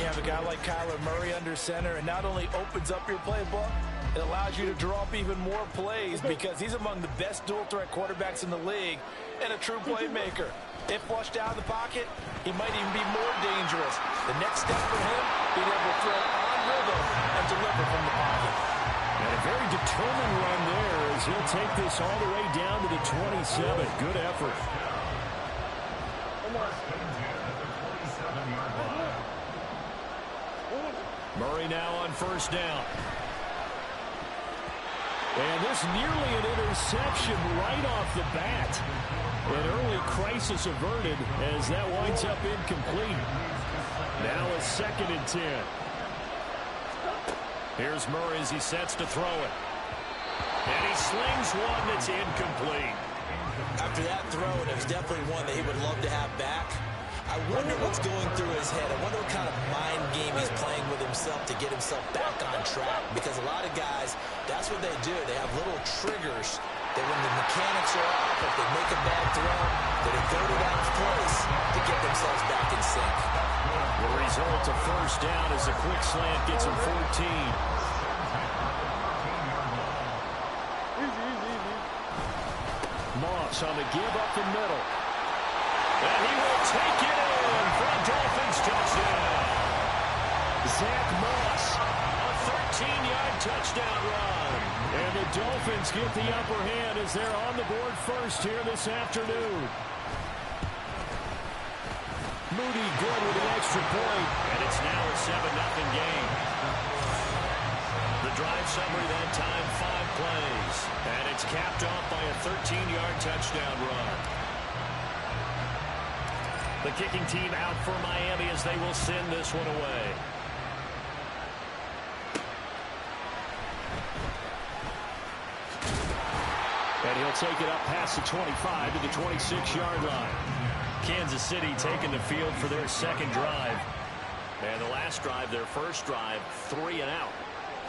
have a guy like Kyler Murray under center, it not only opens up your playbook, it allows you to draw up even more plays because he's among the best dual-threat quarterbacks in the league and a true playmaker. If flushed out of the pocket, he might even be more dangerous. The next step for him, being able to throw on rhythm and deliver from the pocket. And a very determined run there as he'll take this all the way down to the 27. Good effort. Murray now on first down. And this nearly an interception right off the bat. An early crisis averted as that winds up incomplete. Now a 2nd and 10. Here's Murray as he sets to throw it. And he slings one that's incomplete. After that throw, and it was definitely one that he would love to have back. I wonder what's going through his head. I wonder what kind of mind game he's playing with himself to get himself back on track. Because a lot of guys, that's what they do. They have little triggers that when the mechanics are off, if they make a bad throw, that they go to that place to get themselves back in sync. The result, a first down as a quick slant gets him 14. Moss on the give up the middle. And he will take it in for a Dolphins touchdown. Zach Moss, a 13-yard touchdown run. And the Dolphins get the upper hand as they're on the board first here this afternoon. Moody good with an extra point. And it's now a 7-0 game. The drive summary that time, 5 plays. And it's capped off by a 13-yard touchdown run. The kicking team out for Miami as they will send this one away. And he'll take it up past the 25 to the 26-yard line. Kansas City taking the field for their second drive. And the last drive, their first drive, 3 and out.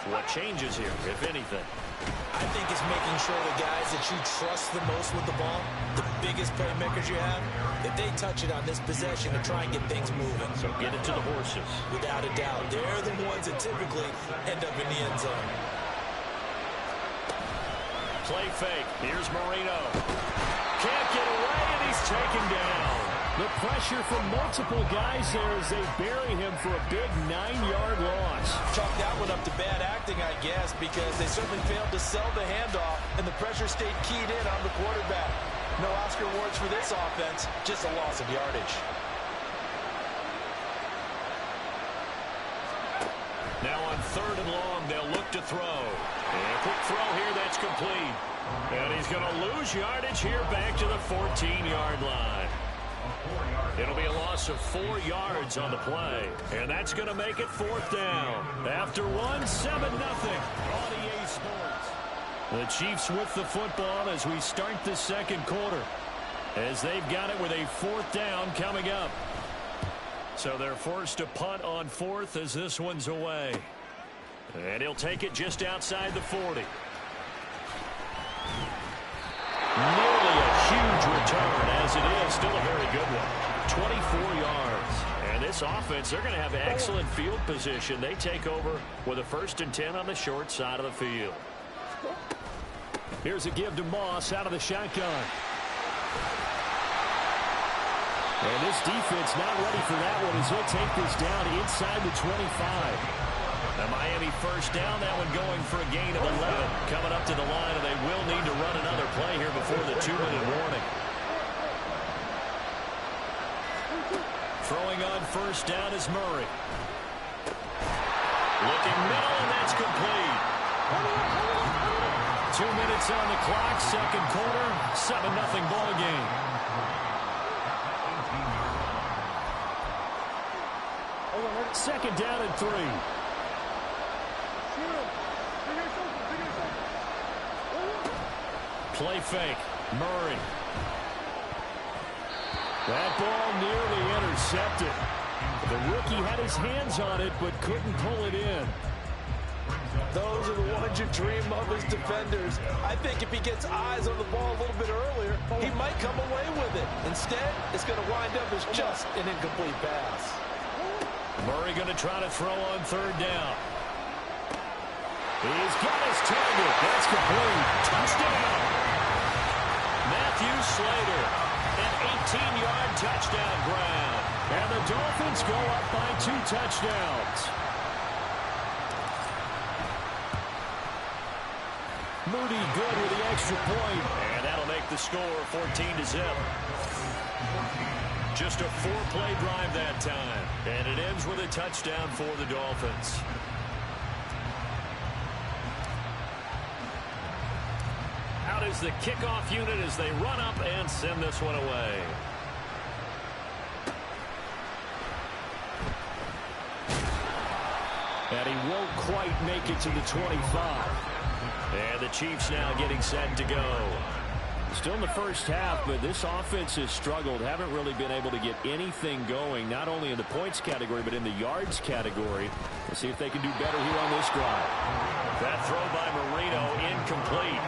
What changes here, if anything? I think it's making sure the guys that you trust the most with the ball, the biggest playmakers you have, that they touch it on this possession to try and get things moving. So get it to the horses. Without a doubt. They're the ones that typically end up in the end zone. Play fake. Here's Marino. Can't get away, and he's taken down. The pressure from multiple guys there as they bury him for a big 9-yard loss. Chalk that one up to bad acting, I guess, because they certainly failed to sell the handoff, and the pressure stayed keyed in on the quarterback. No Oscar awards for this offense, just a loss of yardage. Now on 3rd and long, they'll look to throw. And a quick throw here that's complete. And he's going to lose yardage here back to the 14-yard line. It'll be a loss of 4 yards on the play. And that's going to make it 4th down. After 7-0 on EA Sports. The Chiefs with the football as we start the second quarter. As they've got it with a 4th down coming up. So they're forced to punt on 4th as this one's away. And he'll take it just outside the 40. Nearly a huge return as it is. Still a very good one. 24 yards. And this offense, they're going to have excellent field position. They take over with a 1st and 10 on the short side of the field. Here's a give to Moss out of the shotgun. And this defense not ready for that one as he'll take this down inside the 25. The Miami first down, that one going for a gain of 11. Coming up to the line, and they will need to run another play here before the 2-minute warning. Throwing on first down is Murray. Looking middle, and that's complete. 2 minutes on the clock, second quarter, 7-0 ball game. Second down and 3. Play fake. Murray. That ball nearly intercepted. The rookie had his hands on it but couldn't pull it in. Those are the ones you dream of as defenders. I think if he gets eyes on the ball a little bit earlier, he might come away with it. Instead, it's going to wind up as just an incomplete pass. Murray going to try to throw on third down. He's got his target. That's complete. Touchdown. Matthew Slater. An 18-yard touchdown grab. And the Dolphins go up by 2 touchdowns. Moody good with the extra point. And that'll make the score 14-0. Just a 4-play drive that time. And it ends with a touchdown for the Dolphins. Out is the kickoff unit as they run up and send this one away. And he won't quite make it to the 25. And the Chiefs now getting set to go. Still in the first half, but this offense has struggled. Haven't really been able to get anything going, not only in the points category, but in the yards category. Let's see if they can do better here on this drive. That throw by Marino incomplete.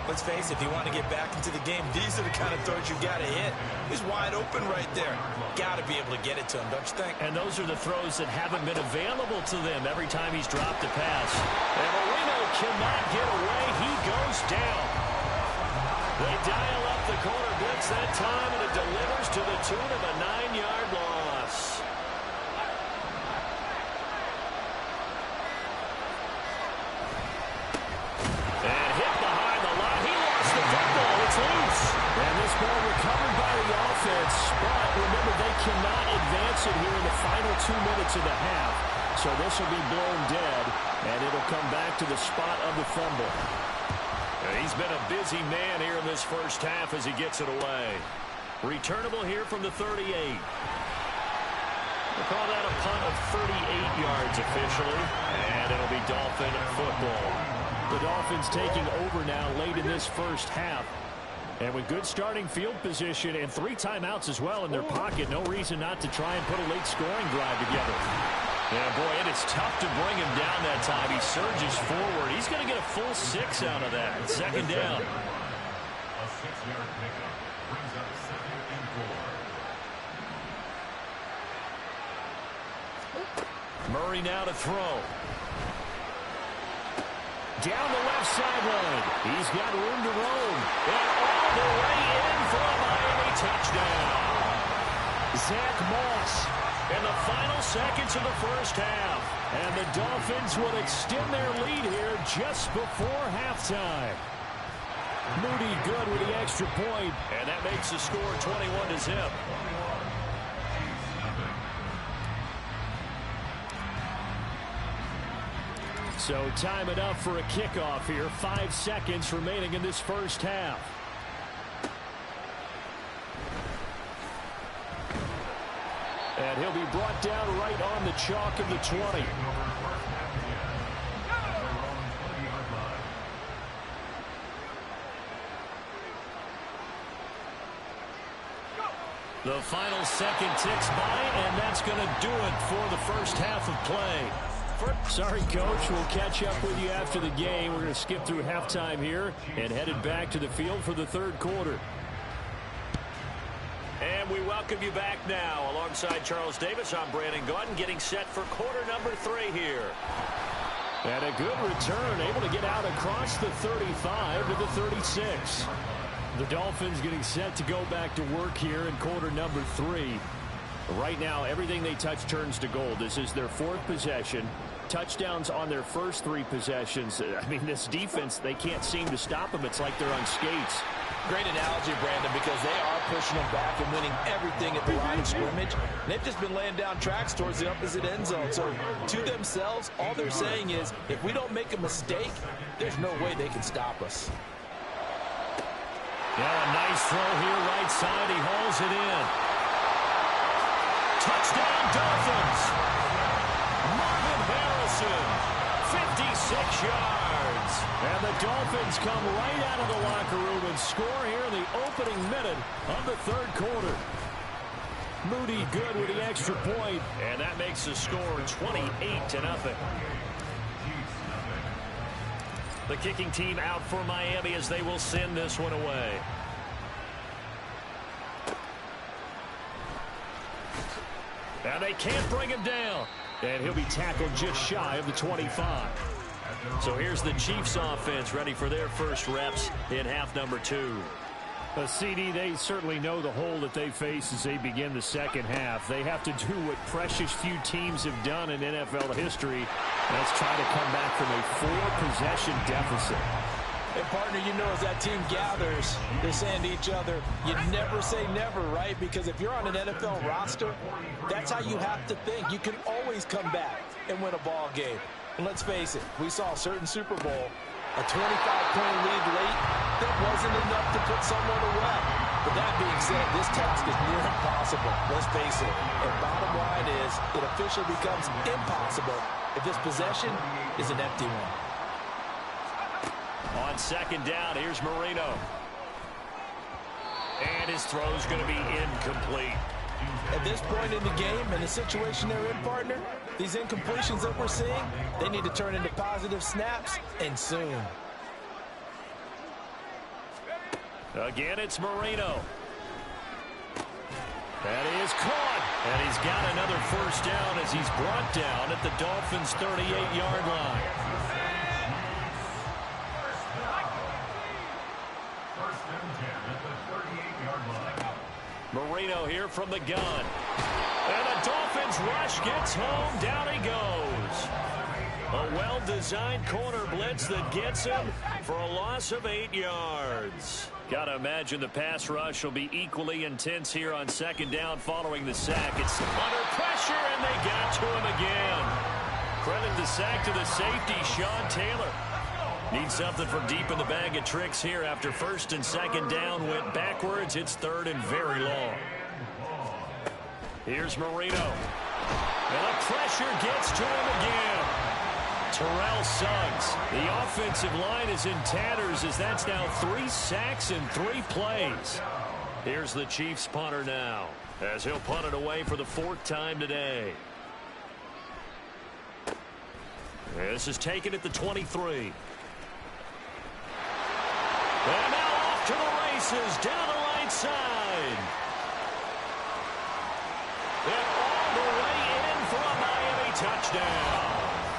Let's face it, if you want to get back into the game, these are the kind of throws you got to hit. He's wide open right there. Got to be able to get it to him, don't you think? And those are the throws that haven't been available to them every time he's dropped a pass. And Marino cannot get away. He goes down. They dial up the corner blitz that time, and it delivers to the tune of a 9-yard loss. And hit behind the line. He lost the football. It's loose. And this ball recovered by the offense. But remember, they cannot advance it here in the final 2 minutes of the half. So this will be blown dead, and it'll come back to the spot of the fumble. He's been a busy man here in this first half as he gets it away. Returnable here from the 38. We'll call that a punt of 38 yards officially. And it'll be Dolphin football. The Dolphins taking over now late in this first half. And with good starting field position and 3 timeouts as well in their pocket, no reason not to try and put a late scoring drive together. Yeah, boy, it is tough to bring him down that time. He surges forward. He's going to get a full 6 out of that. Second down. A 6-yard pickup brings up 2nd and 4. Murray now to throw. Down the left sideline. He's got room to roam. And all the way in for a Miami touchdown. Zach Moss. In the final seconds of the first half. And the Dolphins will extend their lead here just before halftime. Moody good with the extra point. And that makes the score 21-0. So time enough for a kickoff here. 5 seconds remaining in this first half. And he'll be brought down right on the chalk of the 20. The final second ticks by, and that's going to do it for the first half of play. Sorry, Coach. We'll catch up with you after the game. We're going to skip through halftime here and headed back to the field for the third quarter. And we welcome you back now. Alongside Charles Davis, I'm Brandon Gaudin, getting set for quarter number 3 here. And a good return, able to get out across the 35 to the 36. The Dolphins getting set to go back to work here in quarter number 3. Right now, everything they touch turns to gold. This is their 4th possession. Touchdowns on their first 3 possessions. I mean, this defense, they can't seem to stop them. It's like they're on skates. Great analogy, Brandon, because they are pushing them back and winning everything at the line of scrimmage. They've just been laying down tracks towards the opposite end zone. So to themselves, all they're saying is, if we don't make a mistake, there's no way they can stop us. Yeah, a nice throw here right side. He hauls it in. Touchdown, Dolphins. Marvin Harrison, 56 yards. And the Dolphins come right out of the locker room and score here in the opening minute of the third quarter. Moody good with the extra point, and that makes the score 28-0. The kicking team out for Miami as they will send this one away. And they can't bring him down. And he'll be tackled just shy of the 25. So here's the Chiefs offense ready for their first reps in half number 2. CD, they certainly know the hole that they face as they begin the second half. They have to do what precious few teams have done in NFL history. Let's try to come back from a 4-possession deficit. Hey, partner, you know as that team gathers, they're saying to each other, you never say never, right? Because if you're on an NFL roster, that's how you have to think. You can always come back and win a ball game. And let's face it, we saw a certain Super Bowl, a 25-point lead late, that wasn't enough to put someone away. But that being said, this task is near impossible. Let's face it. And bottom line is, it officially becomes impossible if this possession is an empty one. On second down, here's Marino. And his throw is going to be incomplete. At this point in the game and the situation they're in, partner, these incompletions that we're seeing, they need to turn into positive snaps, and soon. Again, it's Marino. That is caught. And he's got another first down as he's brought down at the Dolphins' 38-yard line. Marino here from the gun. And the Dolphins rush gets home. Down he goes. A well-designed corner blitz that gets him for a loss of 8 yards. Got to imagine the pass rush will be equally intense here on second down following the sack. It's under pressure, and they got to him again. Credit the sack to the safety, Sean Taylor. Needs something from deep in the bag of tricks here after first and second down went backwards. It's third and very long. Here's Marino. And the pressure gets to him again. Terrell Suggs. The offensive line is in tatters as that's now 3 sacks in 3 plays. Here's the Chiefs punter now as he'll punt it away for the 4th time today. This is taken at the 23. And now off to the races, down the right side. And all the way in for a Miami touchdown.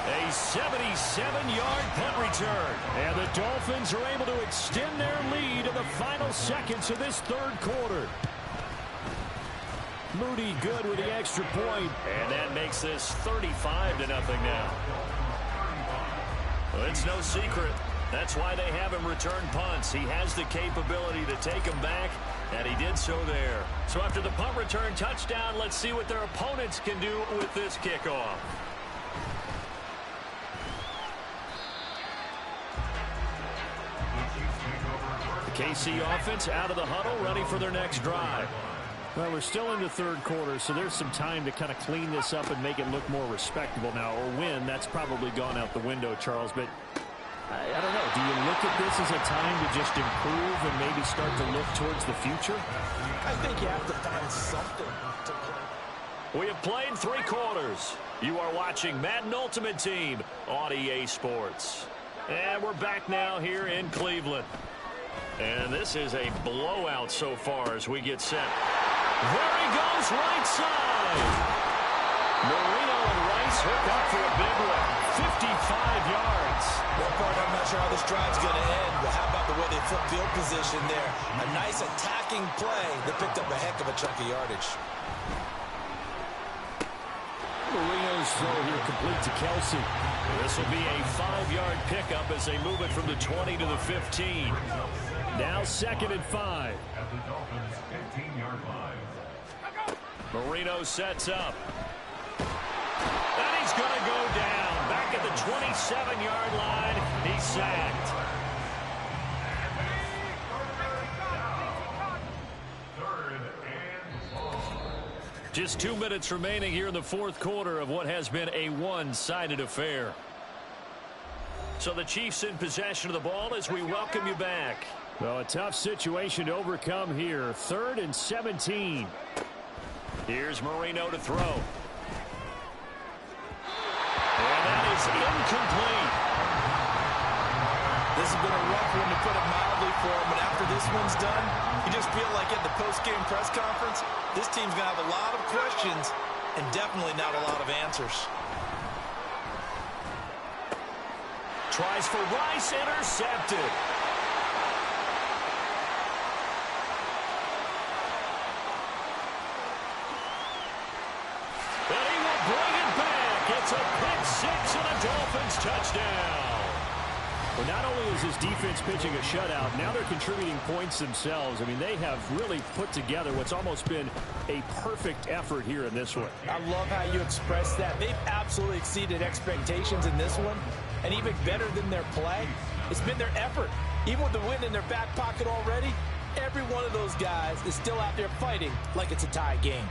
A 77-yard punt return. And the Dolphins are able to extend their lead in the final seconds of this 3rd quarter. Moody good with the extra point. And that makes this 35-0 now. Well, it's no secret. That's why they have him return punts. He has the capability to take them back, and he did so there. So after the punt return touchdown, let's see what their opponents can do with this kickoff. The KC offense out of the huddle, ready for their next drive. Well, we're still in the 3rd quarter, so there's some time to kind of clean this up and make it look more respectable now. Or win, that's probably gone out the window, Charles, but I don't know. Do you look at this as a time to just improve and maybe start to look towards the future? I think you have to find something to play. We have played 3 quarters. You are watching Madden Ultimate Team on EA Sports. And we're back now here in Cleveland. And this is a blowout so far as we get set. There he goes, right side. Marino and Rice hook up for a big one. 55 yards. Well, partner, I'm not sure how this drive's going to end, but how about the way they flip field position there? A nice attacking play that picked up a heck of a chunk of yardage. Marino's throw here complete to Kelsey. This will be a 5-yard pickup as they move it from the 20 to the 15. Now 2nd and 5. At the Dolphins' 15-yard line. Marino sets up. And he's going to go down. Back at the 27-yard line. He's sacked. Just 2 minutes remaining here in the 4th quarter of what has been a one-sided affair. So the Chiefs in possession of the ball as we welcome you back. Well, a tough situation to overcome here. 3rd and 17. Here's Marino to throw. And that is incomplete. This has been a rough one, to put it mildly, for him. But after this one's done, you just feel like at the post-game press conference, this team's going to have a lot of questions and definitely not a lot of answers. Tries for Rice, intercepted. And he will bring it back. It's a pick six and a Dolphins touchdown. Well, not only is his defense pitching a shutout, now they're contributing points themselves. I mean, they have really put together what's almost been a perfect effort here in this one. I love how you express that. They've absolutely exceeded expectations in this one, and even better than their play, it's been their effort. Even with the win in their back pocket already, every one of those guys is still out there fighting like it's a tie game.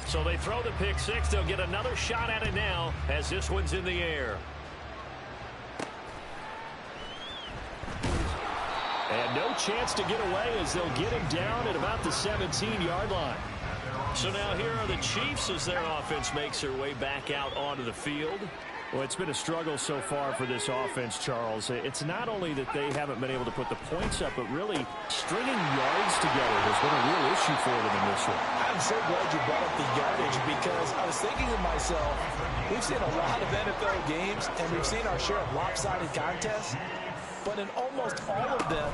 So they throw the pick six. They'll get another shot at it now as this one's in the air. And no chance to get away as they'll get him down at about the 17-yard line. So now here are the Chiefs as their offense makes their way back out onto the field. Well, it's been a struggle so far for this offense, Charles. It's not only that they haven't been able to put the points up, but really stringing yards together has been a real issue for them in this one. I'm so glad you brought up the yardage because I was thinking to myself, we've seen a lot of NFL games and we've seen our share of lopsided contests, but in almost all of them,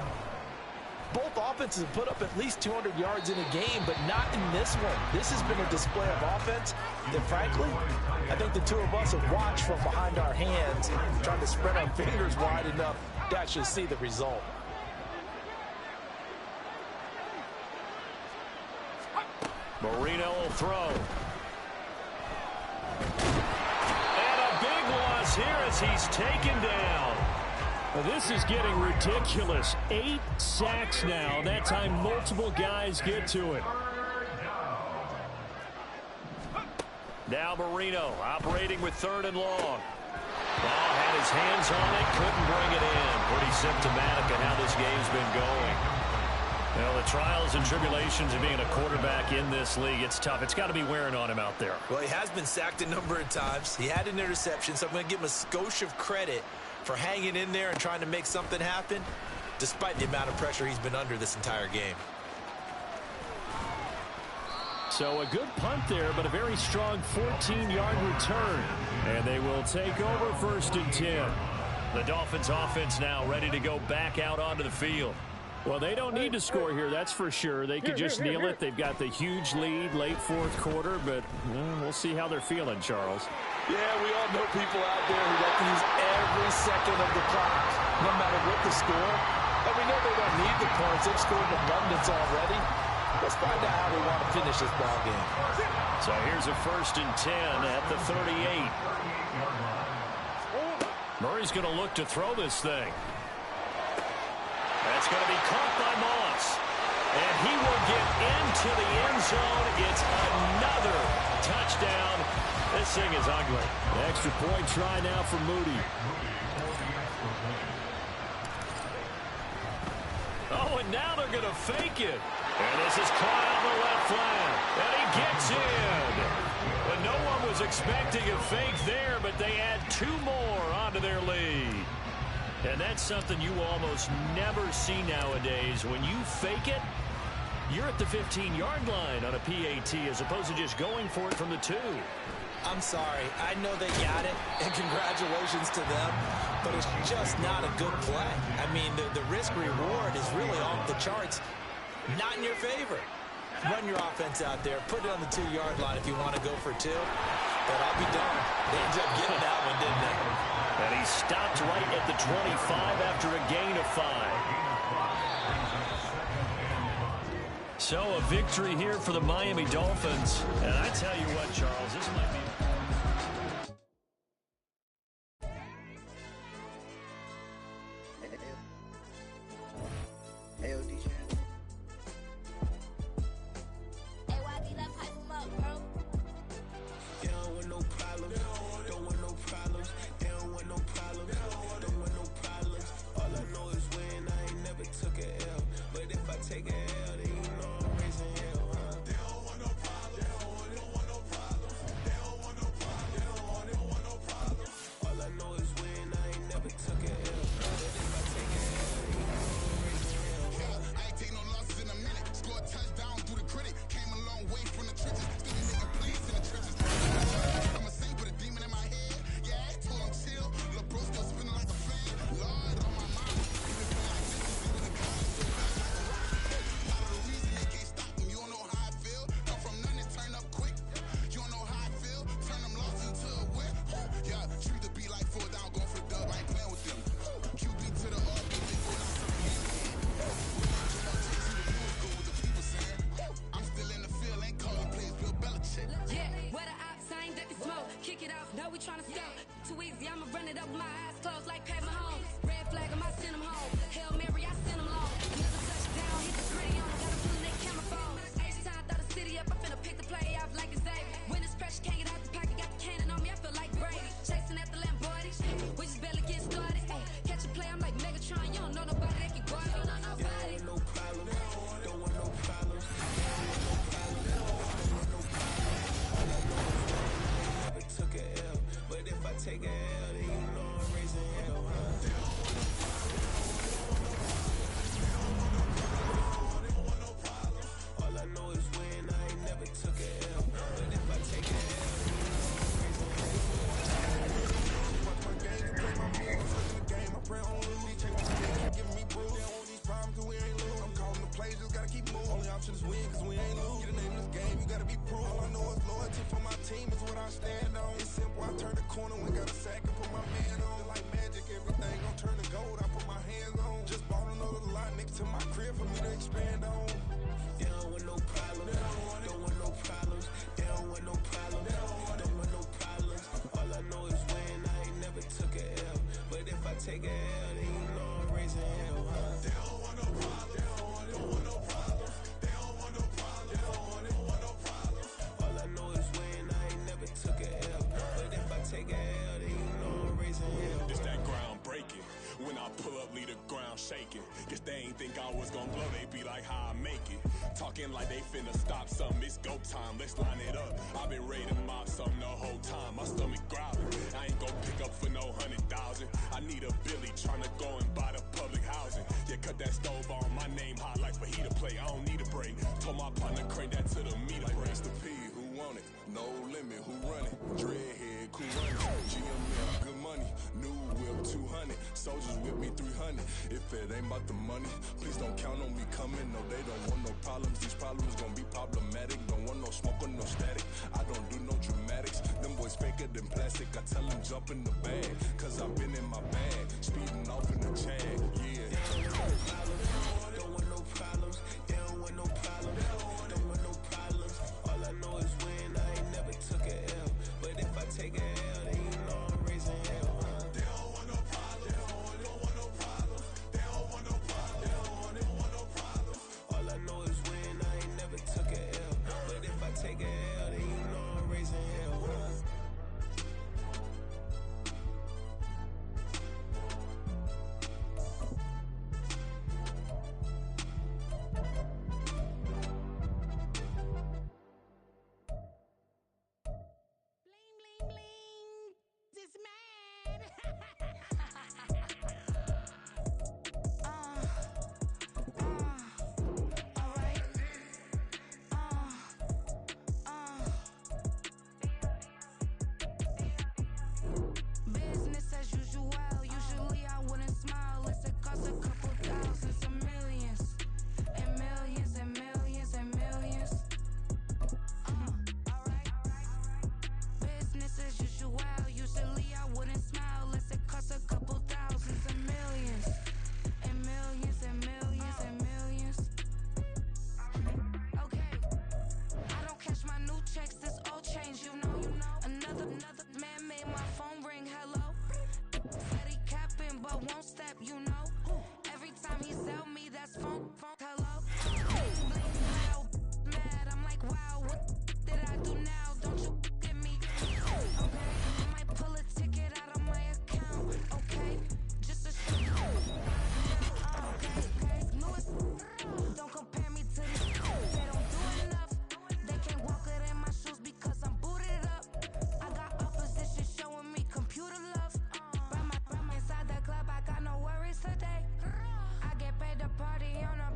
both offenses have put up at least 200 yards in a game, but not in this one. This has been a display of offense that, frankly, I think the two of us have watched from behind our hands, trying to spread our fingers wide enough to actually see the result. Marino will throw. And a big loss here as he's taken down. Well, this is getting ridiculous. 8 sacks now. That time multiple guys get to it. Now Marino operating with 3rd and long. Ball had his hands on it, couldn't bring it in. Pretty symptomatic of how this game's been going. Well, the trials and tribulations of being a quarterback in this league, it's tough. It's got to be wearing on him out there. Well, he has been sacked a number of times. He had an interception, so I'm going to give him a skosh of credit for hanging in there and trying to make something happen, despite the amount of pressure he's been under this entire game. So a good punt there, but a very strong 14-yard return. And they will take over 1st and 10. The Dolphins offense now ready to go back out onto the field. Well, they don't need to score here, that's for sure. They could just kneel it. They've got the huge lead late 4th quarter, but we'll see how they're feeling, Charles. Yeah, we all know people out there who like to use every second of the clock, no matter what the score. And we know they don't need the points. They've scored in abundance already. Let's find out how they want to finish this ball game. So here's a 1st and 10 at the 38. Murray's going to look to throw this thing. That's going to be caught by Moss. And he will get into the end zone. It's another touchdown. This thing is ugly. The extra point try now for Moody. Oh, and now they're going to fake it. And this is caught on the left flat. And he gets in. And no one was expecting a fake there, but they add 2 more onto their lead. And that's something you almost never see nowadays. When you fake it, you're at the 15-yard line on a PAT as opposed to just going for it from the 2. I'm sorry. I know they got it, and congratulations to them, but it's just not a good play. I mean, the risk-reward is really off the charts. Not in your favor. Run your offense out there. Put it on the 2-yard line if you want to go for 2. But I'll be darned. They ended up getting that one, didn't they? And he stopped right at the 25 after a gain of 5. So a victory here for the Miami Dolphins. And I tell you what, Charles, this might be... south. Now we tryna scout. Too easy, I'ma run it up with my eyes closed like Pat Mahomes. Red flag, I might send him home. Hail Mary, I send him long. Another touchdown, hit the gritty on him. Got him pulling their camera phone. H-time, throw the city up. I finna pick the play off like it's Xavier. When this pressure can't get out the pocket, got the cannon on me. I feel like Brady. Chasing at the Lamborghini. We just barely get started. Ay, catch a play, I'm like Megatron. You don't know nobody that can guard you. Don't know nobody. No problem. Don't want no problems. Never took a L, but if I take a L, then you know I'm raising hell, huh? All I know is win. I ain't never took a L, but if I take a L, then you know I'm raising hell. Watch my game, play my moves, look in the game. I pray on lose. Check my skin, giving me bruise. They don't want these problems 'cause we ain't lose. I'm calling the plays, just gotta keep moving. Only option is win 'cause we ain't lose. Get a name in this game, you gotta be proof. All I know is loyalty for my team is what I stand on. It's simple, I turn the corner when got a sack and put my man on. Like magic, everything gon' turn to gold. I put my hands on. Just bought another lot next to my crib for me to expand on. They don't want no problems. Don't want no problems. They don't want no problems. Don't want no problems. All I know is win. I ain't never took a L, but if I take a L, then you know I'm raising hell, huh? They don't want no problems. They don't want no problems. They don't want no problems. They don't want no problems. All I know is win. I ain't never took a L, but if I take a L, then you know I'm raising hell. It's that ground breaking. When I pull up, leave the ground shaking. Guess they ain't think I was gon' blow, they be like, how I make it. Talking like they finna stop something, it's go time, let's line it up. I've been ready to mob something the whole time, my stomach growling. I ain't gon' pick up for no 100,000. I need a Billy tryna go and buy the public housing. Yeah, cut that stove on, my name hot like fajita play, I don't need a break. Told my partner crank that to the meter like race the P, who want it? No limit, who run it? Dreadhead, cool running. GML, good money, new whip 200. Soldiers with me 300. If it ain't about the money, please don't count on me coming. No, they don't want no problems. These problems gon' be problematic. Don't want no smoke or no static. I don't do no dramatics. Them boys faker than plastic. I tell them jump in the bag, 'cause I've been in my bag, speeding off in the Jag. Yeah. Don't want no problems. They don't want no problems. Don't want no problems. All I know is win. I ain't never took a L, but if I take a L, then you know I'm raising hell, huh? They don't want no problems. They don't want no problems. They don't want no problems. They don't want no problems. All I know is win. I ain't never took a L, but if I take a L, then you know I'm raising hell, huh? Bling, bling, bling. This man. Alright. Business as usual. Usually I wouldn't smile. It costs a couple thousands of millions. And millions and millions and millions. Alright. Business as usual. Usually I wouldn't smile unless it costs a couple thousands of millions. And millions and millions and millions. Okay. I don't catch my new checks, this old change, you know. Another man made my phone ring, hello. Said he capping but won't step, you know. Every time he sell me, that's phone, hello. Bling, bling, loud, mad, I'm like, wow, what did I do now? Don't you get me? Okay, I might pull a ticket out of my account, okay? Just a shit. Okay. Louis, don't compare me to these. They don't do enough. They can't walk it in my shoes because I'm booted up. I got opposition showing me computer love. Run my inside the club, I got no worries today. I get paid to party on a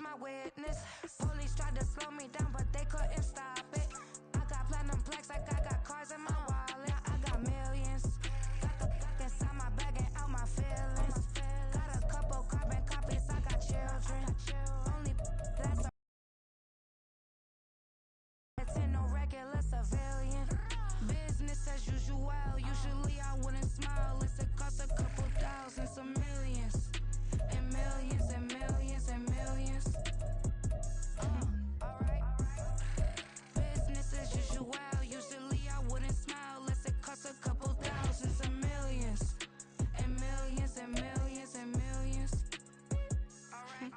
my witness. Police tried to slow me down, but they couldn't stop it. I got platinum plaques like I got cars in my wallet. I got millions. Got the fuck inside my bag and out my feelings. Got a couple carbon copies, I got children. Only that's a no regular civilian. Business as usual. Usually I wouldn't smile. It's a cost a couple thousand, some millions. And millions and millions and millions. Alright. Business as usual. Usually I wouldn't smile. Unless it costs a couple thousand, some millions. And millions and millions and millions. Alright.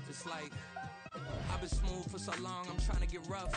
It's like, I've been smooth for so long, I'm trying to get rough.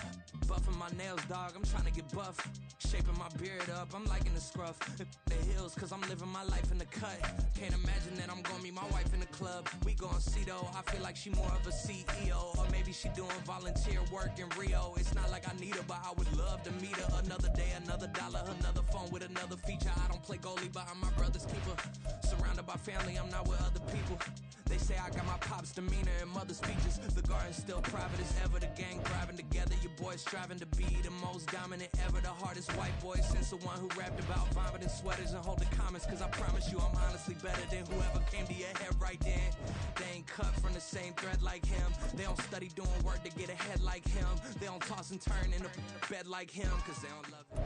Buffing my nails, dog, I'm trying to get buff. Shaping my beard up, I'm liking the scruff. The hills, cause I'm living my life in the cut. Can't imagine that I'm gonna meet my wife in the club. We gon' see though, I feel like she more of a CEO. Or maybe she doing volunteer work in Rio. It's not like I need her, but I would love to meet her. Another day, another dollar, another phone with another feature. I don't play goalie, but I'm my brother's keeper. Surrounded by family, I'm not with other people. They say I got my pop's demeanor and mother's features. The garden's still private as ever. The gang thriving together. Your boys striving to be the most dominant ever. The hardest white boy since the one who rapped about vomiting sweaters and holding comments. Cause I promise you I'm honestly better than whoever came to your head right then. They ain't cut from the same thread like him. They don't study doing work to get ahead like him. They don't toss and turn in the bed like him. Cause they don't love it.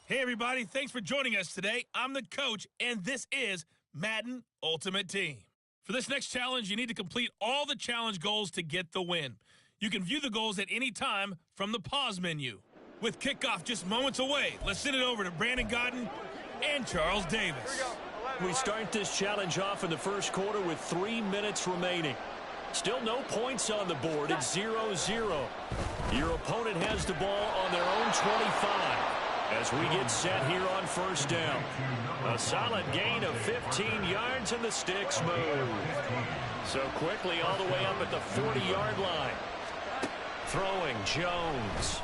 Hey everybody, thanks for joining us today. I'm the coach, and this is Madden Ultimate Team. For this next challenge, you need to complete all the challenge goals to get the win. You can view the goals at any time from the pause menu. With kickoff just moments away, let's send it over to Brandon Godden and Charles Davis. Here we go. We start this challenge off in the first quarter with 3 minutes remaining. Still no points on the board. It's 0-0. Your opponent has the ball on their own 25 as we get set here on first down. A solid gain of 15 yards and the sticks move. So quickly all the way up at the 40-yard line. Throwing Jones.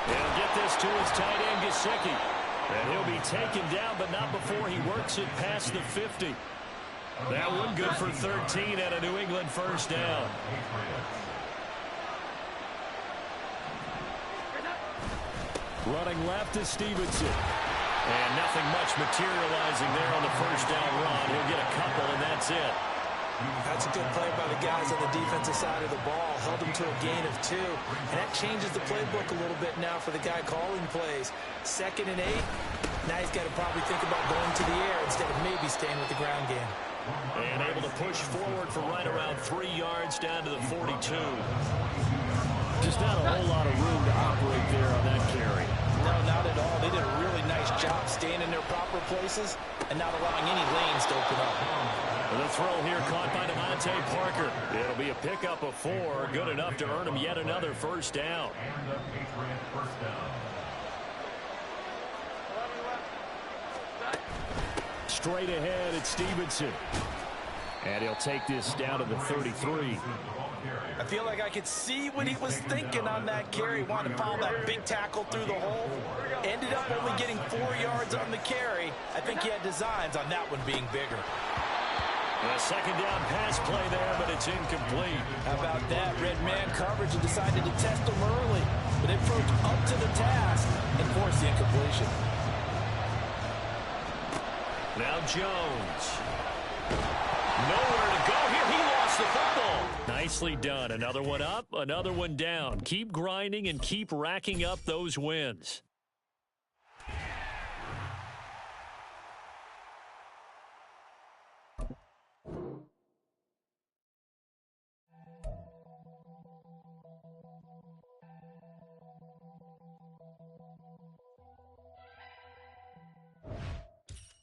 He'll get this to his tight end, Gesicki. And he'll be taken down, but not before he works it past the 50. That one good for 13 at a New England first down. Running left is Stevenson. And nothing much materializing there on the first down run. He'll get a couple, and that's it. That's a good play by the guys on the defensive side of the ball. Held him to a gain of 2. And that changes the playbook a little bit now for the guy calling plays. 2nd and 8. Now he's got to probably think about going to the air instead of maybe staying with the ground game. And able to push forward for right around 3 yards down to the 42. Just not a whole lot of room to operate there on that carry. No, not at all. They did a really nice job staying in their proper places and not allowing any lanes to open up. The throw here caught by Devontae Parker. It'll be a pickup of 4, good enough to earn him yet another first down. Straight ahead, it's Stevenson. And he'll take this down to the 33. I feel like I could see what he was thinking on that carry. Wanted to follow that big tackle through the hole. Ended up only getting 4 yards on the carry. I think he had designs on that one being bigger. A second down pass play there, but it's incomplete. How about that? Red man coverage and decided to test him early. But they approached up to the task and forced the incompletion. Now Jones. Nowhere to go here. He lost the football. Nicely done. Another one up, another one down. Keep grinding and keep racking up those wins.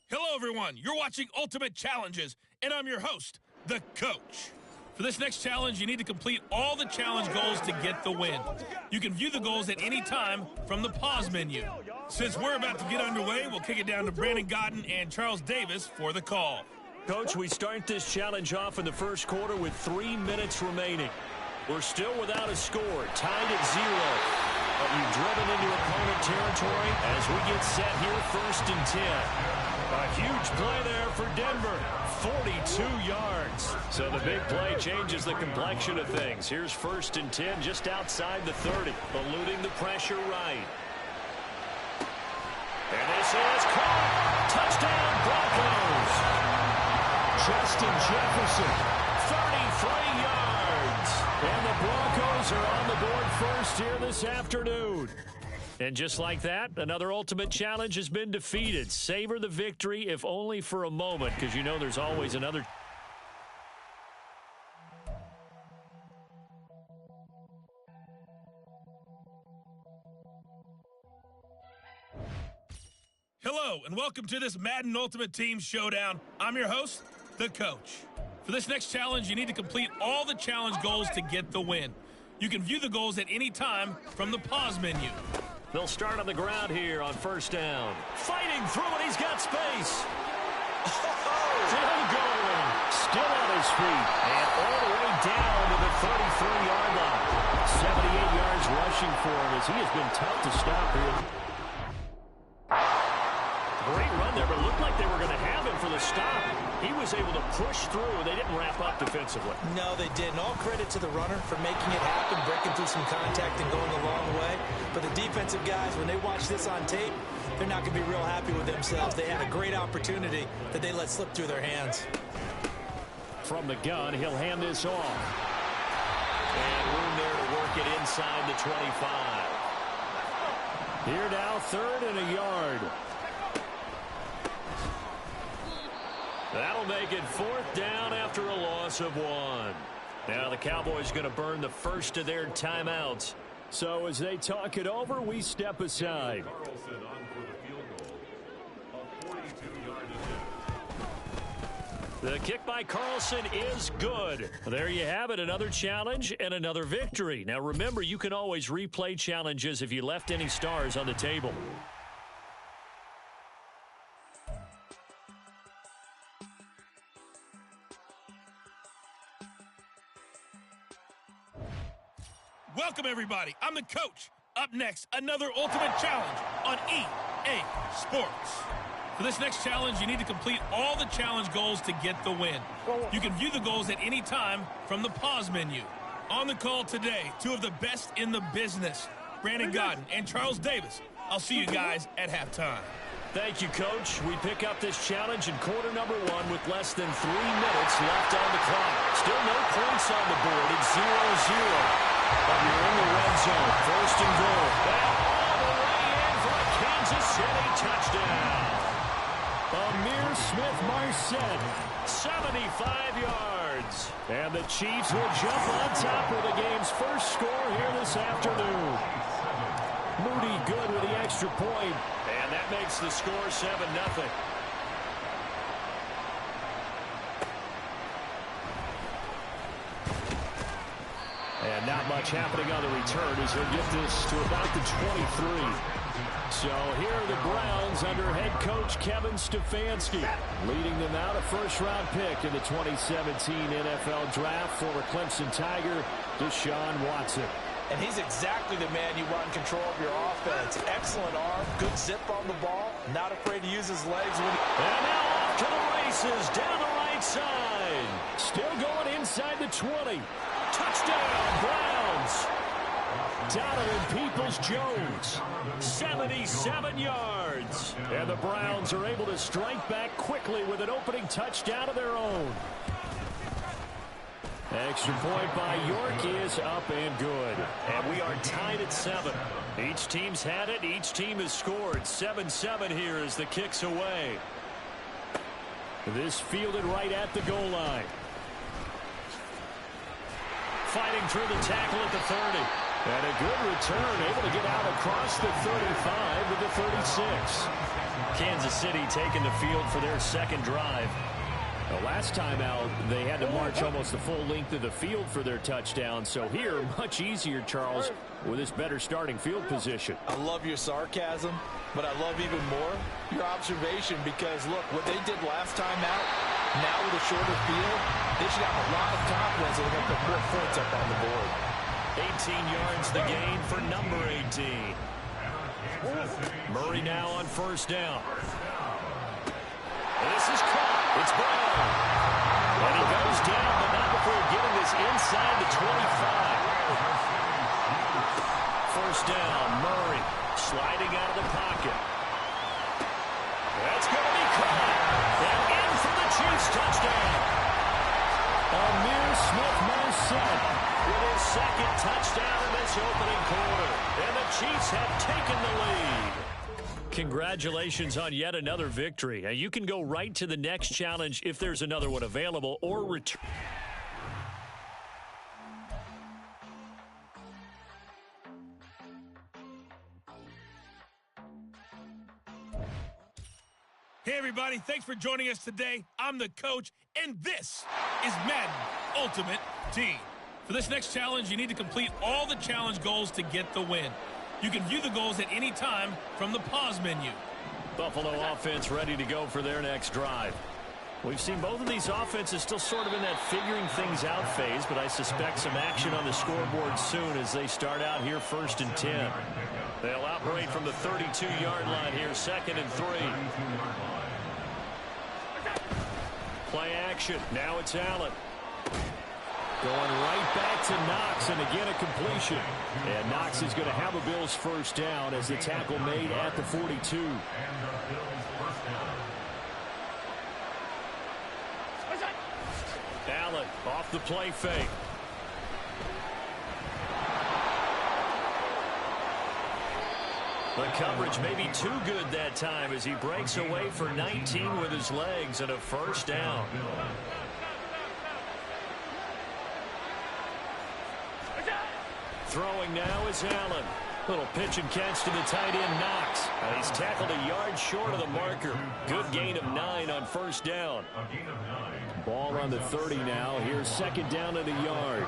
Hello, everyone. You're watching Ultimate Challenges, and I'm your host, The Coach. For this next challenge, you need to complete all the challenge goals to get the win. You can view the goals at any time from the pause menu. Since we're about to get underway, we'll kick it down to Brandon Godden and Charles Davis for the call. Coach, we start this challenge off in the first quarter with 3 minutes remaining. We're still without a score, tied at 0. But you've driven into opponent territory as we get set here, 1st and 10. A huge play there for Denver, 42 yards. So the big play changes the complexion of things. Here's 1st and 10 just outside the 30, eluding the pressure right. And this is caught. Touchdown, Broncos. Justin Jefferson, 33 yards. And the Broncos are on the board first here this afternoon. And just like that, another Ultimate Challenge has been defeated. Savor the victory, if only for a moment, because you know there's always another. Hello, and welcome to this Madden Ultimate Team Showdown. I'm your host, The Coach. For this next challenge, you need to complete all the challenge goals to get the win. You can view the goals at any time from the pause menu. They'll start on the ground here on 1st down. Fighting through it, he's got space. Still going. Still on his feet. And all the way down to the 33-yard line. 78 yards rushing for him as he has been tough to stop here. Great run there, but it looked like they were going to have him for the stop. He was able to push through. They didn't wrap up defensively. No, they didn't. All credit to the runner for making it happen, breaking through some contact and going a long way. But the defensive guys, when they watch this on tape, they're not going to be real happy with themselves. They had a great opportunity that they let slip through their hands. From the gun, he'll hand this off. And room there to work it inside the 25. Here now, 3rd and a yard. That'll make it 4th down after a loss of 1. Now the Cowboys going to burn the first of their timeouts. So as they talk it over, we step aside. The kick by Carlson is good. There you have it, another challenge and another victory. Now remember, you can always replay challenges if you left any stars on the table. Welcome, everybody. I'm the coach. Up next, another Ultimate Challenge on EA Sports. For this next challenge, you need to complete all the challenge goals to get the win. You can view the goals at any time from the pause menu. On the call today, two of the best in the business, Brandon Godden and Charles Davis. I'll see you guys at halftime. Thank you, Coach. We pick up this challenge in quarter number 1 with less than 3 minutes left on the clock. Still no points on the board. It's 0-0. But you're in the red zone. First and goal. And all the way in for a Kansas City touchdown. Amir Smith-Marset, 75 yards. And the Chiefs will jump on top of the game's first score here this afternoon. Moody good with the extra point. And that makes the score 7-0. And not much happening on the return as he'll get this to about the 23. So here are the Browns under head coach Kevin Stefanski. Leading them out, a first-round pick in the 2017 NFL Draft, former Clemson Tiger, Deshaun Watson. And he's exactly the man you want in control of your offense. Excellent arm, good zip on the ball, not afraid to use his legs. And now off to the races, down the right side. Still going inside the 20. Touchdown, Browns. Donovan Peoples-Jones, 77 yards. And the Browns are able to strike back quickly with an opening touchdown of their own. Extra point by York is up and good. And we are tied at 7. Each team's had it. Each team has scored. 7-7 here as the kick's away. This fielded right at the goal line. Fighting through the tackle at the 30. And a good return, able to get out across the 35 with the 36. Kansas City taking the field for their second drive. The last time out, they had to march almost the full length of the field for their touchdown. So here, much easier, Charles, with this better starting field position. I love your sarcasm, but I love even more your observation because, look, what they did last time out, now with a shorter field, they should have a lot of confidence that they're going to put more points up on the board. 18 yards the gain for number 18. Murray now on first down. This is caught. It's Brown. And he goes down, but not before getting this inside the 25. First down, Murray sliding out of the pocket. That's going to be caught. And in for the Chiefs touchdown. Amir Smith-Marset with his second touchdown in this opening quarter. And the Chiefs have taken the lead. Congratulations on yet another victory. Now you can go right to the next challenge if there's another one available or return. Hey, everybody. Thanks for joining us today. I'm the coach, and this is Madden Ultimate Team. For this next challenge, you need to complete all the challenge goals to get the win. You can view the goals at any time from the pause menu. Buffalo offense ready to go for their next drive. We've seen both of these offenses still sort of in that figuring things out phase, but I suspect some action on the scoreboard soon as they start out here 1st and 10. They'll operate from the 32-yard line here, 2nd and 3. Play action. Now it's Allen. Going right back to Knox, and again a completion. And Knox is going to have a Bills first down as the tackle made at the 42. Allen off the play fake. The coverage may be too good that time as he breaks away for 19 with his legs and a first down. Throwing now is Allen. Little pitch and catch to the tight end, Knox. And he's tackled a yard short of the marker. Good gain of 9 on first down. Ball on the 30 now. Here's second down at a yard.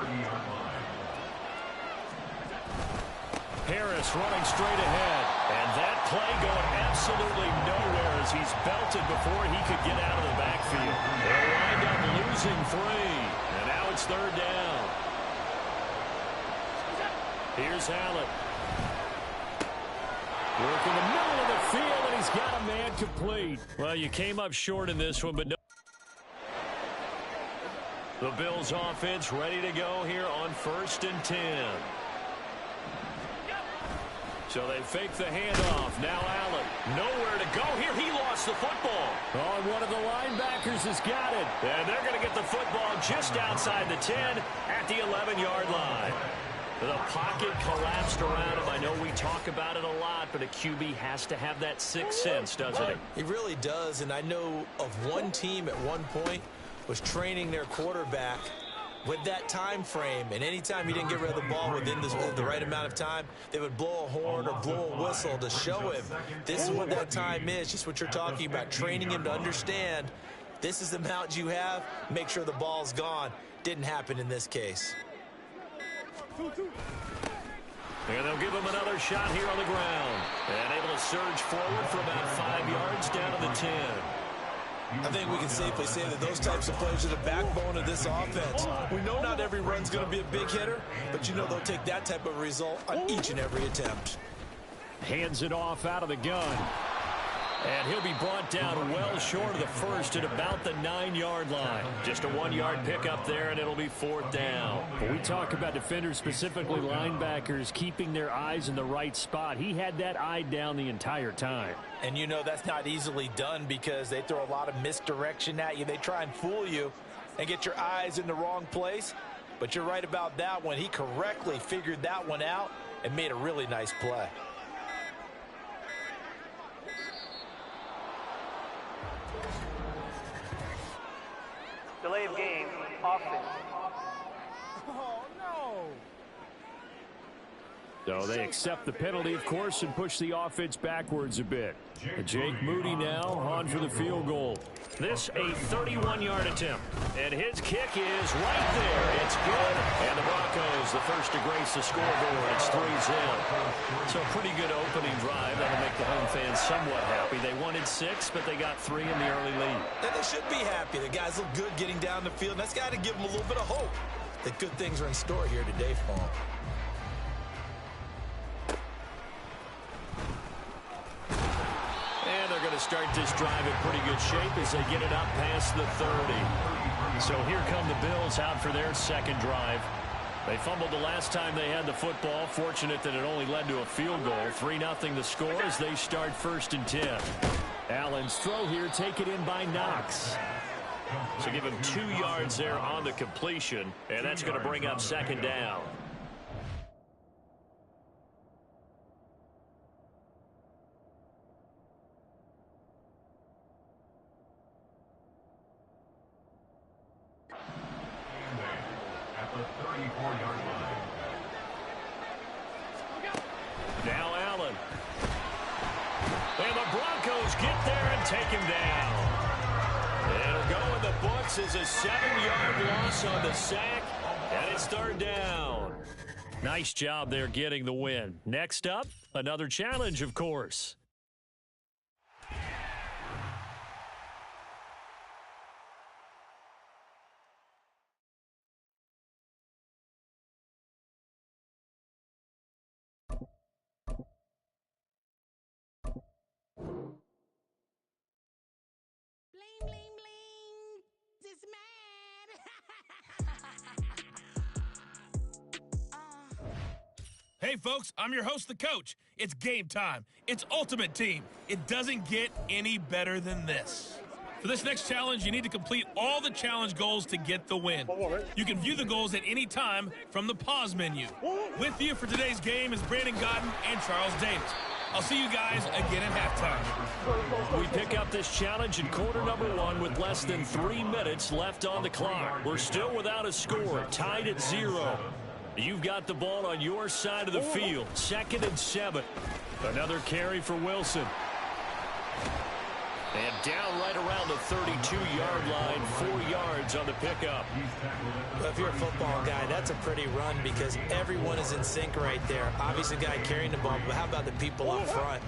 Harris running straight ahead. And that play going absolutely nowhere as he's belted before he could get out of the backfield. They'll wind up losing 3. And now it's third down. Here's Allen. Work in the middle of the field, and he's got a man complete. Well, you came up short in this one, but no. The Bills offense ready to go here on 1st and 10. So they fake the handoff. Now Allen. Nowhere to go here. He lost the football. Oh, and one of the linebackers has got it. And they're going to get the football just outside the 10 at the 11-yard line. The pocket collapsed around him. I know we talk about it a lot, but a QB has to have that sixth sense, doesn't he? He really does, and I know of one team at one point was training their quarterback with that time frame, and anytime he didn't get rid of the ball within the right amount of time, they would blow a horn or blow a whistle to show him this is what that time is, just what you're talking about, training him to understand this is the amount you have, make sure the ball's gone. Didn't happen in this case. And they'll give him another shot here on the ground. And able to surge forward for about 5 yards down to the 10. I think we can safely say that those types of plays are the backbone of this offense. We know not every run's going to be a big hitter, but you know they'll take that type of result on each and every attempt. Hands it off out of the gun. And he'll be brought down well short of the first at about the 9-yard line. Just a 1-yard pickup there, and it'll be 4th down. When we talk about defenders, specifically linebackers, keeping their eyes in the right spot. He had that eye down the entire time. And you know that's not easily done because they throw a lot of misdirection at you. They try and fool you and get your eyes in the wrong place. But you're right about that one. He correctly figured that one out and made a really nice play. Delay of game, offense. Oh, no. So they accept the penalty, of course, and push the offense backwards a bit. Jake Moody now on for the field goal. This a 31-yard attempt. And his kick is right there. It's good. And the Broncos, the first to grace the scoreboard. It's 3-zip. So a pretty good opening drive. That'll make the home fans somewhat happy. They wanted 6, but they got 3 in the early lead. And they should be happy. The guys look good getting down the field. And that's got to give them a little bit of hope that good things are in store here today for them. And they're going to start this drive in pretty good shape as they get it up past the 30. So here come the Bills out for their second drive. They fumbled the last time they had the football. Fortunate that it only led to a field goal. 3-0 the score as they start 1st and 10. Allen's throw here taken in by Knox. So give him 2 yards there on the completion, and that's going to bring up 2nd down. At the 34-yard line. Now Allen. And the Broncos get there and take him down. It'll go in the books as a 7-yard loss on the sack, and it's 3rd down. Nice job there getting the win. Next up, another challenge, of course. Bling, bling, bling. This man. Hey, folks, I'm your host, the coach. It's game time. It's Ultimate Team. It doesn't get any better than this. For this next challenge, you need to complete all the challenge goals to get the win. You can view the goals at any time from the pause menu. With you for today's game is Brandon Godden and Charles Davis. I'll see you guys again at halftime. We pick up this challenge in quarter number 1 with less than 3 minutes left on the clock. We're still without a score, tied at 0. You've got the ball on your side of the field. 2nd and 7. Another carry for Wilson. And down right around the 32-yard line, 4 yards on the pickup. Well, if you're a football guy, that's a pretty run because everyone is in sync right there. Obviously, the guy carrying the ball, but how about the people up front?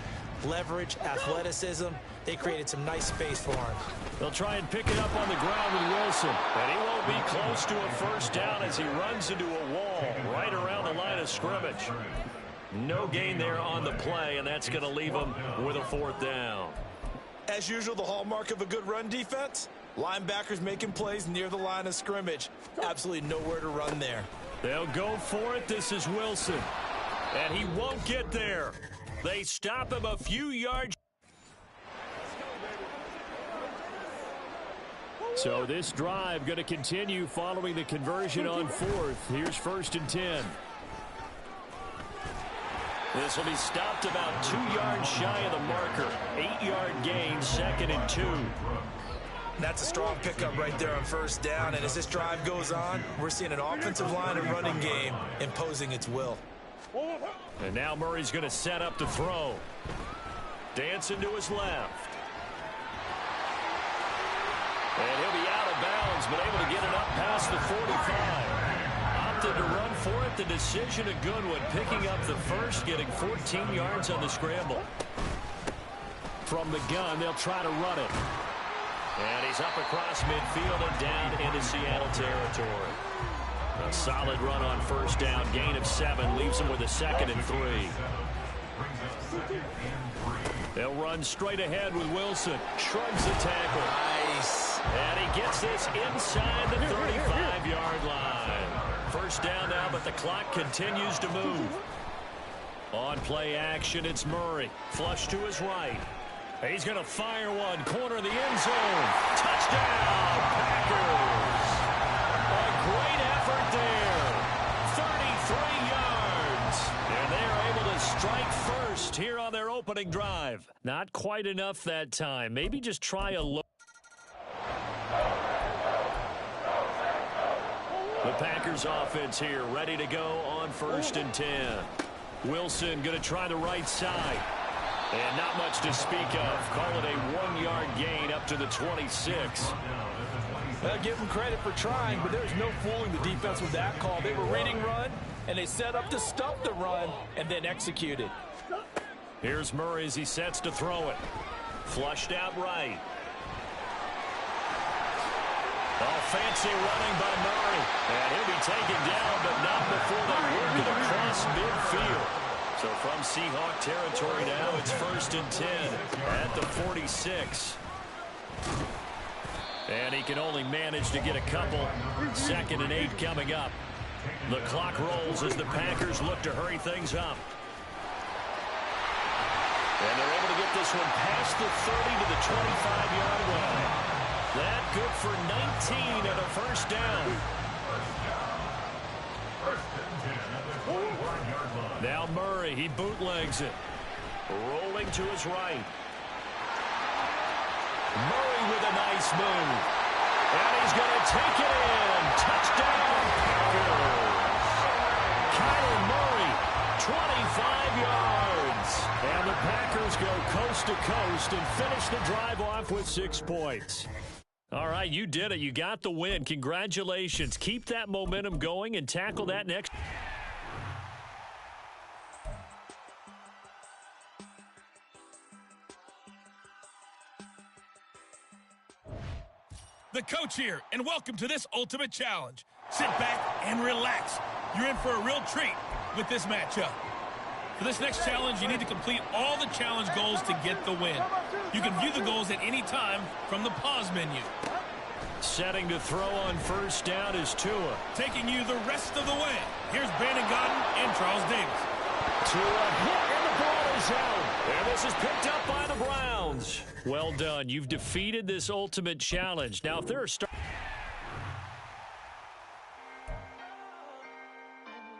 Leverage, athleticism, they created some nice space for him. They'll try and pick it up on the ground with Wilson. And he won't be close to a first down as he runs into a wall right around the line of scrimmage. No gain there on the play, and that's going to leave him with a 4th down. As usual, the hallmark of a good run defense, linebackers making plays near the line of scrimmage. Absolutely nowhere to run there. They'll go for it. This is Wilson. And he won't get there. They stop him a few yards. So this drive going to continue following the conversion on 4th. Here's 1st and 10. This will be stopped about 2 yards shy of the marker. 8-yard gain, 2nd and 2. That's a strong pickup right there on 1st down. And as this drive goes on, we're seeing an offensive line and running game imposing its will. And now Murray's going to set up to throw. Dancing to his left. And he'll be out of bounds, but able to get it up past the 45. Opted to run for it. The decision a good one. Picking up the first, getting 14 yards on the scramble. From the gun, they'll try to run it. And he's up across midfield and down into Seattle territory. A solid run on 1st down. Gain of 7 leaves him with a 2nd and 3. They'll run straight ahead with Wilson. Shrugs the tackle. Nice. And he gets this inside the 35-yard line. 1st down now, but the clock continues to move. On play action, it's Murray. Flush to his right. He's going to fire one. Corner of the end zone. Touchdown, Packers. A great effort there. 33 yards. And they're able to strike first here on their opening drive. Not quite enough that time. Maybe just try a low. The Packers offense here ready to go on 1st and 10. Wilson going to try the right side. And not much to speak of. Call it a 1-yard gain up to the 26. Well, give them credit for trying, but there's no fooling the defense with that call. They were reading run, and they set up to stop the run and then executed. Here's Murray as he sets to throw it. Flushed out right. Oh, fancy running by Murray. And he'll be taken down, but not before they work it across midfield. So from Seahawk territory now, it's 1st and 10 at the 46. And he can only manage to get a couple. 2nd and 8 coming up. The clock rolls as the Packers look to hurry things up. And they're able to get this one past the 30 to the 25-yard line. That good for 19 and a 1st down. Now Murray, he bootlegs it. Rolling to his right. Murray with a nice move. And he's going to take it in. Touchdown, Packers. Kyler Murray, 25 yards. And the Packers go coast to coast and finish the drive off with 6 points. All right, you did it. You got the win. Congratulations. Keep that momentum going and tackle that next. The coach here, and welcome to this ultimate challenge. Sit back and relax. You're in for a real treat with this matchup. For this next challenge, you need to complete all the challenge goals to get the win. You can view the goals at any time from the pause menu. Setting to throw on 1st down is Tua. Taking you the rest of the way, here's Brandon Godden and Charles Davis. Tua hit, and the ball is out. And this is picked up by the Browns. Well done. You've defeated this ultimate challenge. Now, if there are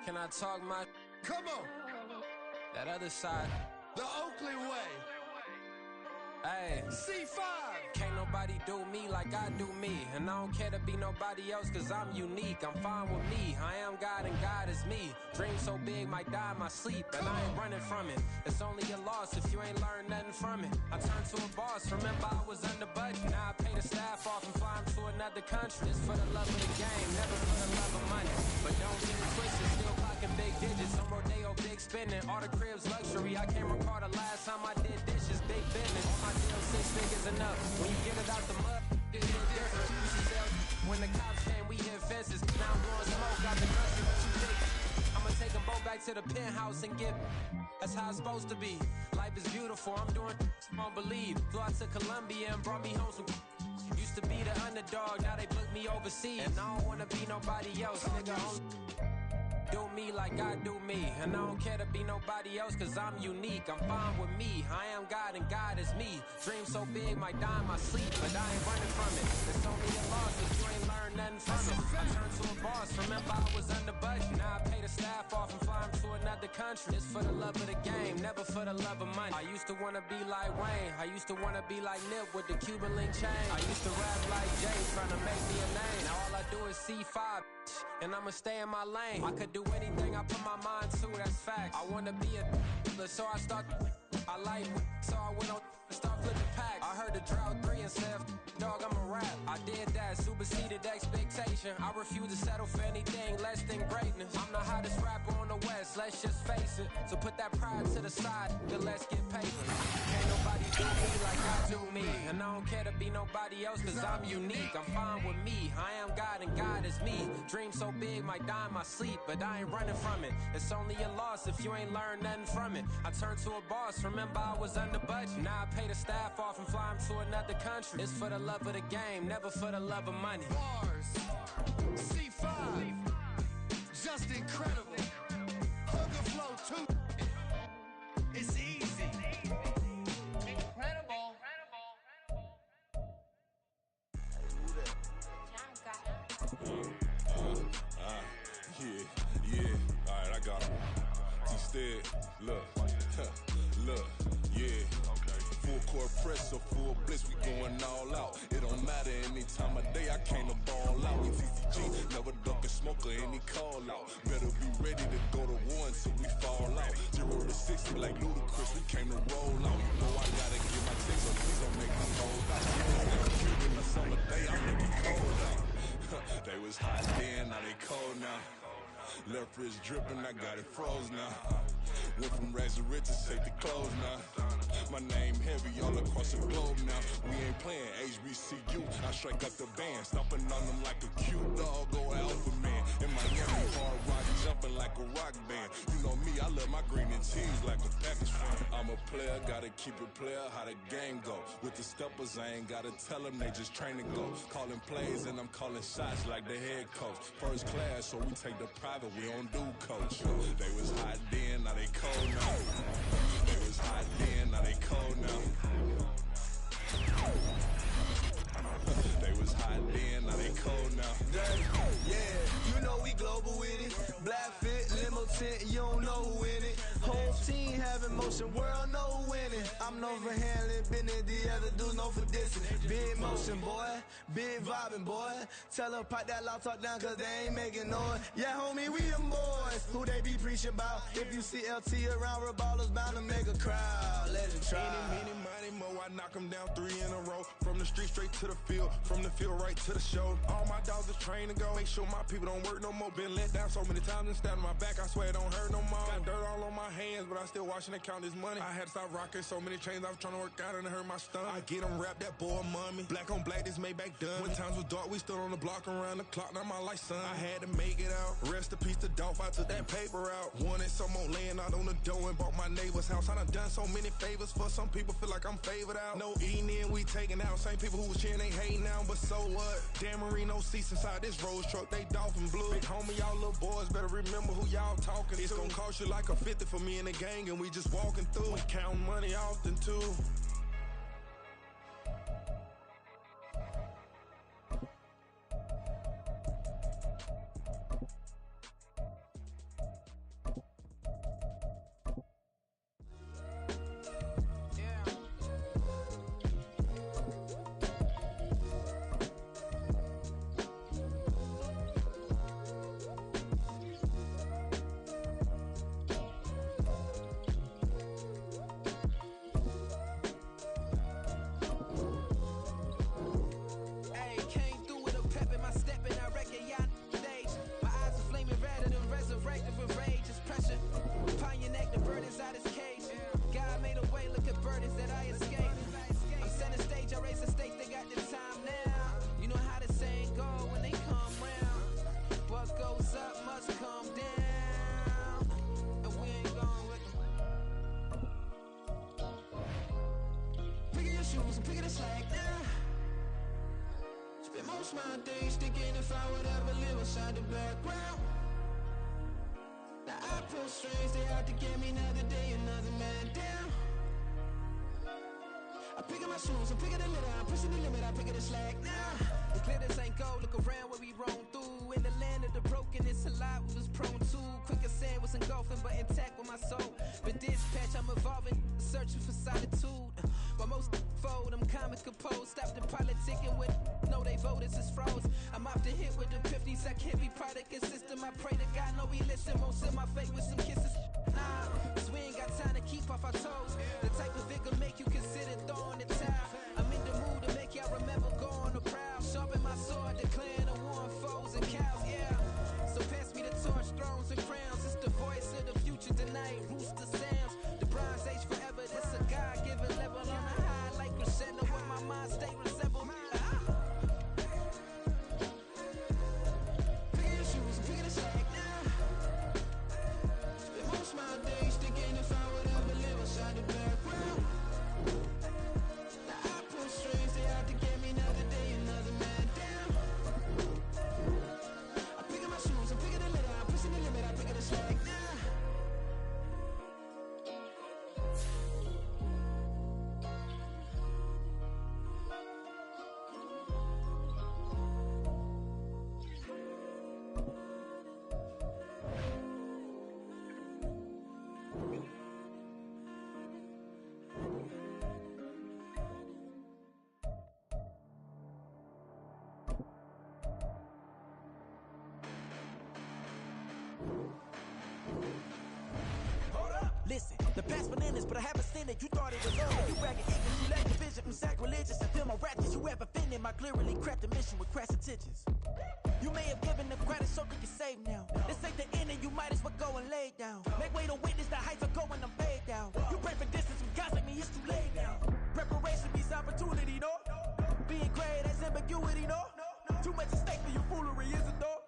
Can I talk my... Come on. That other side. The Oakley way. Hey. C5. Can't nobody... nobody do me like I do me. And I don't care to be nobody else, cause I'm unique. I'm fine with me. I am God and God is me. Dream so big, might die in my sleep, and I ain't running from it. It's only a loss if you ain't learned nothing from it. I turned to a boss, remember I was under budget. Now I pay the staff off and fly 'em to another country. It's for the love of the game, never for the love of money. But don't get it twisted, still clocking big digits. I'm Rodeo, big spending, all the cribs luxury. I can't recall the last time I did dishes, big business. All my deals, 6 figures enough. When you get it out the mud, it hit different. You should sell. When the cops came, we hit fences. Now I'm blowing smoke out the country, what you think? I'ma take them both back to the penthouse and get. That's how it's supposed to be. Life is beautiful, I'm doing won't believe. Flew out to Colombia and brought me home some. Used to be the underdog, now they book me overseas. And I don't wanna be nobody else, nigga. Do me like I do me. And I don't care to be nobody else, cause I'm unique. I'm fine with me. I am God and God is me. Dream so big, might die in my sleep, but I ain't running from it. It's only a loss if you ain't learned nothing from it. I turned to a boss, remember I was under budget. Now I pay the staff off and fly 'em to another country. It's for the love of the game, never for the love of money. I used to wanna be like Wayne. I used to wanna be like Nip with the Cuban link chain. I used to rap like Jay, trying to make me a name. Now all I do is C5, and I'ma stay in my lane. I could do anything I put my mind to, that's facts. I wanna be a so I start. I like, so I went on and start flipping packs. I heard the drought 3 and said, dog, I'm a rap. I did that, superseded expectation. I refuse to settle for anything less than greatness. I'm the hottest rapper on the West, let's just face it. So put that pride to the side, then let's get paper. Can't nobody do me like I do me. And I don't care to be nobody else, cause I'm unique. I'm fine with me, I am God and God is me. Dream so big, might die in my sleep, but I ain't running from it. It's only a loss if you ain't learned nothing from it. I turned to a boss, remember I was under budget. Now I pay the staff off and fly 'em to another country. It's for the love of the game, never for the love of money. Bars, C5, just incredible. Hooker flow too. It's easy. Incredible. Yeah. All right, I got him. Instead, look, yeah. Full court press or full blitz, we going all out. It don't matter any time of day, I came to ball out. TCG, never duck a smoker, any call out. Better be ready to go to war until we fall out. 0 to 60 like Ludacris, we came to roll out. You know I gotta get my takes, so please don't make me hold out. In the summer day, I make it cold out. They was hot then, now they cold now. Left wrist dripping, I got it froze now. Went from rags to riches, take the clothes now. My name heavy all across the globe now. We ain't playing HBCU, I strike up the band. Stomping on them like a cute dog, go alpha man. In Miami, hard rock, jumping like a rock band. You know me, I love my green and tees like a Packers fan. I'm a player, gotta keep it player, how the game go. With the steppers, I ain't gotta tell them, they just train to go. Calling plays and I'm calling shots like the head coach. First class, so we take the private, we don't do coach. They was hot then, now they cold now. They was hot then, now they cold now. They was hot then, now they cold now. Yeah, you know we global with it. Black fit, limo tent, you don't know who in it. Whole team having motion, world know who winning. I'm known for handling business, the other dudes known for dissing. Big motion, boy, big vibing, boy. Tell them pipe that loud talk down, cause they ain't making noise. Yeah, homie, we them boys, who they be preaching about. If you see LT around, Reballo's bound to make a crowd. Let it try. Many, mo, I knock them down 3 in a row. From the street straight to the field, from the field right to the show. All my dogs are trained to go. Make sure my people don't work no more. Been let down so many times and stabbed my back, I swear it don't hurt no more. Got dirt all on my hands, but I still watching and count this money. I had to stop rocking so many chains, I was trying to work out and it hurt my stomach. I get them wrapped, that boy mommy. Black on black, this Maybach done. When times was dark, we stood on the block around the clock, now my life son. I had to make it out. Rest in peace to Dolph, I took that paper out. Wanted some more laying out on the dough and bought my neighbor's house. I done so many favors for some people, feel like I'm favored out. No eating in, we taking out. Same people who was cheering, they hating now, but so what? Dan Marino seats inside this Rolls truck, they dolphin blue. Big homie, y'all little boys better remember who y'all talking to. It's gonna cost you like a 50 for me and the gang, and we just walking through. We counting money often too. days thinking if I would ever live outside the background. Now I pull strings, they out to get me another day, another man down. I pick up my shoes, I'm picking the litter, I'm pushing the limit, I pick up the slack now. It's clear this ain't gold, look around where we roam through. In the land of the broken, it's a lot we was prone to. Quicker sand was engulfing, but intact with my soul. But dispatch, I'm evolving, searching for solitude. While most fold, I'm comic composed. Stop the politicking with, no, they voters is froze. I'm often hit with the 50s, I can't be product of system. I pray to God, no, we listen, won't send my fate with some kisses. Nah, cause we ain't got time to keep off our toes. The type of vigor make you consider throwing the towel. I'm in the mood to make y'all remember going to proud. Sharpen my sword, declaring a war on foes and cows, yeah. So pass me the torch, thrones and crowns. It's the voice of the future tonight, rooster sounds. The Bronze Age forever, this a God-given level. On a high like crescendo, when my mind stay resemble. Picking your shoes, I'm picking the slack now. Spend most of my days thinking if I would ever live outside the background. Now I pull strings, they out to get me another day, another man down. I pick up my shoes, I'm picking the litter, I'm pushing the limit, I pick up the slack now. Listen, the past bananas, but I haven't seen it. You thought it was over. You bragging ignorant, you lack the vision from sacrilegious. I feel my raptors, you have offended my clearly crafted mission with crass intentions. You may have given them credit so they can save now. This ain't the end and you might as well go and lay down. Make way to witness the heights are going, I'm fade down. You pray for distance with guys like me, it's too late now. Preparation means opportunity, no? Being great as ambiguity, no? Too much at stake for your foolery, is it though?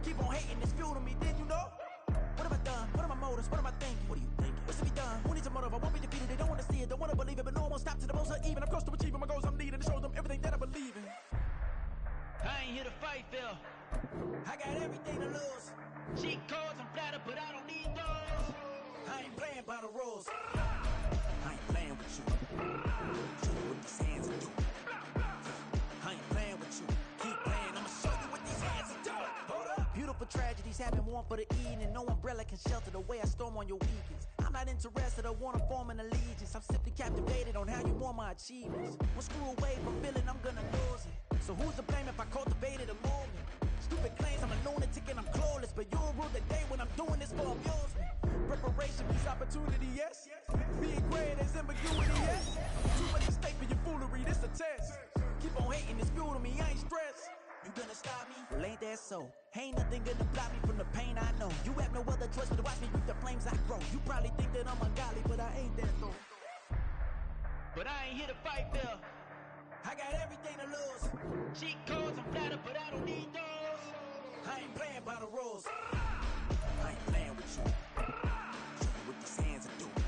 Keep on hating, it's fuel to me, did you know? What have I done? What are my motives? What am I thinking? What are you thinking? What's to be done? Who needs a motive? I won't be defeated. They don't want to see it, don't want to believe it, but no one will stop to the most or even. I'm close to achieving my goals. I'm needing to show them everything that I believe in. I ain't here to fight, Phil. I got everything to lose. Cheat codes, I'm flattered, but I don't need those. I ain't playing by the rules. I ain't playing with you. Show you what these hands are doing. I ain't playing with you. Keep playing, I'ma show you what these hands are doing. Hold up. Beautiful tragedies happen, one for the evening. No umbrella can shelter the way I storm on your weekends. I'm not interested, I wanna form an allegiance. I'm simply captivated on how you want my achievements. Well, screw away from feeling I'm gonna lose it. So who's to blame if I cultivated a movement? Stupid claims I'm a lunatic and I'm clueless, but you'll rule the day when I'm doing this for amusement. Preparation means opportunity, yes. Being great is ambiguity, yes. Too much at stake for your foolery, this a test. Keep on hating, it's fuel to me, I ain't stressed. You gonna stop me? Well, ain't that so? Ain't nothing gonna block me from the pain I know. You have no other choice but to watch me reap the flames I grow. You probably think that I'm ungodly, but I ain't that though. But I ain't here to fight, Phil. I got everything to lose. Cheat codes, I'm flattered, but I don't need those. I ain't playing by the rules. I ain't playing with you. Show you what these hands are doing.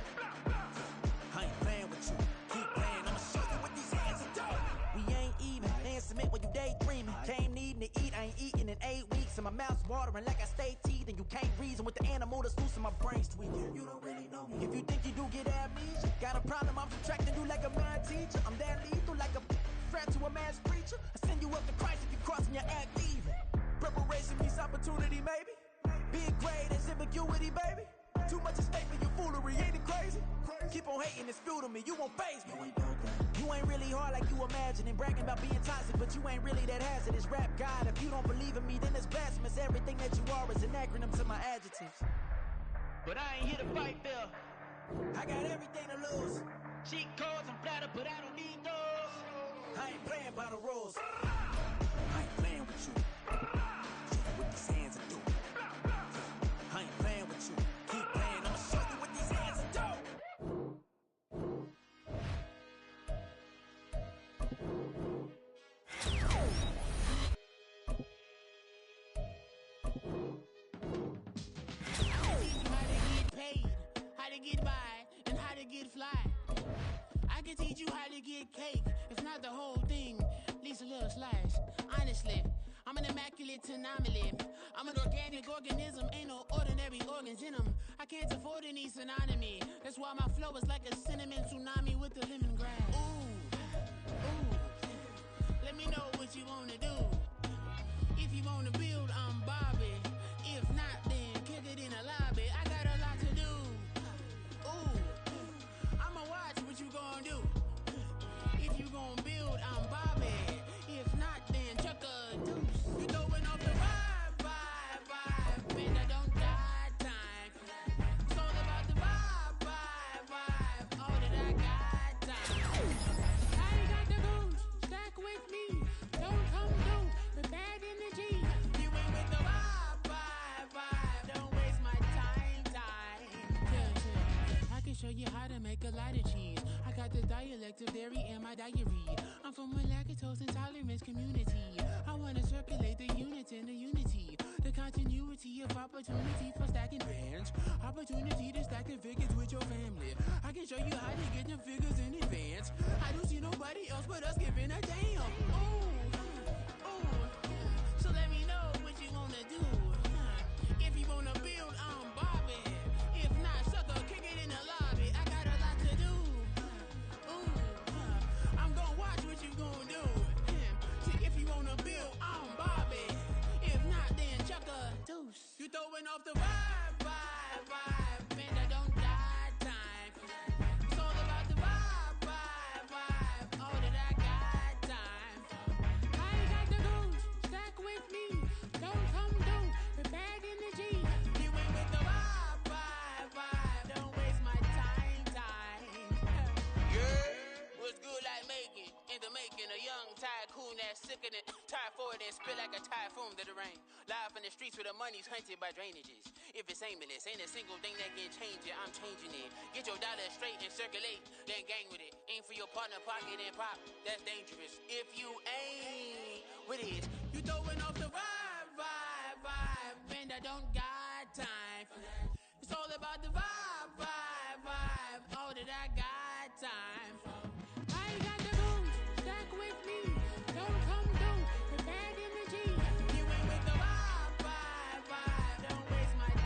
I ain't playing with you. Keep playing, I'ma show you what these hands are doing. We ain't even. They ain't submit when you daydreaming. Came needing to eat, I ain't eating in 8 weeks. And my mouth's watering like I stay teeth. And you can't reason with the animal that's loose in my brain's tweaking. You don't really know me. If you think you do get amnesia, got a problem, I'm subtracting you like a mad teacher. I'm that lethal like a threat to a mass preacher. I send you up to Christ if you crossing your act evil. Preparation means opportunity, maybe. Being great is ambiguity, baby. Too much at stake for your foolery, ain't it crazy? Keep on hating, it's fuel to me, you won't faze me. You ain't really hard like you imagining. Bragging about being toxic, but you ain't really that hazardous. Rap God, if you don't believe in me, then it's blasphemous. Everything that you are is an acronym to my adjectives. But I ain't here to fight, Phil. I got everything to lose. Cheat codes, I'm flattered, but I don't need those. I ain't playing by the rules. I ain't playing with you. Show you what these hands are doing. I ain't playing with you. Keep playing, I'ma show you what these hands are doing. How to get by and how to get fly. I can teach you how to get cake, if not the whole thing, at least a little slice. Honestly, get anomaly. I'm an organic organism, ain't no ordinary organs in them. I can't afford any synonymy. That's why my flow is like a cinnamon tsunami with the lemongrass. Ooh, let me know what you wanna do. If you wanna build, I'm Bobby. If not, then kick it in the lobby. I got a lot to do. Ooh, I'ma watch what you gon' do. If you gon' build, I'm Bobby. If not, then chuck a deuce. You throwing off the vibe. Man, I don't die time. It's all about the vibe. All that I got time. I ain't got the goose. Stack with me. Don't come through with bad energy. You ain't with the vibe. Don't waste my time. Yeah. I can show you how to make a lot of cheese. I got the dialect of dairy in my diary. I'm from a lactose intolerance community. I wanna circulate the unity and the unity. The continuity of opportunity for stacking bands. Opportunity to stack the figures with your family. I can show you how to get them figures in advance. I don't see nobody else but us giving a damn. Ooh. So let me know what you wanna do. If you wanna build, I'm Bobby. If not, sucker, kick it in the lobby. I got a lot to do. Ooh, I'm gonna watch what you gonna do. See, if you wanna build, I'm Bobby. If not, then chuck a deuce. You throwing off the vibe. Man, I don't die time. It's all about the vibe. All that I got time. I ain't got the goose. Stack with me. Don't come through with bad energy. You ain't with the vibe. Don't waste my time. Yeah, what's good like making? In the making, a young tycoon that's sicker than typhoid and spit like a typhoon to the rain. Live in the streets where the money's hunted by drainages. If it's aimless, ain't a single thing that can change it. I'm changing it. Get your dollar straight and circulate, then gang with it. Aim for your partner, pocket and pop. That's dangerous. If you ain't with it, you throwing off the vibe. Man, I don't got time for that. It's all about the vibe. All that I got time. I ain't got the goose. Stack with me. Don't come through with bad energy. You ain't with the vibe. Don't waste my time.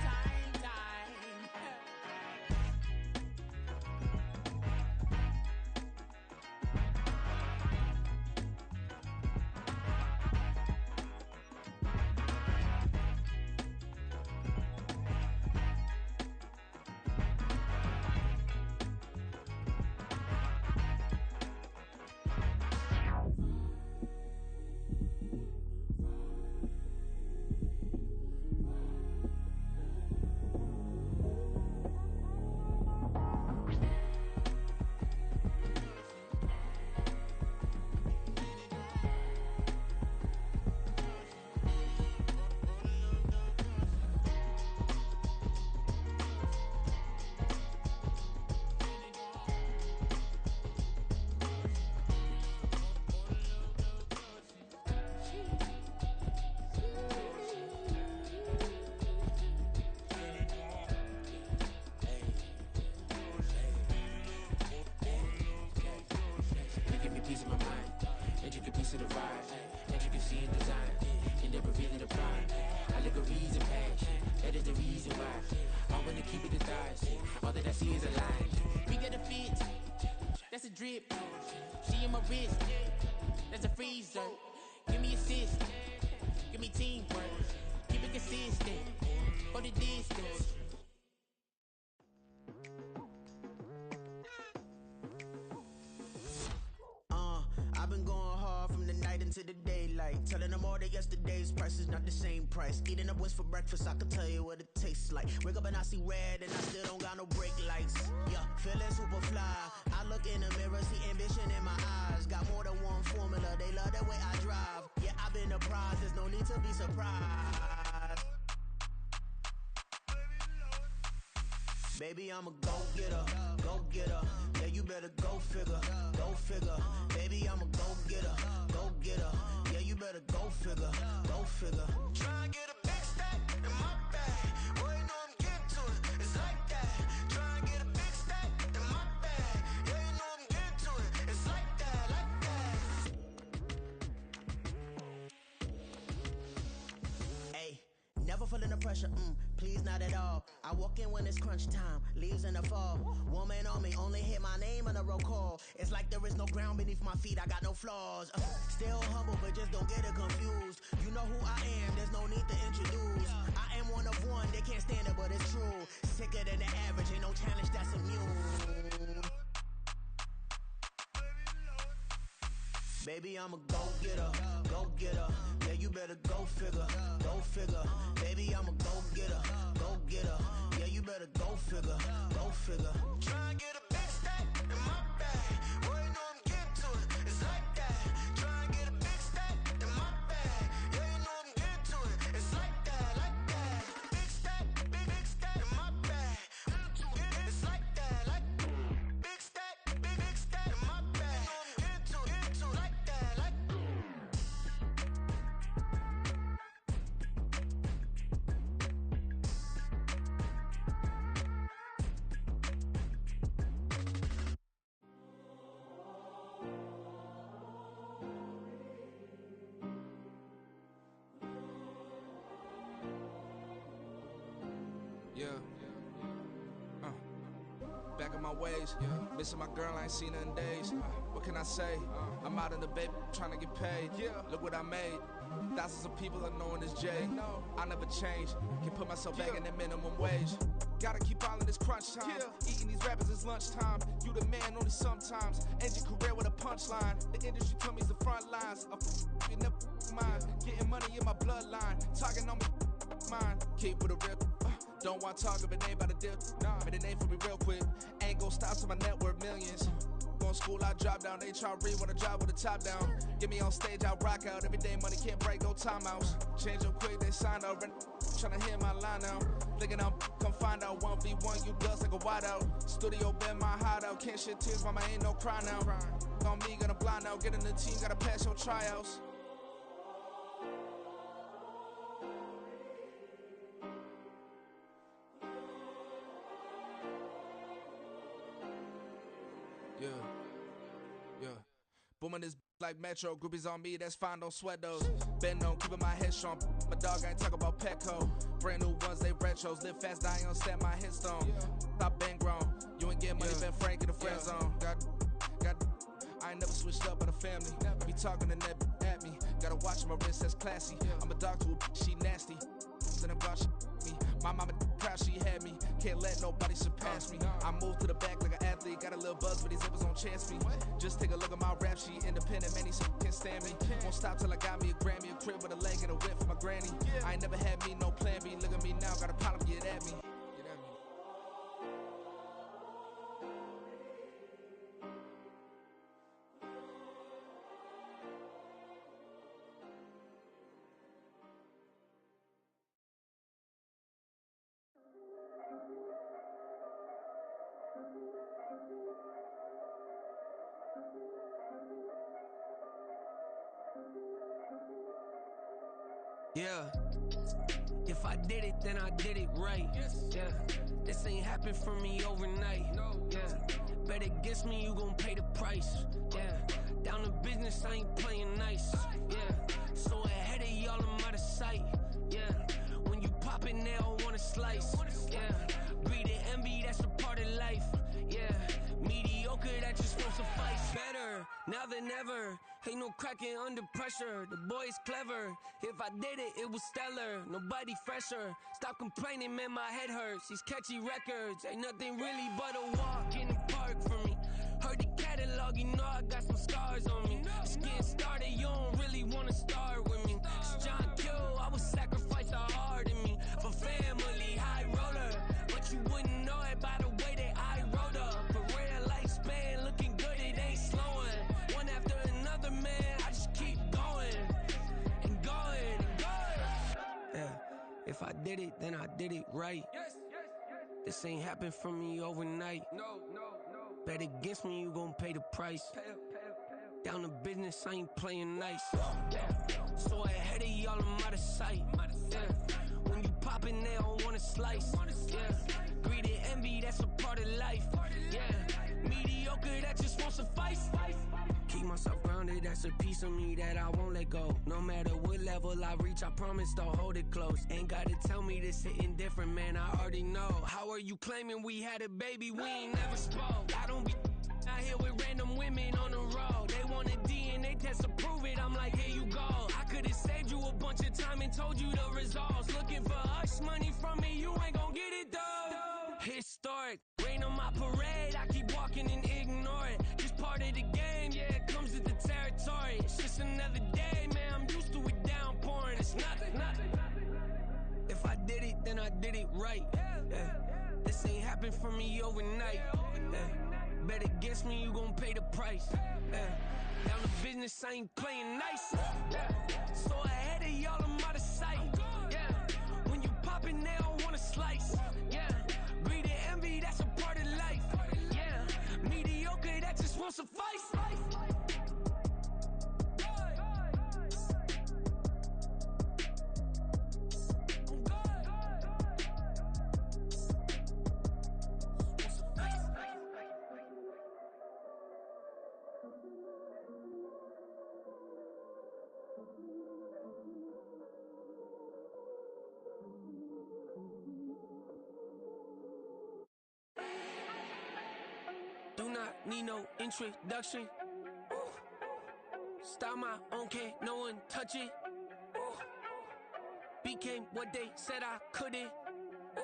That's a drip. She in my wrist. That's a freezer. Give me assist. Give me teamwork. Keep it consistent. Go the distance. I've been going hard from the night into the daylight. Telling them all that yesterday's price is not the same price. Eating up wings for breakfast, I can tell you what it tastes like. Wake up and I see red and I still don't got no brake lights. Yeah, feeling super fly. I look in the mirror, see ambition in my eyes. Got more than one formula, they love the way I drive. Yeah, I've been a prize, there's no need to be surprised. Baby, I'm a go-getter. Yeah, you better go figure. Baby, I'm a go-getter. Yeah, you better go figure. Try and get a big stack in my bag. Boy, you know I'm getting to it. It's like that. Try and get a big stack in my bag. Yeah, you know I'm getting to it. It's like that. feeling the pressure, please not at all. I walk in when it's crunch time, leaves in the fall. Woman on me, only hit my name on a roll call. It's like there is no ground beneath my feet, I got no flaws. Still humble, but just don't get it confused. You know who I am, there's no need to introduce. I am one of one, they can't stand it, but it's true. Sicker than the average, ain't no challenge that's immune. Baby, I'm a go-getter, go-getter. Yeah, you better go figure, go figure. Baby, I'm a go-getter, go-getter. Yeah, you better go figure, go figure. Try and get a big stack in my bag. Boy, you know I'm getting to it, it's like that. Try and get a big stack in my bag. Yeah, you know I'm getting to it, it's like that, like that. Big stack in my bag. It's like that, like big stack in my bag. You know I'm getting to it, like that, like. Yeah. Back on my ways. Missing my girl, I ain't seen her in days. What can I say? I'm out in the baby, trying to get paid. Look what I made. Thousands of people are knowing this Jay. I never change. Can put myself back in the minimum wage. Gotta keep all in this crunch time. Eating these rappers is lunchtime. You the man only sometimes. End your career with a punchline. The industry told me the front lines. You never mine. Getting money in my bloodline. Talking on me mine. Keep with a real. Don't want to talk if it ain't about a deal. Made a name for me real quick. Ain't gon' stop till my net worth millions. Going school, I drop down. They try to read when I drive with the top down. Get me on stage, I rock out. Every day money can't break, no timeouts. Change up quick, they sign up. Tryna hear my line now. Thinking I'm come find out 1v1, you dust like a wideout. Studio been my hideout. Can't shed tears, mama ain't no cry now. On me, gonna blind out. Get in the team, gotta pass your tryouts. Yeah. Booming this like Metro. Groupies on me, that's fine, don't sweat those. Been on, keeping my head strong. My dog ain't talk about Petco. Brand new ones, they retros. Live fast, dying on stand my headstone. Stop been grown. You ain't getting money, been frank in the friend zone. I ain't never switched up on the family. Be talking to that at me. Gotta watch my wrist, that's classy. I'm a dog to a she nasty. Then I'm gone, she me. My mama proud she had me. Can't let nobody surpass me. I move to the back like an athlete. Got a little buzz, but these zippers don't chance me. Just take a look at my rap sheet. Independent, many can't stand me. Won't stop till I got me a Grammy, a crib with a leg and a whip for my granny. I ain't never had me no plan B. Look at me now, got a problem, get at me. Yeah, if I did it, then I did it right. Yeah, this ain't happened for me overnight. Yeah, bet against me, you gon' pay the price. Yeah, down to business, I ain't playing nice. Yeah, so ahead of y'all, I'm out of sight. Yeah, when you poppin', they don't wanna slice. Yeah, breed the envy, that's a part of life. Yeah, mediocre, that just won't suffice. Better now than ever. Ain't no cracking under pressure, the boy's clever. If I did it, it was stellar, nobody fresher. Stop complaining, man, my head hurts. These catchy records, ain't nothing really but a walk in the park for me. Heard the catalog, you know I got some scars on me. It's getting started, you don't really wanna start with me. It's John Kill, I would sacrifice the heart in me. For family, high roller, but you wouldn't know it by the way that I wrote up. A rare lifespan, looking good, it ain't slowing. One after another, man, I just keep going and going and going. Yeah, if I did it, then I did it right. This ain't happened for me overnight. No. Bet against me, you gon' pay the price. Down to business, I ain't playing nice. Yeah, so ahead of y'all, I'm out of sight. Yeah, when you poppin', they don't wanna slice. Yeah, greed and envy, that's a part of life. Yeah, mediocre, that just won't suffice. Keep myself grounded. wanted, that's a piece of me that I won't let go. No matter what level I reach, I promise to hold it close. Ain't gotta tell me this hitting different, man, I already know. How are you claiming we had a baby, we ain't never spoke? I don't be out here with random women on the road. They want a DNA test to prove it, I'm like, here you go. I could've saved you a bunch of time and told you the results. Looking for hush money from me, you ain't gon' get it though. Historic, rain on my parade, I keep walking and ignore it. Just part of the game, yeah, it comes with the territory. It's just another day, man, I'm used to it downpouring. It's nothing. If I did it, then I did it right. Yeah. This ain't happened for me overnight. Yeah. Bet against me, you gon' pay the price. Yeah. Down the business, I ain't playing nice. Yeah. So ahead of y'all, I'm out of sight. Yeah. When you poppin', they don't wanna slice. Yeah. Greed and envy, that's a part of life. Yeah. Mediocre, that just won't suffice. Do not need no introduction. Ooh. Style my own, can't no one touch it. Ooh. Became what they said I couldn't. Ooh.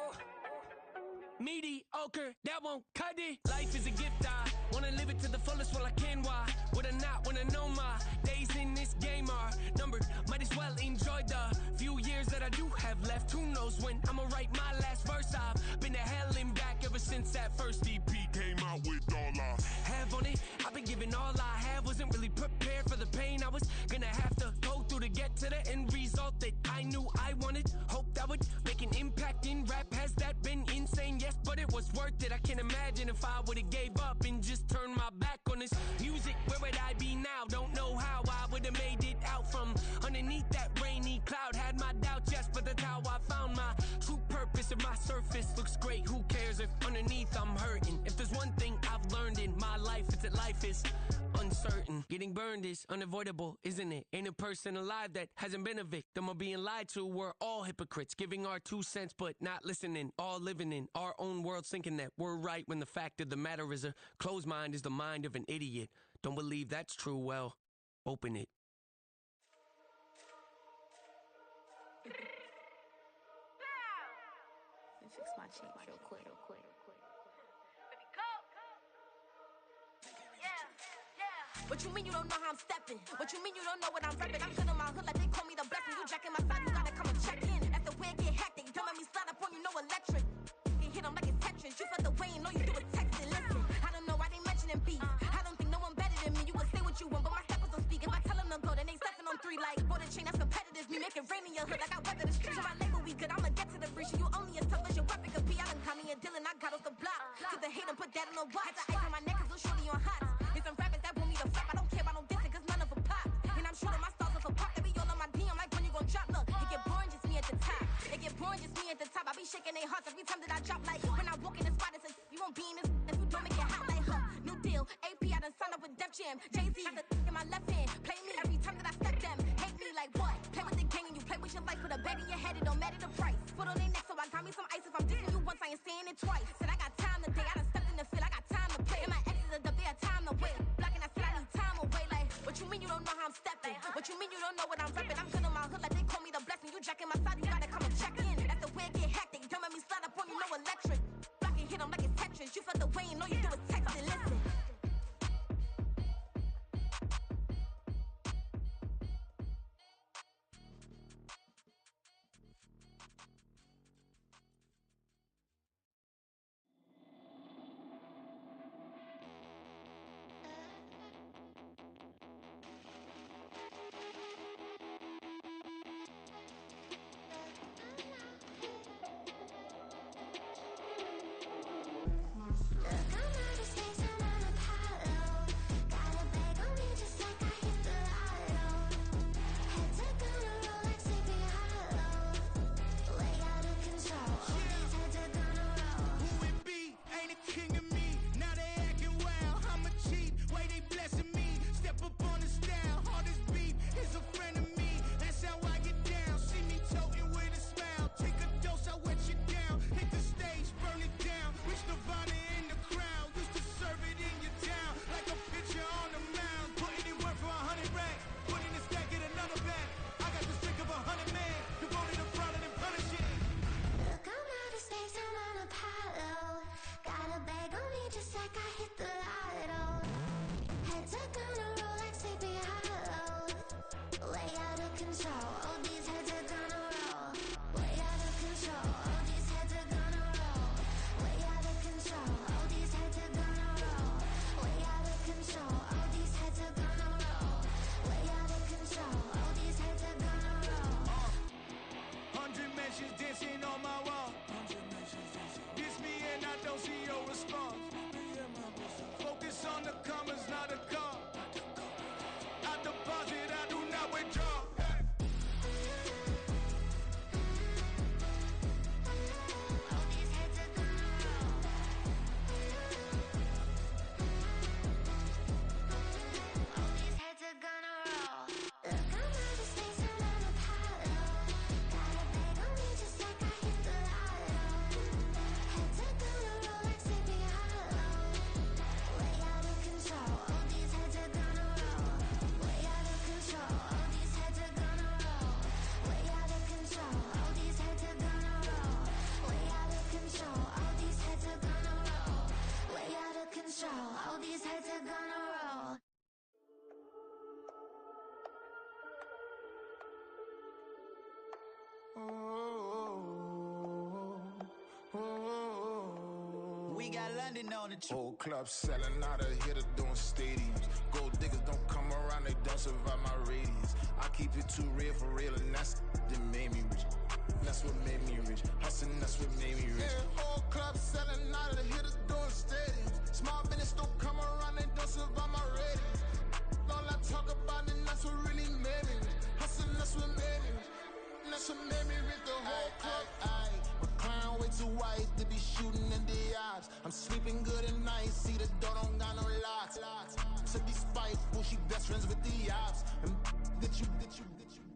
Mediocre, that won't cut it. Life is a gift, I wanna live it to the fullest while I can. Why would I not wanna know my days in this game are numbered? Might as well enjoy the few years that I do have left. Who knows when I'ma write my last verse? I've been to hell and back ever since that first EP came out with all I have on it. I've been giving all I have, wasn't really prepared for the pain I was gonna have to go through to get to the end result that I knew I wanted. Hope that would make an impact in rap. Has that been insane? Yes, but it was worth it. I can't imagine if I would've gave up and just turned my back on this music. Where would I be now? Don't know how I would've made it out from underneath that rainy cloud. Had my doubts, yes, but that's how I found my true purpose. If my surface looks great, who cares if underneath I'm hurting? If there's one thing I've learned in my life, it's that life is uncertain. Getting burned is unavoidable, isn't it? Ain't a person alive that hasn't been a victim of being lied to. We're all hypocrites, giving our 2 cents but not listening. All living in our own world, thinking that we're right when the fact of the matter is a closed mind is the mind of an idiot. Don't believe that's true? Well, open it. Fix my cheek real quick. What you mean you don't know how I'm stepping? What you mean you don't know what I'm repping? I'm good in my hood like they call me the blessing. You jacking my side, you gotta come and check in. That's the way it get hectic. Don't make me slide up on you, no electric. Get hit 'em like it's Tetris. You felt the way and all you do is text it. Listen, I don't know why they mentioning beef. I don't think no one better than me. You can say what you want, but my steppers don't speak. If I tell them to go, then they stepping on 3 like border chain. That's competitive. Me make it rain in your hood like I weather the streets. So my label we good. I'ma get to the breach. You only as tough as your weapon could be. I done call me a Dylan. I got off the block. Took the hate and put that on the watch. The ice on my neck is little shorty on hot. It's some rappers that want me to flop. I don't care about no dissing, cause none of them pop. And I'm shooting my stars off a pop. They be all on my DM like when you gon' drop. Look, it get boring, just me at the top. It get boring, just me at the top. I be shaking their hearts every time that I drop. Like when I walk in the spot, it says you won't be in this if you don't make it hot like her. New deal, AP, I done signed up with Def Jam. Jay-Z got the in my left hand. Play me every time that I step them. Hate me like what? Play with the gang and you play with your life. Put a bag in your head, it don't matter the price. Put on their neck, so I got me some ice. If I'm dissing you once, I ain't saying it twice. Said I got time today, I done stepped in the field, I got time to play. And my exes are up, they had time to wait. Blocking, I said I need time away. Like, what you mean you don't know how I'm stepping? What you mean you don't know what I'm repping? I'm good in my hood like they call me the blessing. You jacking my side, you gotta come and check in. That's the way it get hectic. Don't make me slide up on you, no electric. Blocking, hit 'em like it's Tetris. You felt the way and all you do is text it. Listen. don't see your response. Focus on the commas, not the call. I deposit, I do not withdraw. All these heads are gonna roll. We got London on the Whole club selling out of hitter doing stadiums. Gold diggers don't come around, they don't survive my radius. I keep it too real for real, and that's that made me rich. That's what made me rich. Hustling, that's what made me rich. Yeah, whole club selling out of hitters doing stadiums. Small business don't come around, they don't survive my radius. All I talk about, and that's what really made me rich. Hustling, that's what made me rich. And that's what made me rich, the whole club. My crown way too white to be shooting in the eyes. I'm sleeping good at night, see the door don't got no locks. To be spiteful, she best friends with the ops. And that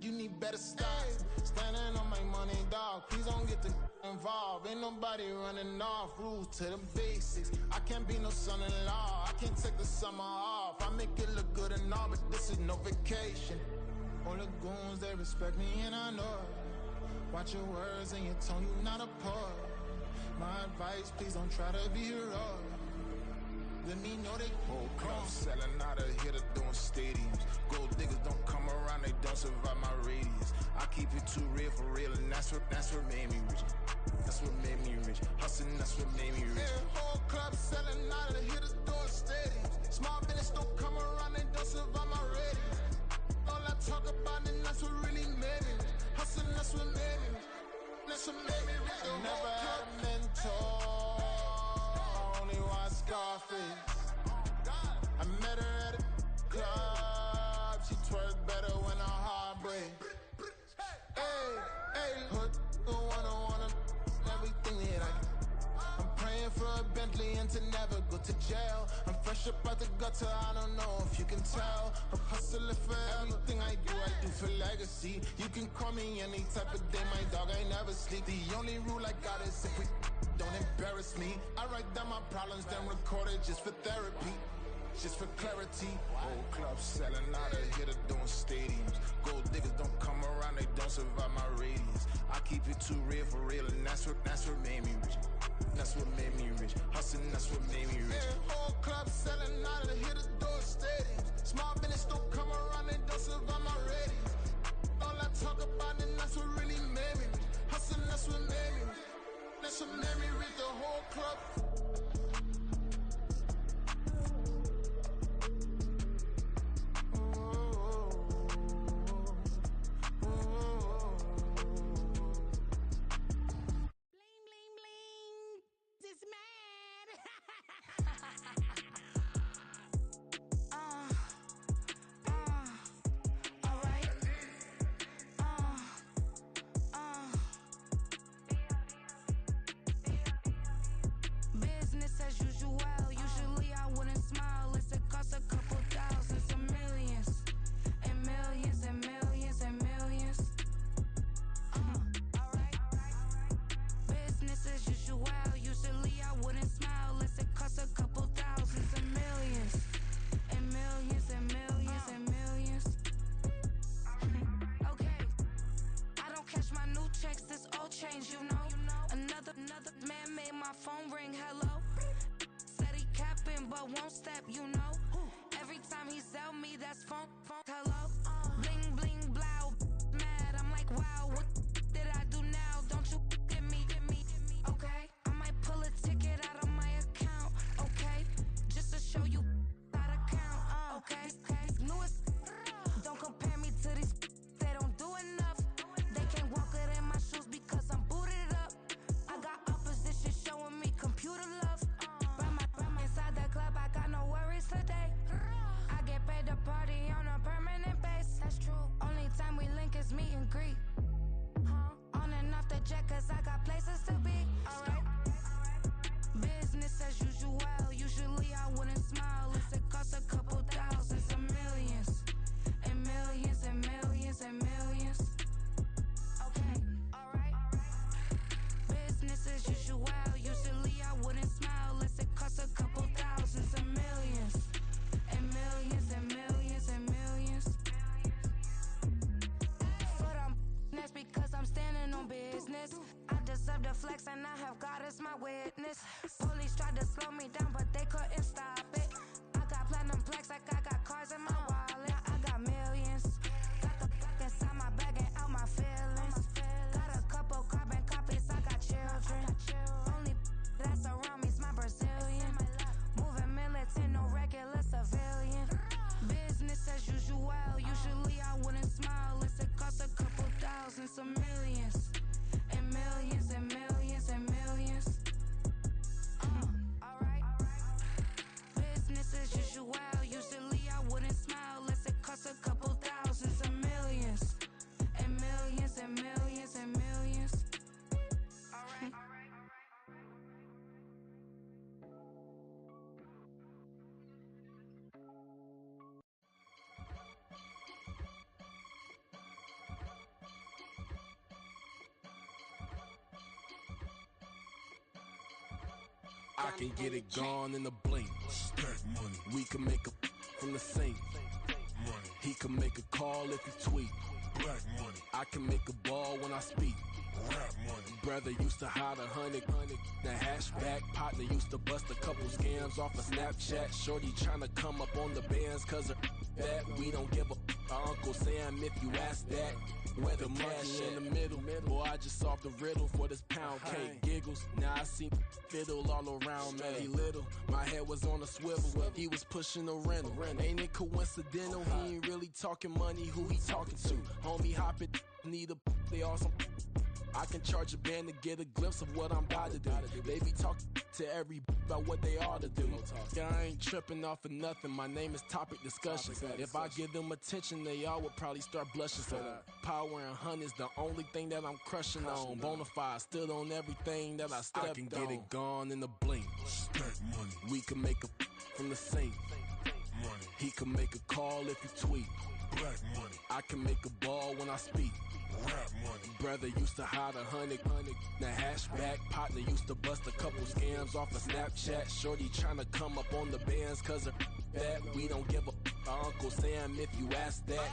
you need better stocks. Standing on my money, dog. Please don't get the involved. Ain't nobody running off. Rules to the basics. I can't be no son-in-law. I can't take the summer off. I make it look good and all, but this is no vacation. All the goons, they respect me and I know it. Watch your words and your tone, you not a poet. My advice, please don't try to be heroic. Let me know they whole club selling out of hitter doing stadiums. Gold diggers don't come around, they don't survive my radius. I keep it too real for real, and that's what made me rich. That's what made me rich. Hustling, that's what made me rich. Yeah, whole club selling out of hitters doing stadiums. Small business don't come around, they don't survive my radius. All I talk about, and that's what really made me rich. Hustling, that's what made me rich. That's what made me rich. I never had a mentor. I only watch Scarface. I met her at a club. She twerk better when her heart breaks. Hey, hood, wanna everything that I can. I'm praying for a Bentley and to never go to jail. I'm fresh up out the gutter, I don't know if you can tell. I'm hustling for everything I do for legacy. You can call me any type of day, my dog, I never sleep. The only rule I got is if we don't embarrass me. I write down my problems, then record it just for therapy. Just for clarity, whole club selling out of hitter doing stadiums. Gold diggers don't come around, they don't survive my radius. I keep it too real for real, and that's what made me rich. That's what made me rich. Hustling, that's what made me rich. Yeah, whole club selling out of hitter doing stadiums. Small business don't come around, they don't survive my radius. All I talk about, and that's what really made me rich. Hustling, that's what made me rich. That's what made me rich, the whole club. Business as usual. Usually I wouldn't smile. It's it costs a couple thousands and millions. And millions and millions and millions. Alright. Business as usual. Usually I wouldn't smile. Unless it costs a couple thousands and millions. And millions and millions and millions. Okay. I don't catch my new checks, this old change, you know. Another man made my phone ring, hello. Said he capping, but won't step, you know. Every time he sell me, that's phone, hello. Bling, bling, blow, mad, I'm like, wow, what did I do now? Don't you get me, okay? I might pull a ticket out of my account, okay? Just to show you how to count, okay? These newest, don't compare me to these, they don't do enough. They can't walk it in my shoes because I'm booted up. I got opposition showing me computer love. to flex and I have God as my witness. Police tried to slow me down, but they couldn't stop it. I got platinum plaques like I got cars in my wallet. Now I got millions. Got the fuck inside my bag and out my feelings. Got a couple carbon copies, I got children. Only that's around me's my Brazilian. Moving militant, no regular civilian. Business as usual, usually I wouldn't smile. Unless it costs a couple thousands of millions. And millions and millions and millions. Alright. Business as usual, usually I wouldn't smile. Unless it costs a couple thousands of millions. And millions and millions and millions. Alright. I can get it gone in a blink. Stack money. We can make a from the sink. Money. He can make a call if he tweet. Black money. I can make a ball when I speak. Rap money. Brother used to hide 100. The hashback partner used to bust a couple scams off of Snapchat. Shorty tryna come up on the bands cause of that. We don't give a Uncle Sam if you ask that. Where the money in the middle. Boy, I just solved the riddle for this pound cake. Giggles, now I see fiddle all around, man. He little, my head was on a swivel. He was pushing a rental. Ain't it coincidental? He ain't really talking money, who he talking to? Homie hop it, need a, they awesome. I can charge a band to get a glimpse of what I'm about to do. They be talking to every about what they ought to do. Yeah, I ain't tripping off of nothing. My name is Topic Discussion. If I give them attention, they all would probably start blushing. So power and hunt is the only thing that I'm crushing on. Bonafide stood on everything that I stepped on. I can get it gone in a blink. Stack money. We can make a from the sink. Money. He can make a call if he tweet. Black money. I can make a ball when I speak. Rap money. Brother used to hide 100. The hashback partner used to bust a couple scams off of Snapchat. Shorty tryna come up on the bands cause of that. We don't give a Uncle Sam if you ask that.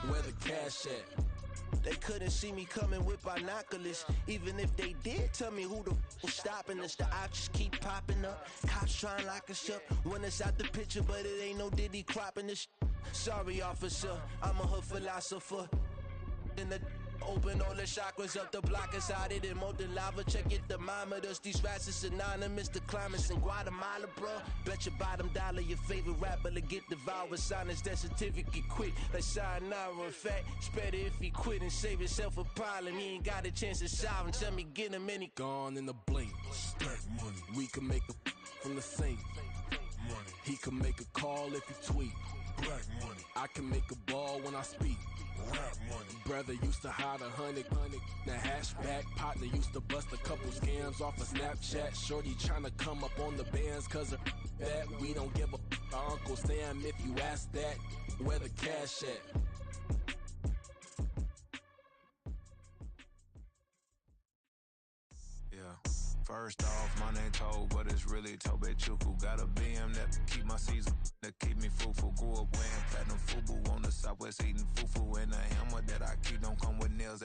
Where the cash at? They couldn't see me coming with binoculars. Even if they did tell me who the was stopping us, the options keep popping up. Cops trying to lock us up when it's out the picture, but it ain't no Diddy cropping this. Sorry, officer, I'm a hood philosopher. In the open all the chakras up the block inside it and molten lava. Check your thermometers. These rats is synonymous to climates in Guatemala, bro. Bet your bottom dollar your favorite rapper to get devoured. Sign his death certificate quick. Like sayonara. In fact, it's better if he quit and save himself a problem. He ain't got a chance to solve him. Tell me get him any. Gone in a blink. Stack money. We can make a from the sink. Money. He can make a call if he tweet. Black money. I can make a ball when I speak. Rap money. Brother used to hide 100. The hashback partner used to bust a couple scams off of Snapchat. Shorty tryna come up on the bands cause of that. We don't give a Uncle Sam if you ask that. Where the cash at? Yeah. First off, my name Toad, but it's really Tobe Chuku. Got a BM that keep my season, that keep me fufu. Grew up wearing platinum fubu on the southwest eating fufu. And a hammer that I keep don't come with nails.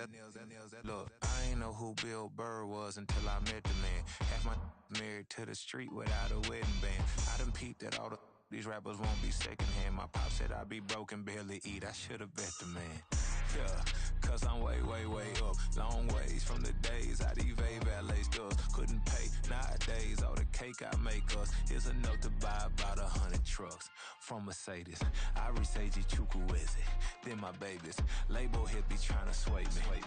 Look, I ain't know who Bill Burr was until I met the man. Half my married to the street without a wedding band. I done peeped that all these rappers won't be secondhand. My pop said I'd be broken, barely eat. I should've bet the man. Yeah, cause I'm way, way, way up. Long ways from the days I evade valet stores. Couldn't pay nowadays. All the cake I make us is enough to buy about 100 trucks from Mercedes. I resage Chukwueze, then my babies. Label hit be trying to sway me.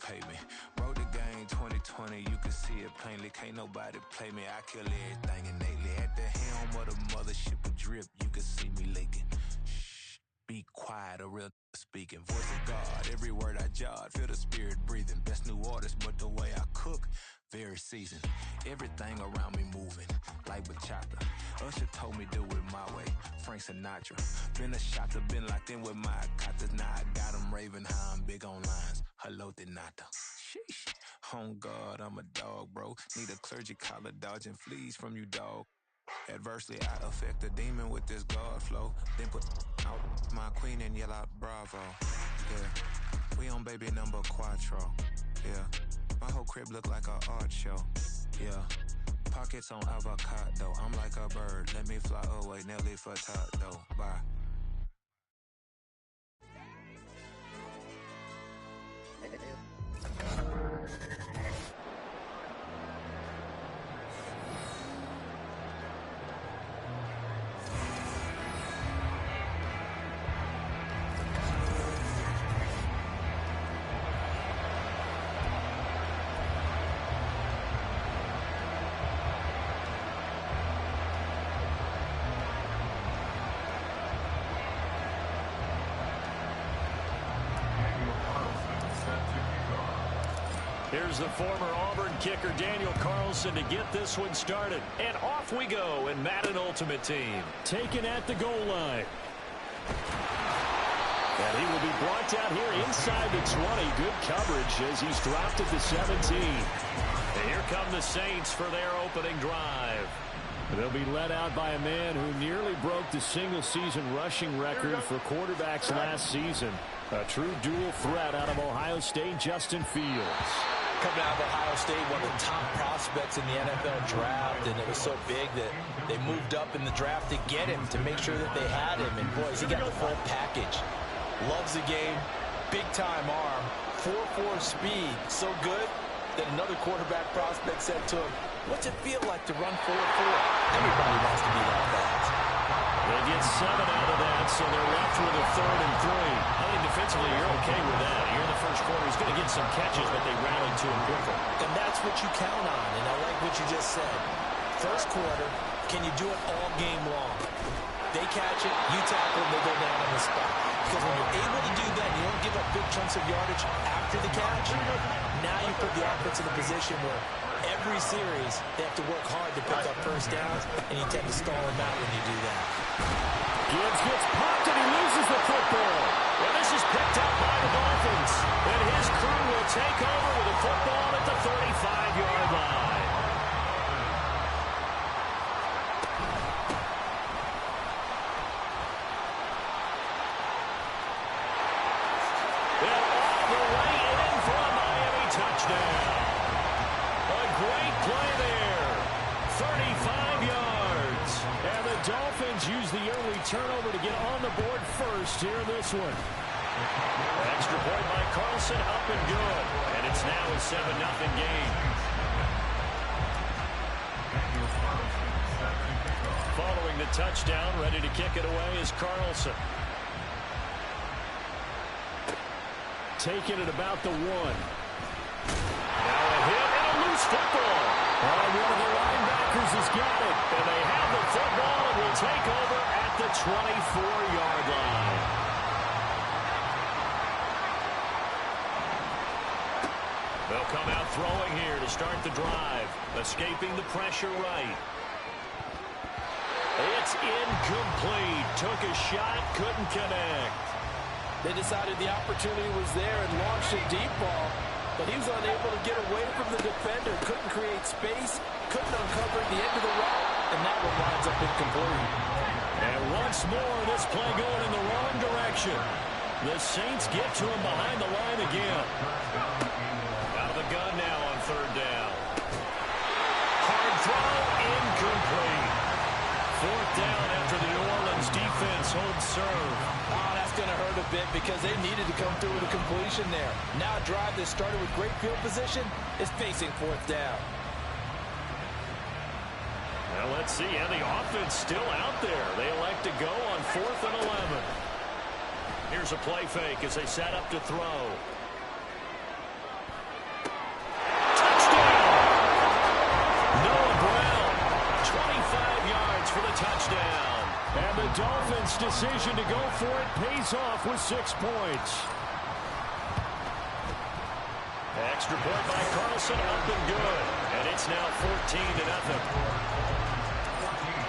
Pay me. Broke the game 2020, you can see it plainly. Can't nobody play me. I kill everything innately. At the helm of the mothership with drip, you can see me leaking. Shh, be quiet, a real speaking. Voice of God, every word I jot. Feel the spirit breathing. Best new artist, but the way I cook, very seasoned. Everything around me moving, like bachata. Usher told me do it my way. Frank Sinatra. Been a shotter, been locked in with my katas. Now I got them raving how I'm big on lines. Hello, Denata. Sheesh. On God, I'm a dog, bro. Need a clergy collar, dodging fleas from you, dog. Adversely, I affect a demon with this God flow. Then put out my queen and yell out bravo. Yeah, we on baby number quattro. Yeah, My whole crib look like an art show. Yeah. Pockets on avocado. I'm like a bird. Let me fly away. Nelly Furtado. Bye. Here's the former Auburn kicker Daniel Carlson to get this one started. And off we go in Madden Ultimate Team. Taken at the goal line. And he will be brought down here inside the 20. Good coverage as he's dropped at the 17. And here come the Saints for their opening drive. They'll be led out by a man who nearly broke the single-season rushing record for quarterbacks last season. A true dual threat out of Ohio State, Justin Fields. Coming out of Ohio State, one of the top prospects in the NFL draft, and it was so big that they moved up in the draft to get him, to make sure that they had him. And, boys, he got the full package. Loves the game, big-time arm, 4.4 speed, so good that another quarterback prospect said to him, "What's it feel like to run 4.4? Everybody wants to be that fast." They get 7 out of that, so they're left with a 3rd and 3. I think defensively you're okay with that. Here in the first quarter, he's going to get some catches, but they rallied to him quickly. And that's what you count on, and I like what you just said. First quarter, can you do it all game long? They catch it, you tackle, and they go down on the spot. Because when you're able to do that, you don't give up big chunks of yardage after the catch. Now you put the offense in a position where every series they have to work hard to pick up first downs, and you tend to stall them out when you do that. Gibbs gets popped and he loses the football. Well, this is picked up by the Dolphins. And his crew will take over with the football at the 35-yard line. And all the way in for a Miami touchdown. A great play there. 35 yards. And the Dolphins use the early turnover to get on the board first here in this one. Extra point by Carlson, up and good. And it's now a 7-0 game. Following the touchdown, ready to kick it away is Carlson. Taking it about the 1. Now a hit and a loose football. One of the linebackers has got it. And they have the football and will take over at the 24-yard line. They'll come out throwing here to start the drive. Escaping the pressure right. It's incomplete. Took a shot, couldn't connect. They decided the opportunity was there and launched a deep ball, but he was unable to get away from the defender, couldn't create space, couldn't uncover the end of the route, and that one winds up incomplete. And once more, this play going in the wrong direction. The Saints get to him behind the line again. Out of the gun now on 3rd down. Hard throw, incomplete. 4th down after the New Orleans defense holds serve. Oh, that's going to hurt a bit because they needed to come through with a completion there. Now a drive that started with great field position is facing 4th down. Well, let's see. And the offense still out there. They elect to go on 4th and 11. Here's a play fake as they set up to throw. Touchdown! Noah Brown, 25 yards for the touchdown. And the Dolphins' decision to go for it pays off with 6 points. Extra point by Carlson, up and good. And it's now 14-0.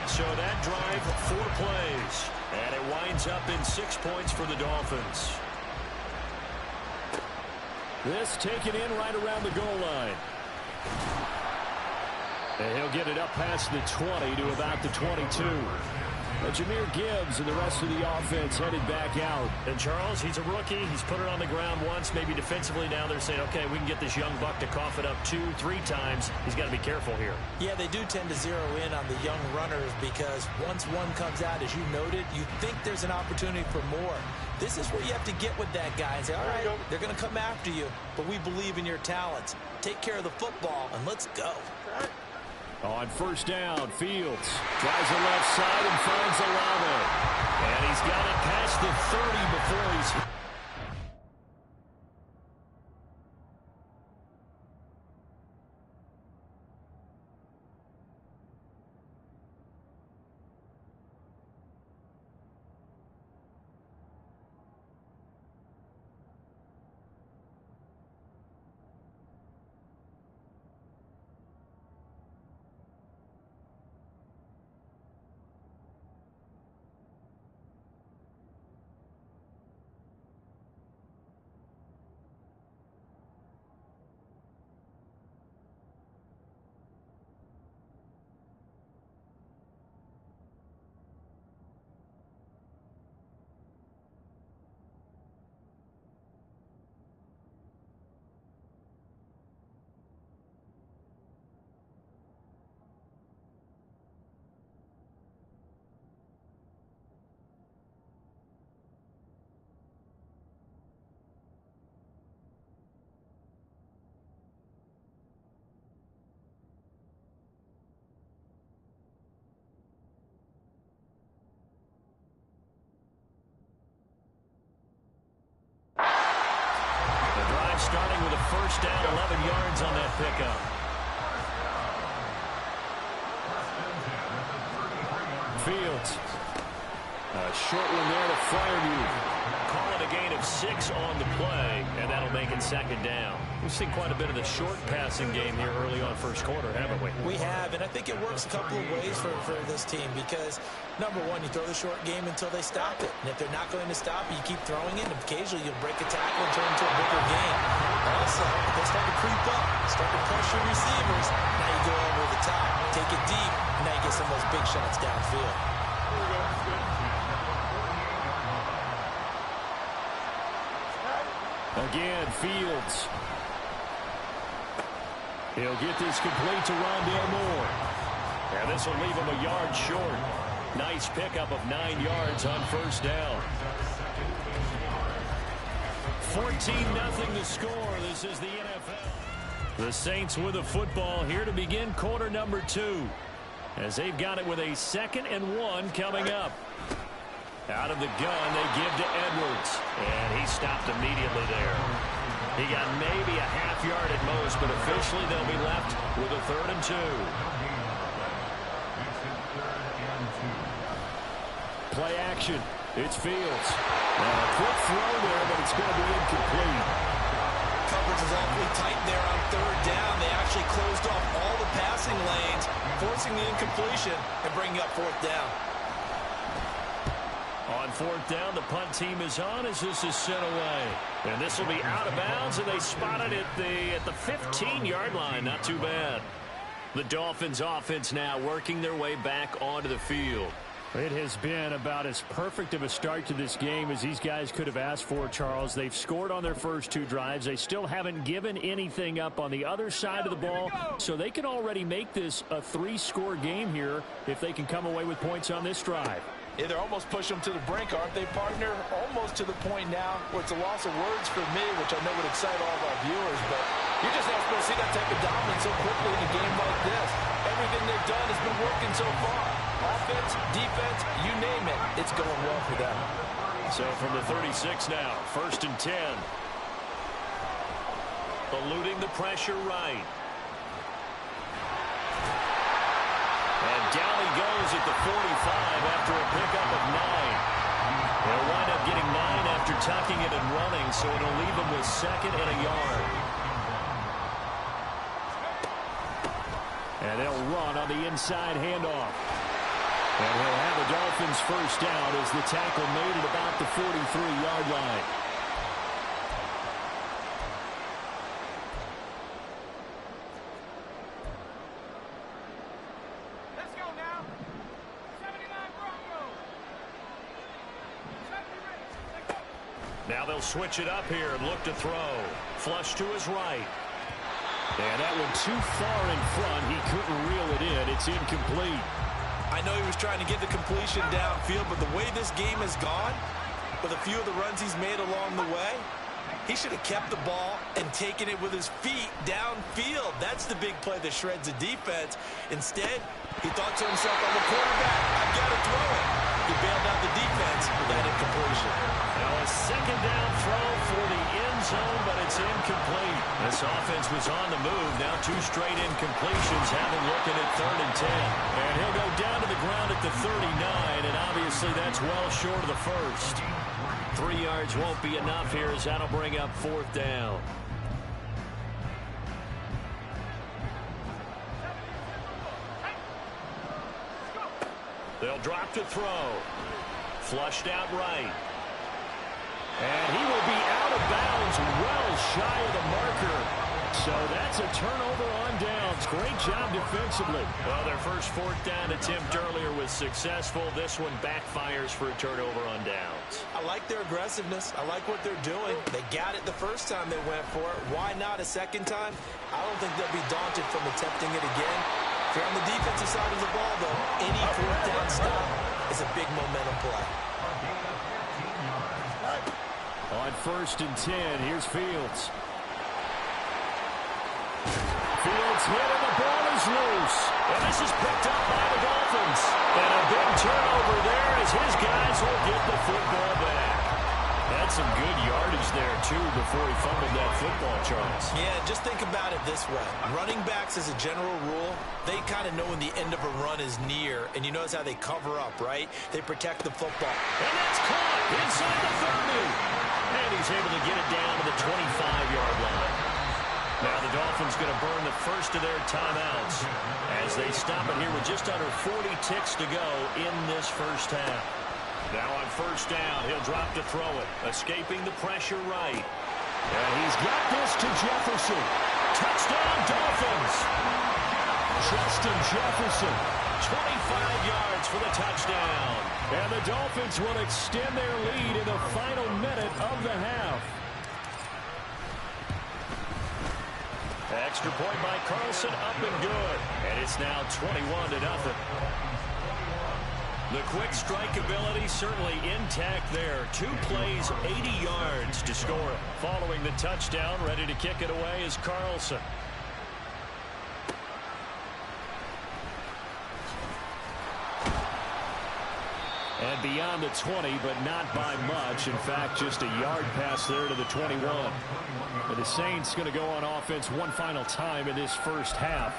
So that drive, 4 plays. And it winds up in 6 points for the Dolphins. This taken in right around the goal line. And he'll get it up past the 20 to about the 22. Jameer Gibbs and the rest of the offense headed back out. And Charles, he's a rookie. He's put it on the ground once, maybe defensively. Now they're saying, okay, we can get this young buck to cough it up 2-3 times. He's got to be careful here. Yeah, they do tend to zero in on the young runners because once one comes out, as you noted, you think there's an opportunity for more. This is where you have to get with that guy and say, all right, they're going to come after you, but we believe in your talents. Take care of the football, and let's go. On first down, Fields tries the left side and finds Olave. And he's got it past the 30 before he's... Starting with a first down, 11 yards on that pickup. Fields. A short one there to Freiermuth. Call it a gain of 6 on the play, and that'll make it second down. We've seen quite a bit of the short passing game here early on first quarter, haven't we? We have, and I think it works a couple of ways for this team because, number one, you throw the short game until they stop it. And if they're not going to stop it, you keep throwing it, and occasionally you'll break a tackle and turn it into a bigger game. Also, if they start to creep up, start to pressure receivers, now you go over the top, take it deep, and now you get some of those big shots downfield. Again, Fields. He'll get this complete to Rondale Moore. And this will leave him a yard short. Nice pickup of 9 yards on first down. 14-0 the score. This is the NFL. The Saints with the football here to begin quarter number 2. As they've got it with a 2nd and 1 coming up. Out of the gun, they give to Edwards. And he stopped immediately there. He got maybe a half yard at most, but officially they'll be left with a 3rd and 2. Play action. It's Fields. A quick throw there, but it's going to be incomplete. Coverage is awfully tight there on 3rd down. They actually closed off all the passing lanes, forcing the incompletion and bringing up 4th down. On 4th down, the punt team is on as this is sent away. And this will be out of bounds, and they spot it at the 15-yard line. Not too bad. The Dolphins offense now working their way back onto the field. It has been about as perfect of a start to this game as these guys could have asked for, Charles. They've scored on their first 2 drives. They still haven't given anything up on the other side of the ball, so they can already make this a 3-score game here if they can come away with points on this drive. Yeah, they're almost pushing them to the brink, aren't they, partner? Almost to the point now where it's a loss of words for me, which I know would excite all of our viewers, but you're just not supposed to see that type of dominance so quickly in a game like this. Everything they've done has been working so far. Offense, defense, you name it, it's going well for them. So from the 36 now, 1st and 10. Eluding the pressure right. And down he goes at the 45 after a pickup of 9. They'll wind up getting 9 after tucking it and running, so it'll leave them with 2nd and a yard. And they'll run on the inside handoff. And he'll have the Dolphins first down as the tackle made at about the 43-yard line. Let's go now. 79 Broncos. Now they'll switch it up here and look to throw. Flush to his right. And that one too far in front. He couldn't reel it in. It's incomplete. I know he was trying to get the completion downfield, but the way this game has gone, with a few of the runs he's made along the way, he should have kept the ball and taken it with his feet downfield. That's the big play that shreds the defense. Instead, he thought to himself, I'm a quarterback, I've got to throw it. He bailed out the defense with that incompletion. Now a second down throw for the end zone, but it's incomplete. This offense was on the move. Now 2 straight incompletions, having looking at 3rd and 10. And he'll go down to the ground at the 39, and obviously that's well short of the first. 3 yards won't be enough here as that'll bring up 4th down. They'll drop to throw. Flushed out right. And he will be out of bounds, well shy of the marker. So that's a turnover on downs. Great job defensively. Well, their first 4th down attempt earlier was successful. This one backfires for a turnover on downs. I like their aggressiveness. I like what they're doing. They got it the first time they went for it. Why not a second time? I don't think they'll be daunted from attempting it again. If you're on the defensive side of the ball, though, any 4th down stop is a big momentum play. On 1st and 10, here's Fields. Fields hit and the ball is loose. And this is picked up by the Dolphins. And a big turnover there as his guys will get the football back. Had some good yardage there, too, before he fumbled that football, Charles. Yeah, just think about it this way. Running backs, as a general rule, they kind of know when the end of a run is near, and you notice how they cover up, right? They protect the football. And that's caught inside the 30. And he's able to get it down to the 25-yard line. Now the Dolphins going to burn the first of their timeouts as they stop it here with just under 40 ticks to go in this first half. Now on 1st down, he'll drop to throw it, escaping the pressure right. And he's got this to Jefferson. Touchdown, Dolphins! Justin Jefferson. 25 yards for the touchdown. And the Dolphins will extend their lead in the final minute of the half. Extra point by Carlson, up and good. And it's now 21-0. The quick strike ability certainly intact there. 2 plays, 80 yards to score it. Following the touchdown, ready to kick it away is Carlson. And beyond the 20, but not by much. In fact, just a yard pass there to the 21. And the Saints going to go on offense one final time in this first half.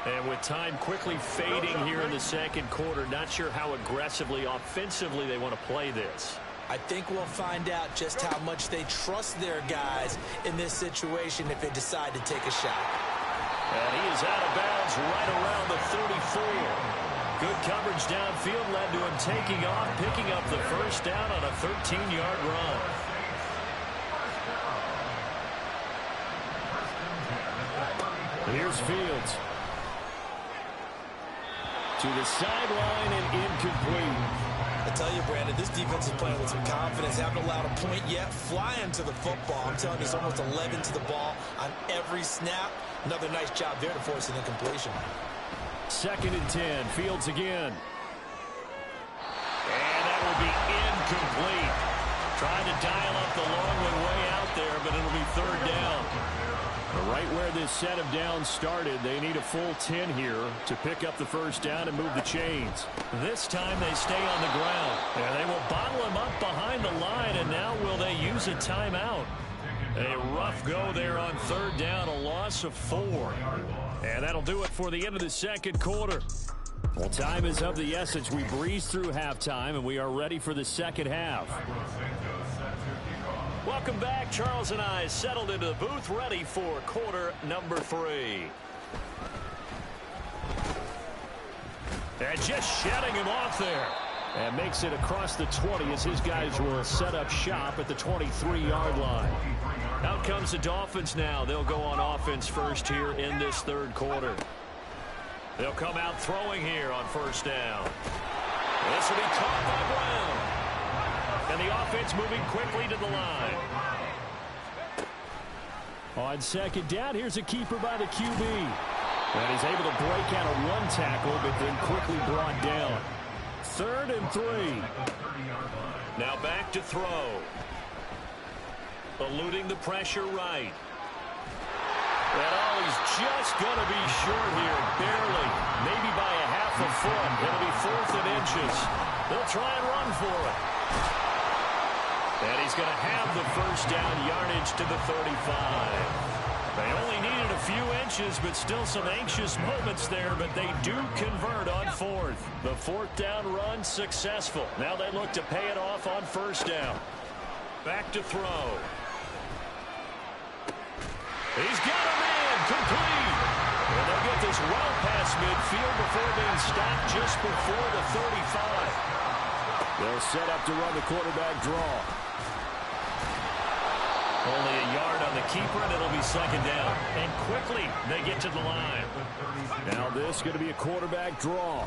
And with time quickly fading here in the second quarter, not sure how aggressively, offensively they want to play this. I think we'll find out just how much they trust their guys in this situation if they decide to take a shot. And he is out of bounds right around the 34. Good coverage downfield led to him taking off, picking up the first down on a 13-yard run. Here's Fields. To the sideline and incomplete. I tell you, Brandon, this defense is playing with some confidence. Haven't allowed a point yet. Flying to the football. I'm telling you, it's almost 11 to the ball on every snap. Another nice job there to force an incompletion. 2nd and 10. Fields again. And that will be incomplete. Trying to dial up the long way out there, but it'll be 3rd down. Right where this set of downs started, they need a full 10 here to pick up the first down and move the chains. This time they stay on the ground. And they will bottle him up behind the line, and now will they use a timeout? A rough go there on 3rd down, a loss of 4. And that'll do it for the end of the second quarter. Well, time is of the essence. We breeze through halftime, and we are ready for the second half. Welcome back. Charles and I settled into the booth, ready for quarter number 3. And just shutting him off there. And makes it across the 20 as his guys will set up shop at the 23-yard line. Out comes the Dolphins now. They'll go on offense first here in this 3rd quarter. They'll come out throwing here on 1st down. This will be caught by Brown. And the offense moving quickly to the line. On second down, here's a keeper by the QB. And he's able to break out of one tackle, but then quickly brought down. 3rd and 3. Now back to throw. Eluding the pressure right. And he's just going to be short here, barely. Maybe by a half a foot. It'll be 4th and inches. They'll try and run for it. And he's going to have the first down yardage to the 35. They only needed a few inches, but still some anxious moments there, but they do convert on 4th. The 4th down run successful. Now they look to pay it off on 1st down. Back to throw. He's got a man complete. And they'll get this well past midfield before being stopped just before the 35. They'll set up to run the quarterback draw. Only a yard on the keeper, and it'll be 2nd down. And quickly, they get to the line. Now this is going to be a quarterback draw.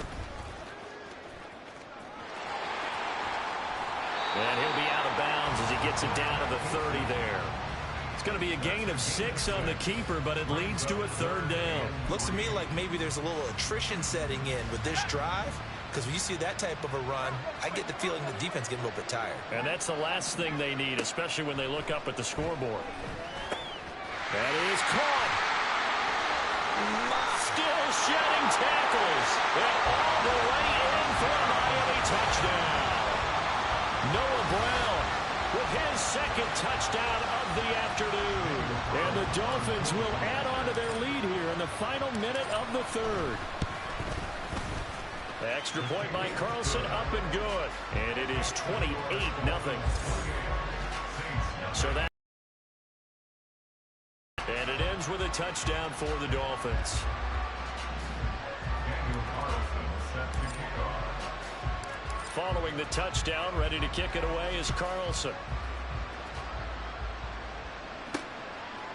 And he'll be out of bounds as he gets it down to the 30 there. It's going to be a gain of 6 on the keeper, but it leads to a 3rd down. Looks to me like maybe there's a little attrition setting in with this drive. Because when you see that type of a run, I get the feeling the defense getting a little bit tired. And that's the last thing they need, especially when they look up at the scoreboard. That is caught. Still shedding tackles. And all the way in for a Miami touchdown. Noah Brown with his 2nd touchdown of the afternoon. And the Dolphins will add on to their lead here in the final minute of the 3rd. Extra point by Carlson, up and good. And it is 28-0. So that. And it ends with a touchdown for the Dolphins. Following the touchdown, ready to kick it away is Carlson.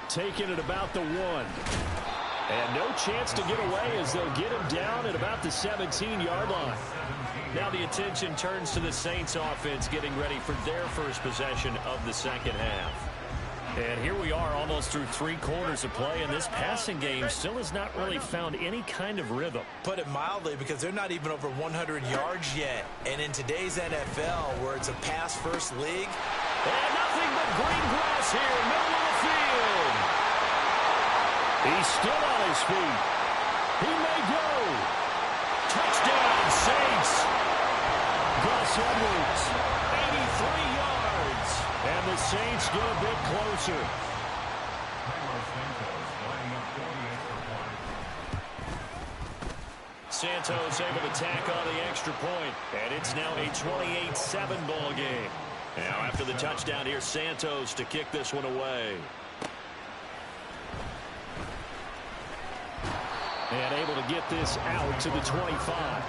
Taking it about the 1. And no chance to get away as they'll get him down at about the 17-yard line. Now the attention turns to the Saints offense getting ready for their first possession of the 2nd half. And here we are almost through 3 quarters of play, and this passing game still has not really found any kind of rhythm. Put it mildly, because they're not even over 100 yards yet. And in today's NFL, where it's a pass-first league. And nothing but green grass here, middle of the field. He's still on his feet. He may go. Touchdown, Saints. Gus Edwards, 83 yards. And the Saints get a bit closer. Santos able to tack on the extra point. And it's now a 28-7 ball game. Now after the touchdown here, Santos to kick this one away. And able to get this out to the 25.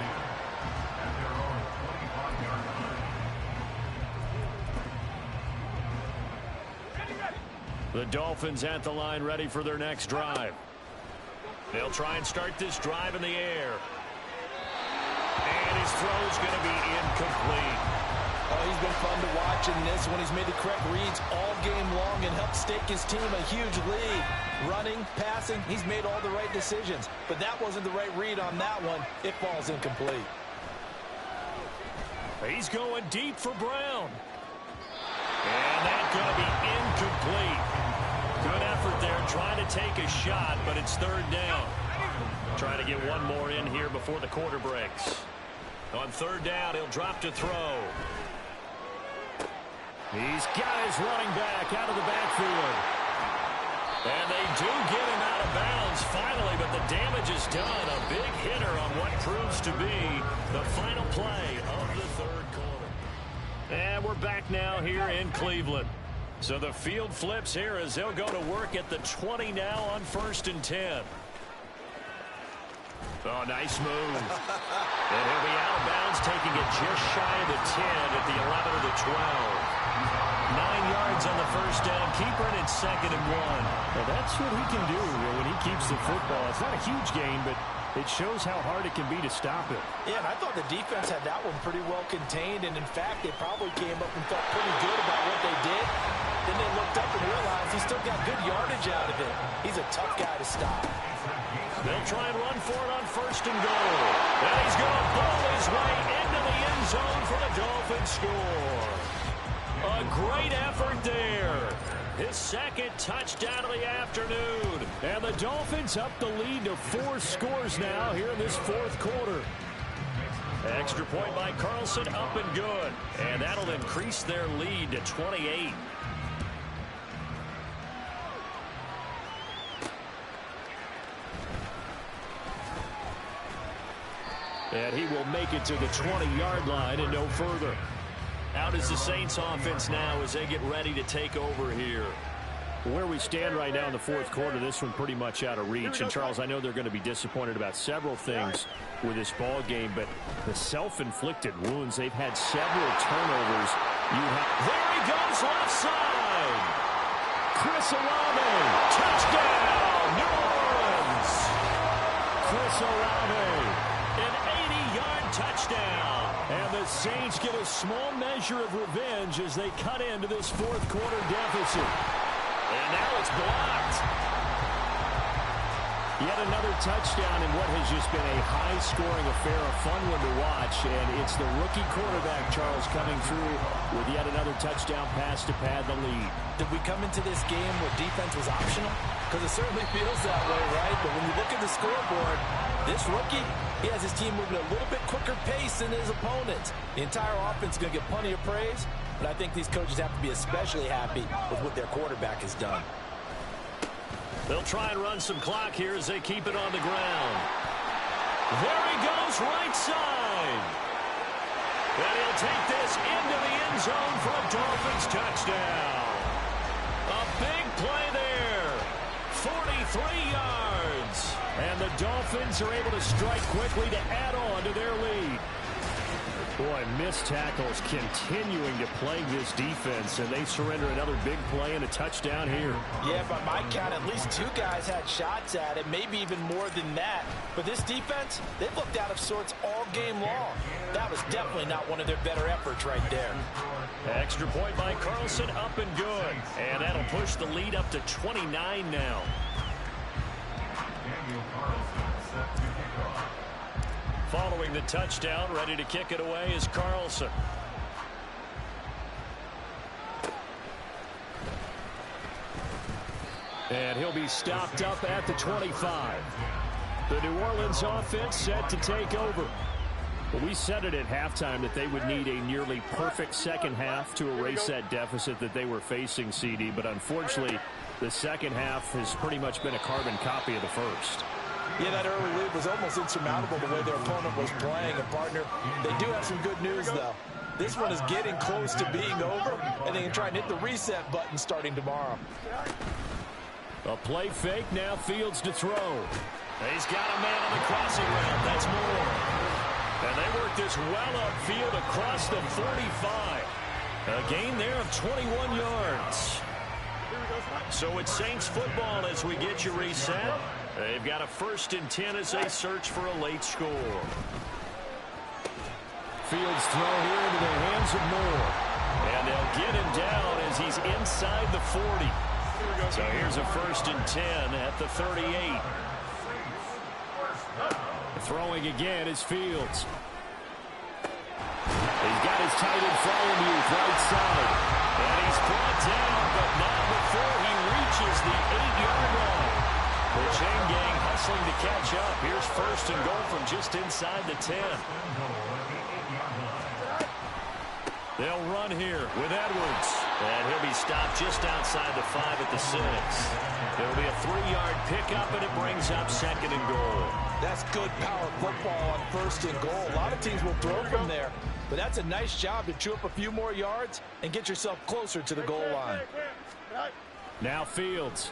The Dolphins at the line ready for their next drive. They'll try and start this drive in the air. And his throw's going to be incomplete. Oh, he's been fun to watch in this one. He's made the correct reads all game long and helped stake his team a huge lead. Running, passing, he's made all the right decisions. But that wasn't the right read on that one. It falls incomplete. He's going deep for Brown. And that's going to be incomplete. Good effort there, trying to take a shot, but it's 3rd down. Trying to get one more in here before the quarter breaks. On 3rd down, he'll drop to throw. He's got his running back out of the backfield. And they do get him out of bounds finally, but the damage is done. A big hitter on what proves to be the final play of the 3rd quarter. And we're back now here in Cleveland. So the field flips here as they'll go to work at the 20 now on 1st and 10. Oh, nice move. And he'll be out of bounds, taking it just shy of the 10 at the 11 of the 12. 9 yards on the first down. Keeper, and it's 2nd and 1. Well, that's what he can do when he keeps the football. It's not a huge gain, but It shows how hard it can be to stop it. Yeah, and I thought the defense had that one pretty well contained, and in fact, they probably came up and felt pretty good about what they did. Then they looked up and realized he still got good yardage out of it. He's a tough guy to stop. They'll try and run for it on 1st and goal. And he's going to ball his way into the end zone for the Dolphins score. A great effort there. His second touchdown of the afternoon. And the Dolphins up the lead to 4 scores now here in this 4th quarter. Extra point by Carlson, up and good. And that'll increase their lead to 28. And he will make it to the 20-yard line and no further. Out is the Saints offense now as they get ready to take over here. Where we stand right now in the 4th quarter, this one pretty much out of reach. And, Charles, I know they're going to be disappointed about several things with this ball game, but the self-inflicted wounds, they've had several turnovers. There he goes, left side. Chris Olave, touchdown, New Orleans. Chris Olave, an 80-yard touchdown. And the Saints get a small measure of revenge as they cut into this 4th quarter deficit. And now it's blocked. Yet another touchdown in what has just been a high-scoring affair, a fun one to watch. And it's the rookie quarterback, Charles, coming through with yet another touchdown pass to pad the lead. Did we come into this game where defense was optional? Because it certainly feels that way, right? But when you look at the scoreboard, this rookie, he has his team moving at a little bit quicker pace than his opponents. The entire offense is going to get plenty of praise, but I think these coaches have to be especially happy with what their quarterback has done. They'll try and run some clock here as they keep it on the ground. There he goes, right side. And he'll take this into the end zone for a Dolphins touchdown. A big play there. 43 yards. And the Dolphins are able to strike quickly to add on to their lead. Boy, missed tackles continuing to plague this defense, and they surrender another big play and a touchdown here. Yeah, by my count, at least 2 guys had shots at it, maybe even more than that. But this defense, they've looked out of sorts all game long. That was definitely not one of their better efforts right there. Extra point by Carlson, up and good. And that'll push the lead up to 29 now. Following the touchdown, ready to kick it away is Carlson. And he'll be stopped up at the 25. The New Orleans offense set to take over. But we said it at halftime that they would need a nearly perfect second half to erase that deficit that they were facing, CD. But unfortunately, the second half has pretty much been a carbon copy of the first. Yeah, that early lead was almost insurmountable the way their opponent was playing. And, partner, they do have some good news, though. This one is getting close to being over, and they can try and hit the reset button starting tomorrow. A play fake, now Fields to throw. He's got a man on the crossing route. That's more. And they work this well upfield across the 45. A gain there of 21 yards. So it's Saints football as we get you reset. They've got a 1st and 10 as they search for a late score. Fields throw here into the hands of Moore. And they'll get him down as he's inside the 40. So here's a 1st and 10 at the 38. Throwing again is Fields. He's got his tight end Frymuth right side. And he's brought down, but not before he reaches the 8-yard line. The chain gang hustling to catch up. Here's 1st and goal from just inside the 10. They'll run here with Edwards. And he'll be stopped just outside the 5 at the 6. There'll be a 3-yard pickup, and it brings up 2nd and goal. That's good power football on 1st and goal. A lot of teams will throw from there, but that's a nice job to chew up a few more yards and get yourself closer to the goal line. Now Fields.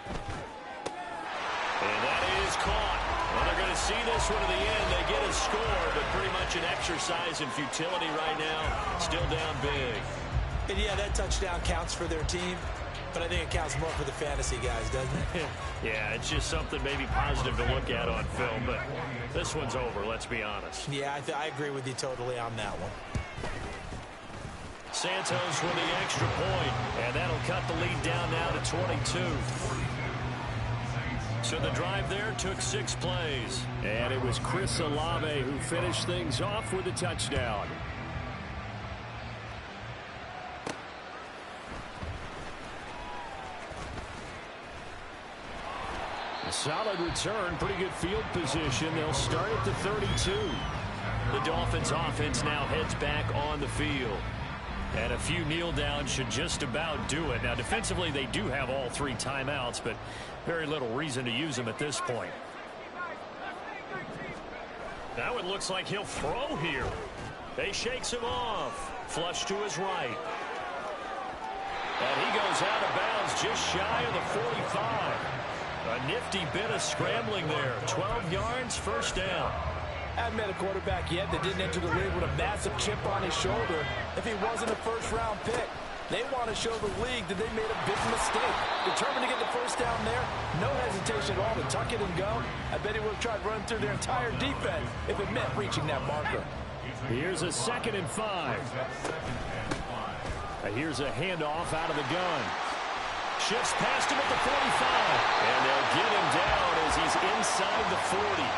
And that is caught. Well, they're going to see this one to the end. They get a score, but pretty much an exercise in futility right now. Still down big. And yeah, that touchdown counts for their team. but I think it counts more for the fantasy guys, doesn't it? Yeah, it's just something maybe positive to look at on film, but this one's over, let's be honest. Yeah, I agree with you totally on that one. Santos with the extra point, and that'll cut the lead down now to 22. So the drive there took 6 plays. And it was Chris Olave who finished things off with a touchdown. A solid return, pretty good field position. They'll start at the 32. The Dolphins offense now heads back on the field. And a few kneel downs should just about do it. Now, defensively, they do have all 3 timeouts, but very little reason to use them at this point. Now it looks like he'll throw here. They shakes him off. Flush to his right. And he goes out of bounds just shy of the 45. A nifty bit of scrambling there. 12 yards, first down. I haven't met a quarterback yet that didn't enter the league with a massive chip on his shoulder if he wasn't a first-round pick. They want to show the league that they made a big mistake. Determined to get the first down there, no hesitation at all to tuck it and go. I bet he would have tried running through their entire defense if it meant reaching that marker. Here's a 2nd and 5. Here's a handoff out of the gun. Shifts past him at the 45. And they'll get him down as he's inside the 40.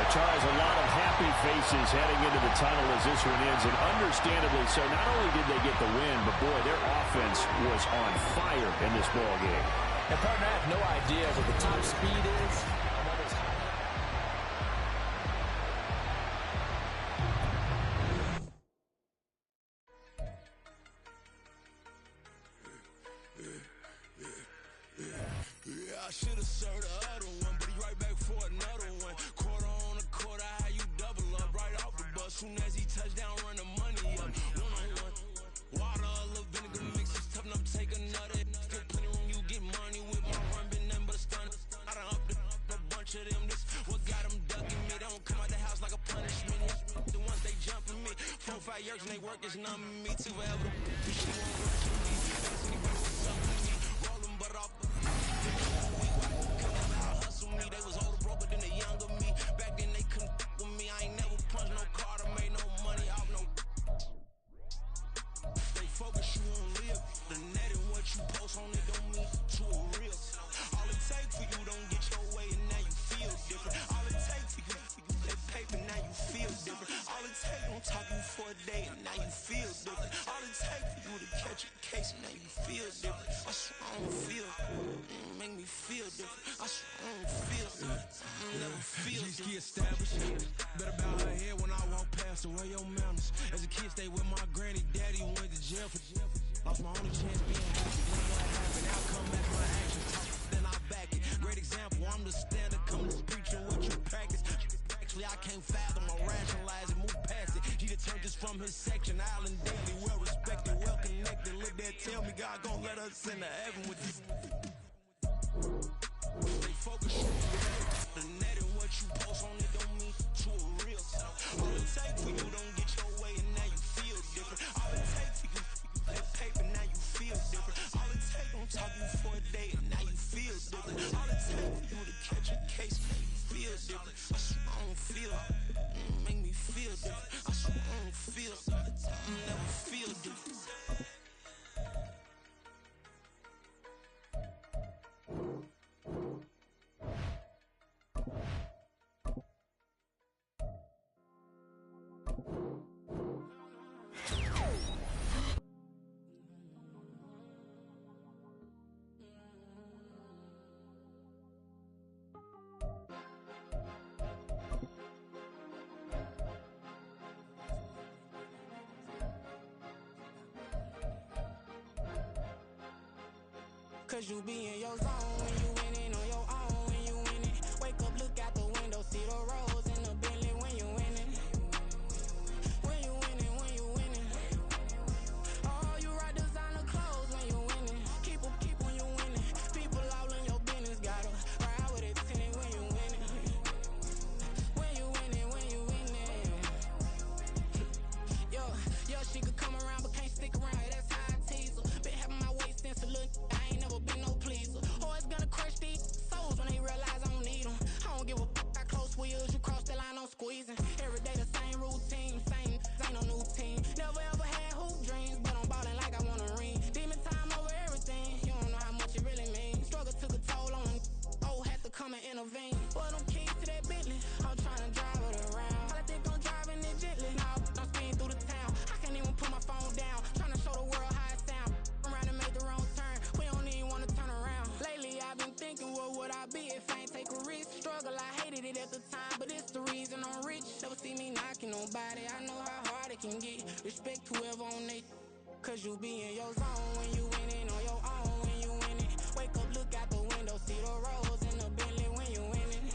Charles, a lot of happy faces heading into the tunnel as this one ends, and understandably so. Not only did they get the win, but boy, their offense was on fire in this ball game. And partner, I have no idea what the top speed is. I should have served the other one, but he right back for another one. Quarter on a quarter, how you double up right off the bus. Soon as he touch down, run the money up. One-on-one. Water, a little vinegar mix, it's tough enough to take another. Still plenty room, you get money with my run, been nothing but a stun. I done upped a bunch of them. This what got them ducking me. They don't come out the house like a punishment. The ones they jumping me. 4 or 5 years and they work is numbing me. Too forever. She won't rush me. Rolling but off. They was older bro, but then they younger me. Back then they couldn't with me. I ain't never punched no card or made no money off no. They focus you on live. The net and what you post on it don't mean to a real. All it takes for you don't get your way and now you feel different. All it takes for you that paper now you feel different. All it takes don't talk you for a day and now you feel different. All it takes for you to catch a case and now you feel different. I swear I don't feel. Make me feel different. I swear I don't feel. Never feel G-ski established. Better bow her head when I walk past the way your manners. As a kid, stay with my granny, daddy went to jail for lost my only chance being happy. When what happened, outcome match my actions. Then I back it. Great example, I'm the standard. Come to preaching what you practice. Actually, I can't fathom or rationalize it, move past it. He determined this from his section. Island daily, well respected, well connected. Look there, tell me God gon' let us into heaven with this. They focus you the net and what you post on it don't mean to a real. All it takes for you don't get your way and now you feel different. All it takes for you that paper now you feel different. All it takes don't talk you for a day and now you feel different. All it takes for you to catch a case now you feel different. I swear I don't feel. Make me feel different. I swear I don't feel. Never feel different. Cause you be in your zone when you winning on your own when you winning. Wake up, look out the window, see the rose in the Bentley when you winning. When you winning, when you winning. Oh, you rock designer clothes when you winning. Keep when you winning. People all in your business, gotta ride with it tinted when you winning. When you winning, when you winning. Yo, she could come around but can't stick around. That's how I tease her. be if I ain't take a risk. Struggle, I hated it at the time, but it's the reason I'm rich. Never see me knocking nobody, I know how hard it can get. Respect whoever on they, cause you be in your zone when you winning on your own when you winning. Wake up, look out the window, see the rose in the Bentley when you winning.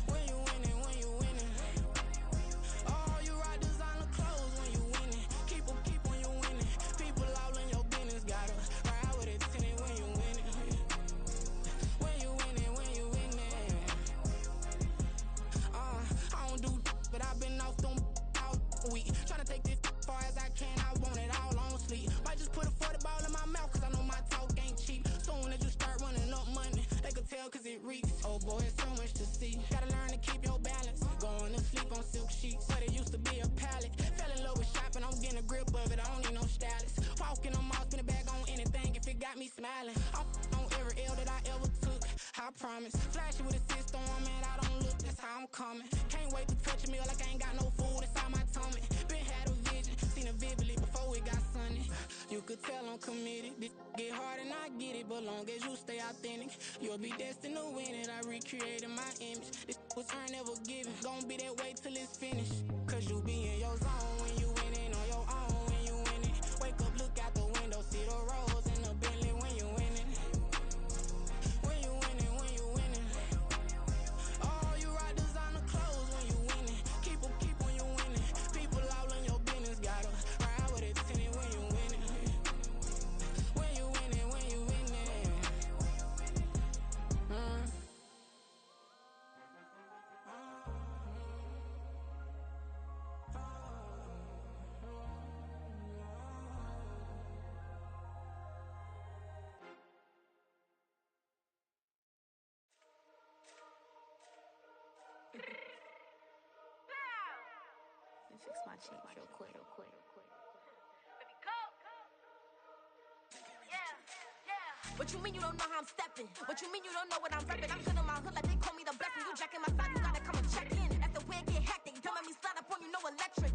When you winning, when you winning. Oh, you rock designer clothes when you winning. Keep when you winning. People all in your business, gotta ride with it tinted when you winning. When you winning, when you winning. I don't do but I've been off them all week. Tryna take this far as I can, I want it all on sleep. Might just put a 40 ball in my mouth, cause I know my talk ain't cheap. Soon as you start running up money, they can tell cause it reeks. Oh boy, it's so much to see. Gotta learn to keep your balance. Going to sleep on silk sheets, but it used to be a pallet. Fell in love with shopping, I'm getting a grip of it, I don't need no stylist. Walking on mall, spin a bag on anything if it got me smiling. I'm on every L that I ever took, I promise. Flashy with a system on, man, I don't look, that's how I'm coming. Can't wait to touch a meal like I ain't got no food inside my tummy. Been had a vision, seen it vividly before it got sunny. You could tell I'm committed, this get hard and I get it, but long as you stay authentic, you'll be destined to win it. I recreated my image, this was earned, never given. Gonna be that way till it's finished, cause you be in your zone when you winning on your own when you winning. Wake up, look out the window, see the rose in the Bentley when you winning. When you winning, when you winning. Oh, you rock designer clothes when you winning. Keep when you winning. People all in your business, gotta ride with it tinted when you winning. When you winning, when you winning. Fix my cheek real quick. What you mean you don't know how I'm stepping? What you mean you don't know what I'm repping? I'm good in my hood like they call me the blessing. You jacking my side, you gotta come and check in. As the wind get hectic, don't let me slide up on you, no electric.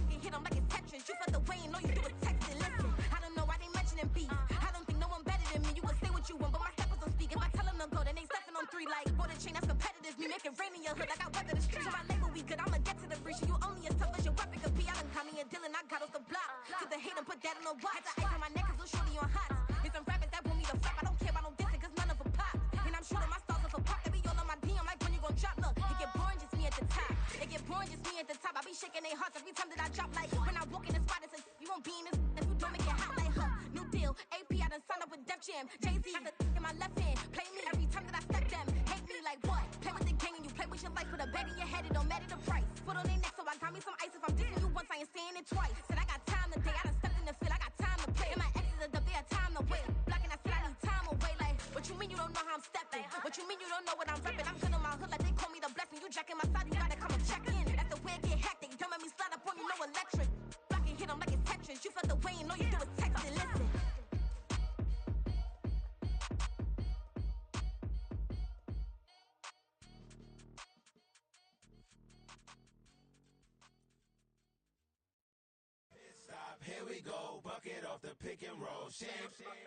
You hit 'em like it's Tetris. You felt the way and know you do it texting. Listen, I don't know why they mentioning beef. I don't think no one better than me. You can say what you want, but my steppers don't speak. If I tell them to go, then they stepping on 3 like border chain, that's competitive. Me make it rain in your hood like I weather the street. So my label we good, I'ma get to the breach. You only as tough as your weapon could be. I done Connie and Dylan, I got off the block. To the hate and put that on the watch. The ice on my neck is a shorty on hot. It's some rappers that want me to flop. I don't care about no dissing, cause none of them pop. And I'm shooting my stars off a pop. They be all on my DM like when you gon' drop. Look, it get boring, just me at the top. It get boring, just me at the top. I be shaking their hearts every time that I drop. Like when I walk in the spot, it's a you won't be in this if you don't make it hot like her. New deal, AP, I done signed up with Def Jam. Jay-Z, got the in my left hand. Play me every time that I step them. Hate me like what? Play with the gang and you play with your life. Put a bag in your head, it don't matter the price. Put on their neck, so I got me some ice. If I'm dissing you once, I ain't saying it twice. Said I got time today, I done stepped in the field, I got time to play. And my exes are up, they had time to wait. Blocking, I said I need time away. Like, what you mean you don't know how I'm stepping? What you mean you don't know what I'm repping? I'm good in my hood like they call me the blessing. You jacking my side, you gotta come and check in. As the wind get hectic, don't let me slide up on you, no electric. Blocking, hit 'em like it's Tetris. You felt the way and know you do it texting. Listen. Stop, here we go, bucket off the pick and roll. Shit,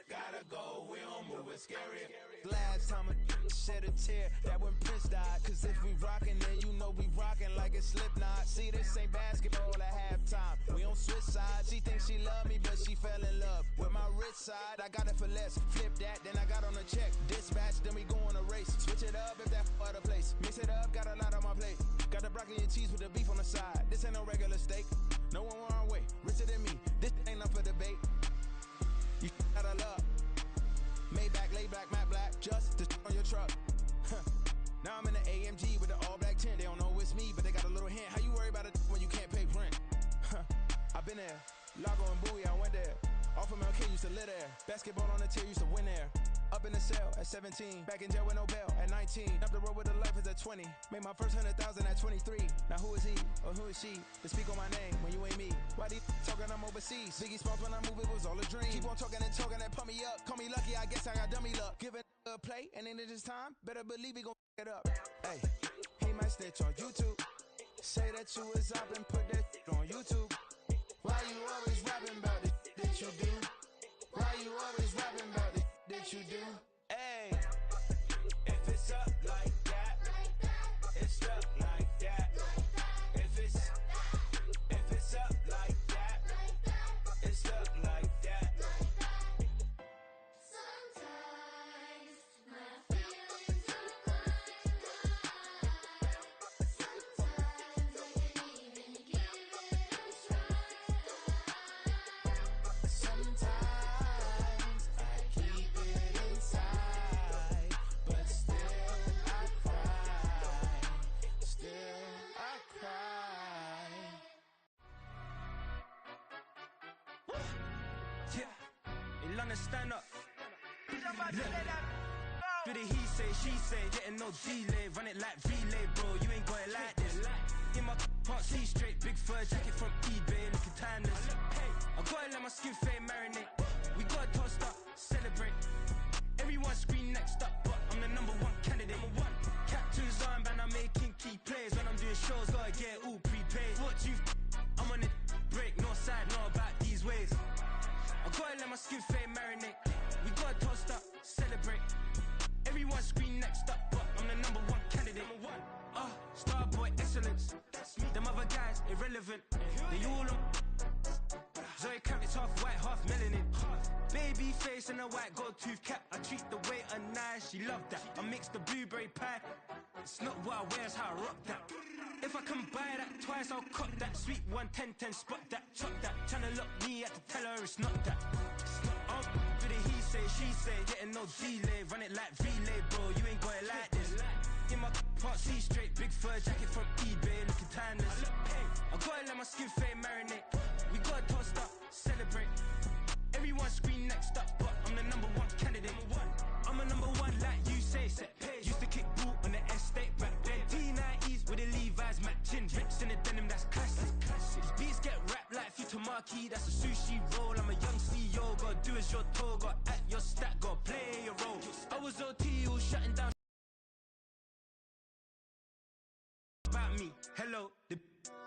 gotta go, we don't move, it's scary. Last time I shed a tear, that when Prince died. Cause if we rockin', then you know we rockin' like a Slipknot. See, this ain't basketball at halftime. We don't switch sides. She thinks she love me, but she fell in love with my rich side. I got it for less. Flip that, then I got on a check. Dispatch, then we go on a race. Switch it up if that other place. Mix it up, got a lot on my plate. Got the broccoli and cheese with the beef on the side. This ain't no regular steak. No one wrong way, richer than me. This ain't up for debate. You out of luck. Maybach, lay back, matte black, just to on your truck. Now I'm in the AMG with the all black tint. They don't know it's me, but they got a little hint. How you worry about it when you can't pay rent? I've been there. Lago and Bowie, I went there. Off of MLK, used to live there. Basketball on the tier, used to win there. Up in the cell at 17. Back in jail with no bail at 19. Up the road with the life is at 20. Made my first 100,000 at 23. Now who is he or who is she to speak on my name when you ain't me? Why they talking I'm overseas? Biggie Smalls when I move, it was all a dream. Keep on talking and talking and pump me up. Call me lucky, I guess I got dummy luck. Give it a play and then it's time. Better believe we gon' it up. Hey, he might snitch on YouTube. Say that you was up and put that on YouTube. Why you always rapping about the that you do? Why you always rapping about the that you do? Hey, tryna stand up. Do the he say, she say, getting no delay. Run it like relay, bro, you ain't got it like this. In my can't see straight, big fur jacket from eBay, looking timeless. I gotta let my skin fade marinate. We gotta toast up, celebrate. Everyone scream next up, but I'm the #1 candidate. Captain's armband, I'm making key plays. When I'm doing shows, gotta get it all prepaid. What you I'm on it, break, no side, know about these ways. I gotta let my skin fade marinate. We gotta toast up, celebrate. Everyone scream next up, but I'm the #1 candidate. Starboy excellence. Them other guys irrelevant. They all on. Zoe Kravitz half white, half melanin. Baby face and a white gold tooth cap. I treat the waiter nice, she love that. I mix the blueberry pie. It's not what I wear, it's how I rock that. If I can buy that twice, I'll cut that. Sweet 110, spot that, chop that. Tryna lock me at the teller, it's not that. Do the he say, she say, getting no delay. Run it like relay, bro, you ain't got it like this. In my can't see straight, big fur jacket from eBay, looking timeless. I gotta let my skin fade marinate. We gotta toast up, celebrate. Everyone scream next up, but I'm the #1 candidate. I'm a #1 like you say, set page. Used to kick ball on the estate back then. T90s with the Levi's matching. Rips in the denim, that's classic. These beats get wrapped like Futamaki, that's a sushi roll. I'm a young CEO, gotta do as you're told. Gotta act your stat, gotta play your role. I was OT, all shutting down. About me, hello, the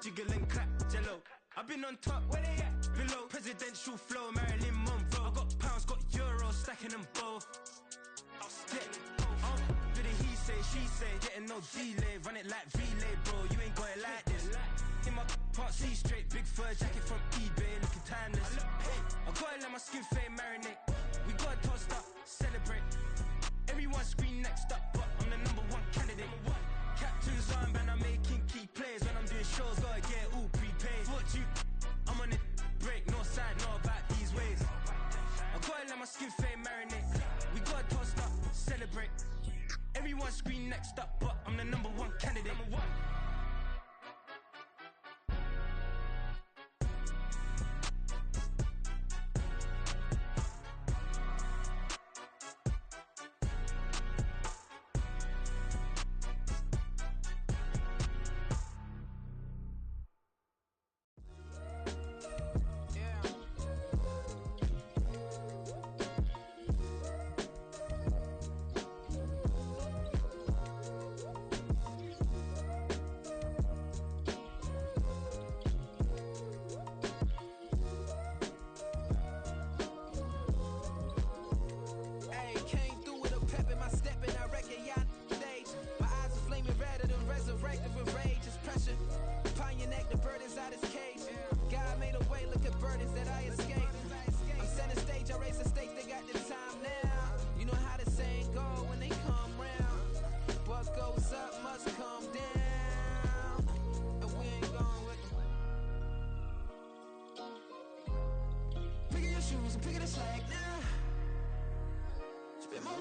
jiggle and clap, jello. I've been on top, where they at? Below, presidential flow, Marilyn Monroe. I got pounds, got euros, stacking them both. Do the he say, she say, getting no delay. Run it like relay, bro, you ain't got it like this. In my can't see straight, big fur jacket from eBay, looking timeless. I gotta let my skin fade marinate. We gotta toast up, celebrate. Everyone scream next up, but I'm the #1 candidate. Captain's armband, I'm making key plays. When I'm doing shows, gotta get it all prepaid. What you I'm on it, break, no side, know about these ways. I gotta let my skin fade marinate. We gotta toast up, celebrate. Everyone scream next up, but I'm the #1 candidate.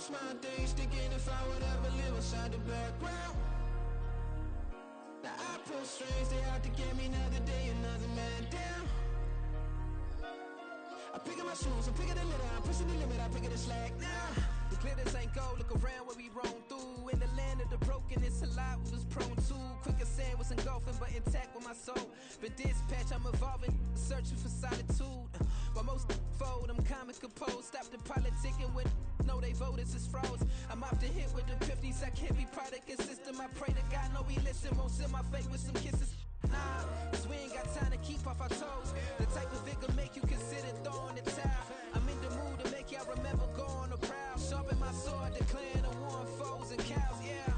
My days thinking if I would ever live inside the background. Now I pull strings, they out to get me another day, another man down. I pick up my shoes, I'm picking the litter, I'm pushing the limit, I pick up the slack now. The glitters ain't gold, look around where we roam through. In the land of the broken, it's a lot we was prone to. Quicker sand was engulfing, but intact with my soul. But dispatch, I'm evolving, searching for solitude. While most fold, I'm comic composed. Stop the politicking when know they voters is froze. I'm off the hit with the 50s, I can't be product and system. I pray to God, no, he listen, won't seal my fate with some kisses. Nah, cause we ain't got time to keep off our toes. The type of vigor make you consider throwing the towel. I'm in the mood to make y'all remember going to proud. Sharpen my sword, declaring the war on foes and cows, yeah.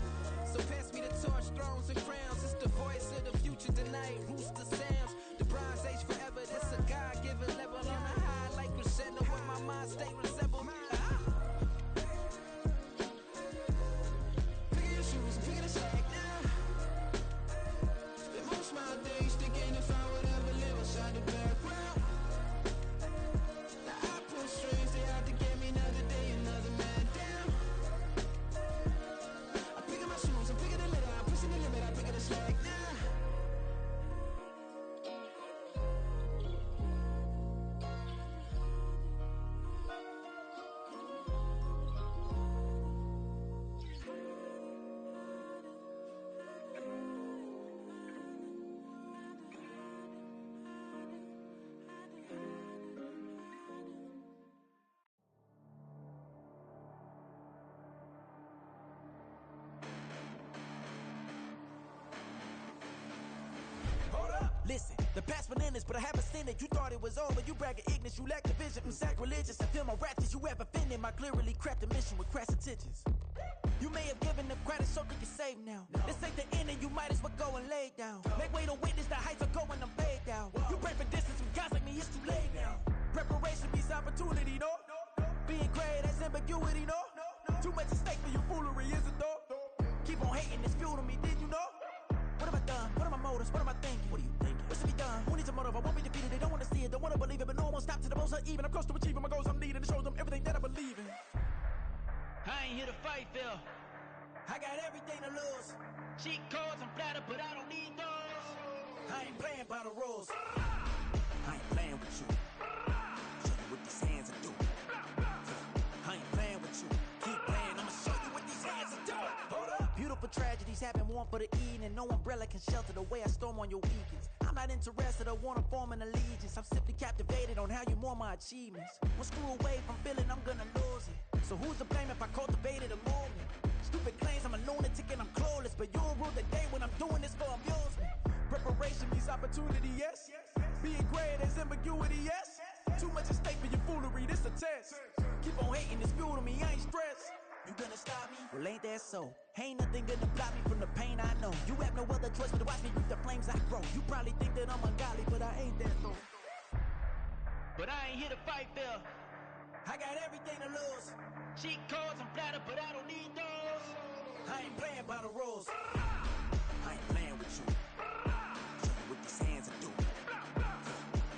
So pass me the torch, thrones and crowns. It's the voice of the future tonight, rooster sounds. The Bronze Age forever, this a God-given level on a high like crescendo. Where my mind state resemble me. Pick your shoes and pick the slack now. Spend most of my days thinking if I would ever live inside the background. Listen, the past bananas, but I haven't seen it. You thought it was over, you bragging ignorance, you lack the vision. I'm sacrilegious, I feel my ratchets, you have offended my clearly crafted mission with crass intentions. You may have given them credit, something you save now. This ain't the end, and you might as well go and lay down. Make way to witness the heights are going, I'm paid down. You pray for distance from guys like me, it's too late now. Preparation means opportunity, no? Being great, that's ambiguity, no? Too much at stake for your foolery, is it though? Keep on hating, it's fuel to me, did you know? What have I done? What are my motives? What am I thinking? What are you thinking? What should be done? Who needs a motive? I won't be defeated. They don't want to see it, don't want to believe it, but no one won't stop to the most even. I'm close to achieving my goals. I'm needing to show them everything that I believe in. I ain't here to fight, Phil. I got everything to lose. Cheat codes and flatter, but I don't need those. I ain't playing by the rules. I ain't playing with you. Show you what these hands are doing. I ain't playing with you. Keep playing, I'ma show you what these hands are doing. Hold up. Beautiful tragedies happen, one for the evening. No umbrella can shelter the way I storm on your weekends. I'm not interested, I wanna form an allegiance. I'm simply captivated on how you more my achievements. One screw away from feeling I'm gonna lose it. So who's to blame if I cultivated a movement? Stupid claims I'm a lunatic and I'm clueless, but you'll rule the day when I'm doing this for amusement. Preparation means opportunity, yes. Being great as ambiguity, yes. Too much at stake for your foolery, this a test. Keep on hating, it's fuel to me, I ain't stressed. You gonna stop me? Well, ain't that so? Ain't nothing gonna block me from the pain I know. You have no other choice but to watch me reap the flames I grow. You probably think that I'm ungodly, but I ain't that though. But I ain't here to fight, Phil. I got everything to lose. Cheat codes and flatter, but I don't need those. I ain't playing by the rules. I ain't playing with you. Show you what these hands are doing.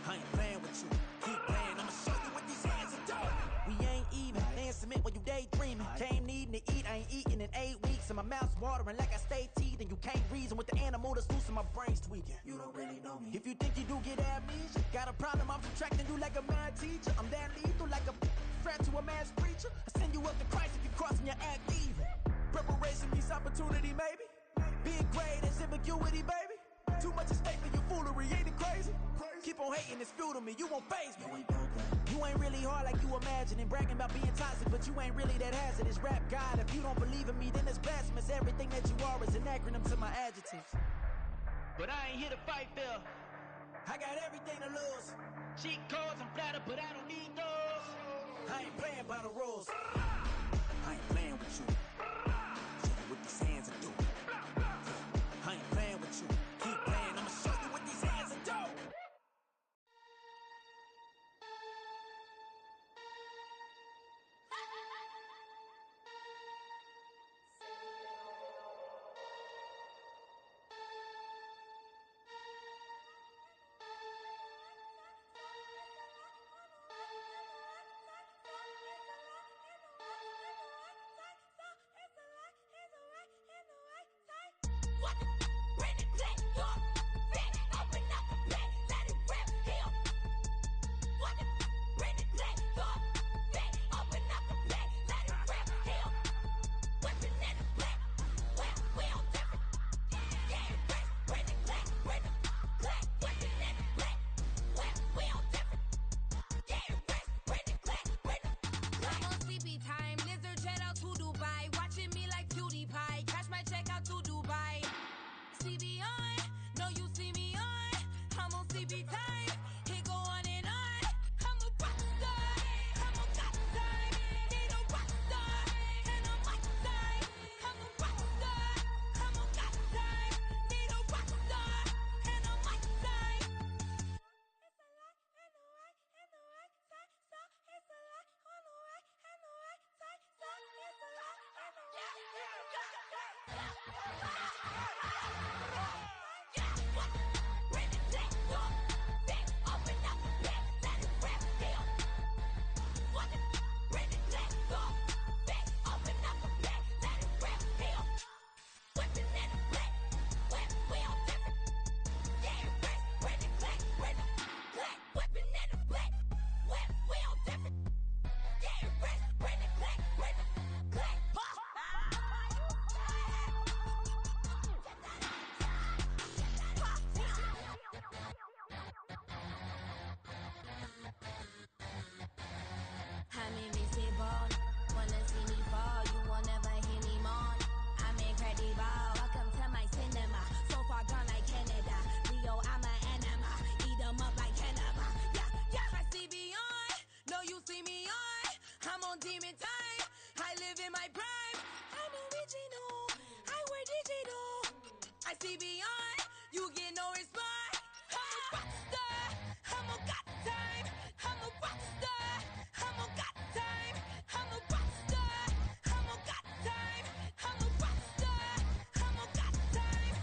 I ain't playing with you. Keep playing, I'ma show you what these hands are doing. We ain't even. Laying cement while you daydreaming. Came needing to eat, I ain't eating in 8 weeks. And my mouth's watering like I stay teeth. And you can't reason with the animal that's loose and my brain's tweaking. You don't really know me. If you think you do get amnesia, got a problem, I'm subtracting you like a mad teacher. I'm that lethal like a threat to a mass preacher. I send you up to Christ if you crossing your act evil. Preparation means opportunity, maybe. Being great is ambiguity, baby. Too much at stake for your foolery, ain't it crazy? Keep on hating, it's fuel to me, you won't faze me. You ain't really hard like you imagine and bragging about being toxic, but you ain't really that hazardous. Rap God, if you don't believe in me, then it's blasphemous. Everything that you are is an acronym to my adjectives. But I ain't here to fight, Phil. I got everything to lose. Cheat codes and flatter, but I don't need those. I ain't playing by the rules. I ain't playing with you. Show you what these hands are doing. I ain't playing with you. Keep playing, I'ma show you what these hands are doing. that CB on, you get no response. I'm a rock star, I'm a got time. I'm a rock star, I'm a got time. I'm a rock star, I'm a got time. I'm a rock star, I'm a got time.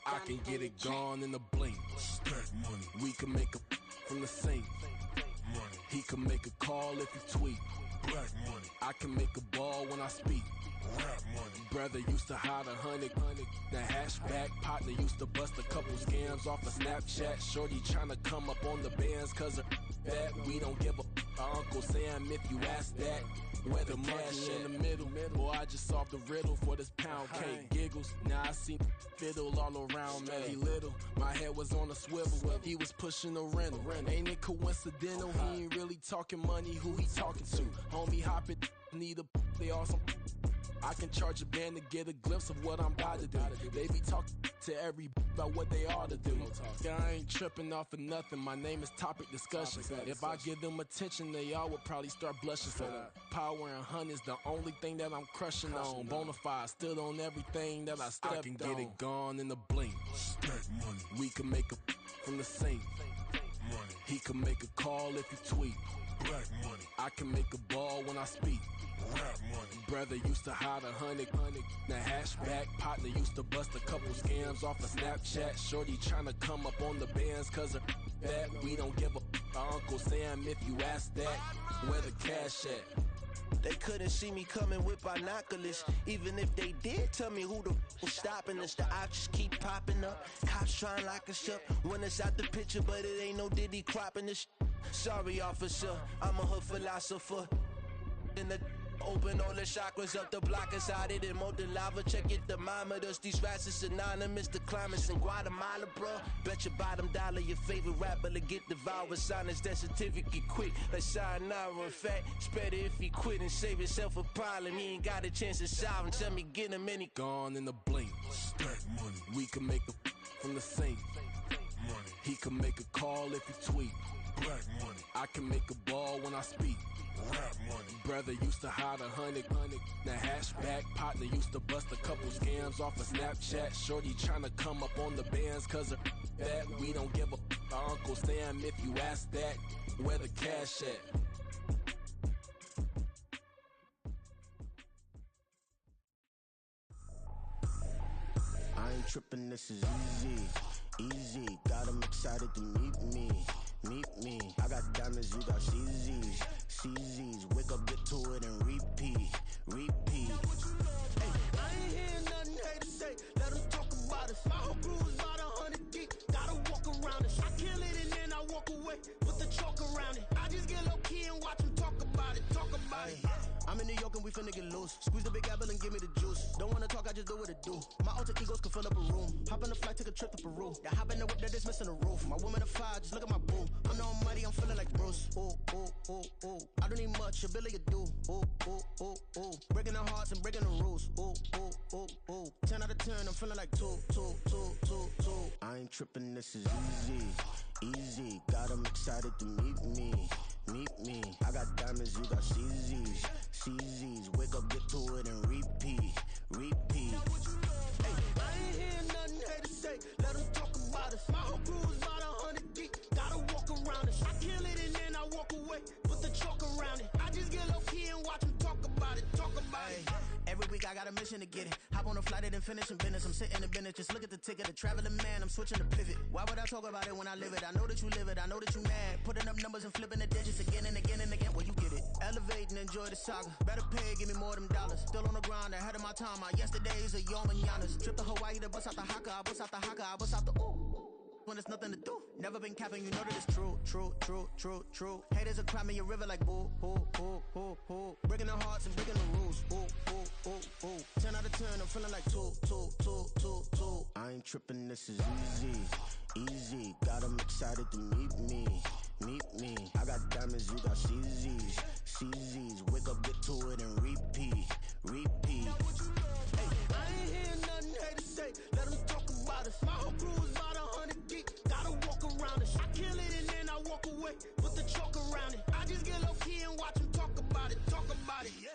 I can get it gone in a blink. Stack money. We can make a from the sink. Money. He can make a call if he tweet. Black money. I can make a ball when I speak. Rap money. Brother used to hide 100. The hashback partner used to bust a couple scams off of Snapchat. Shorty tryna come up on the bands cause of that. We don't give a Uncle Sam if you ask that. Where the cash in the middle. Boy, I just solved the riddle for this pound cake. Giggles. Now I see fiddle all around me. He little. My head was on a swivel. He was pushing a rental. Ain't it coincidental? He ain't really talking money. Who he talking to? Homie hopping. Need a they awesome. I can charge a band to get a glimpse of what I'm about to do. They be talking to every about what they ought to do. Yeah, I ain't tripping off of nothing. My name is Topic Discussion. If I give them attention, they all would probably start blushing. So power and hunt is the only thing that I'm crushing on. Bonafide, stood on everything that I stepped on. I can get it gone in a blink. Stack money. We can make a from the sink. Money. He can make a call if he tweet. Black money. I can make a ball when I speak. Rap money. Brother used to hide 100. The hashback partner used to bust a couple scams off of Snapchat. Shorty tryna come up on the bands cause of that. We don't give a Uncle Sam if you ask that. Where the cash at? They couldn't see me coming with binoculars. Even if they did, tell me who the was stopping us. The options keep popping up. Cops trying to lock us up when it's out the picture, but it ain't no Diddy cropping this. Sorry, officer, I'm a hood philosopher. In the open all the chakras up the block inside it and molten lava. Check it, thermometers. These rats is synonymous. The climates in Guatemala, bro. Bet your bottom dollar your favorite rapper to get devoured. Sign his death certificate quick. Like sayonara. In fact, it's better if he quit and save himself a problem. He ain't got a chance to solve him. Tell me, get him any. Gone in a blink. Stack money. We can make a from the sink. Money. He can make a call if he tweet. Black money. I can make a ball when I speak. Rap money. Brother used to hide 100. The hashback partner used to bust a couple scams off of Snapchat. Shorty tryna come up on the bands cause of that. We don't give a Uncle Sam if you ask that. Where the cash at? I ain't tripping, this is easy. Easy, got 'em excited to meet me. Meet me. I got diamonds, you got CZs. CZs, wake up, get to it and repeat. Repeat. Hey, I ain't hearing nothing haters say. Let them talk about us. My whole crew is about 100 deep. Gotta walk around it. I kill it and then I walk away. Put the chalk around it. I just get low key and watch them talk about it. Talk about it. I'm in New York and we finna get loose. Squeeze the big apple and give me the juice. Don't wanna talk, I just do what it do. My alter egos can fill up a room. Hop on the flight, take a trip to Peru. That hop in the whip that is missing the roof. My woman a fire, just look at my boo. I'm no money, I'm feeling like Bruce. Ooh, ooh, ooh, ooh. I don't need much, ability to do. Ooh, ooh, ooh, ooh. Breaking the hearts and breaking the rules. Ooh, ooh, ooh, ooh. 10 out of 10, I'm feeling like 2. I ain't tripping, this is easy. Easy, got 'em excited to meet me. Meet me. I got diamonds, you got CZs. CZs, wake up, get to it and repeat. Repeat. Hey, I ain't hearing nothing haters say. Let them talk about us. My whole crew is about 100 deep. Gotta walk around us. I kill it and then I walk away. Put the chalk around it. I just get low key and watch them talk about it. Talk about it. Every week I got a mission to get it. Hop on a flight and then finish in business. I'm sitting in business. Just look at the ticket. A traveling man, I'm switching to pivot. Why would I talk about it when I live it? I know that you live it. I know that you mad. Putting up numbers and flipping the digits again and again and again. Well, you get it. Elevate and enjoy the saga. Better pay, give me more than dollars. Still on the grind, ahead of my time. My yesterdays are yo mananas. Trip to Hawaii to bust out the haka. I bust out the haka. I bust out the ooh. When there's nothing to do. Never been capping, you know that it's true, true, true, true, true. Haters are crying me a river like boo, boo, boo, boo, boo. Breaking the hearts and breaking the rules. Ooh, ooh, ooh, ooh. 10 out of 10, I'm feeling like 2. I ain't tripping, this is easy. Easy, got 'em excited to meet me. meet me. I got diamonds, you got CZs. CZs, wake up, get to it, and repeat. Repeat. Hey, I ain't hearing nothing haters say. Let them talk about us. My whole crew is about 100 deep. Gotta walk around us. I kill it and then I walk away. Put the chalk around it. I just get low key and watch them talk about it. Talk about it, yeah.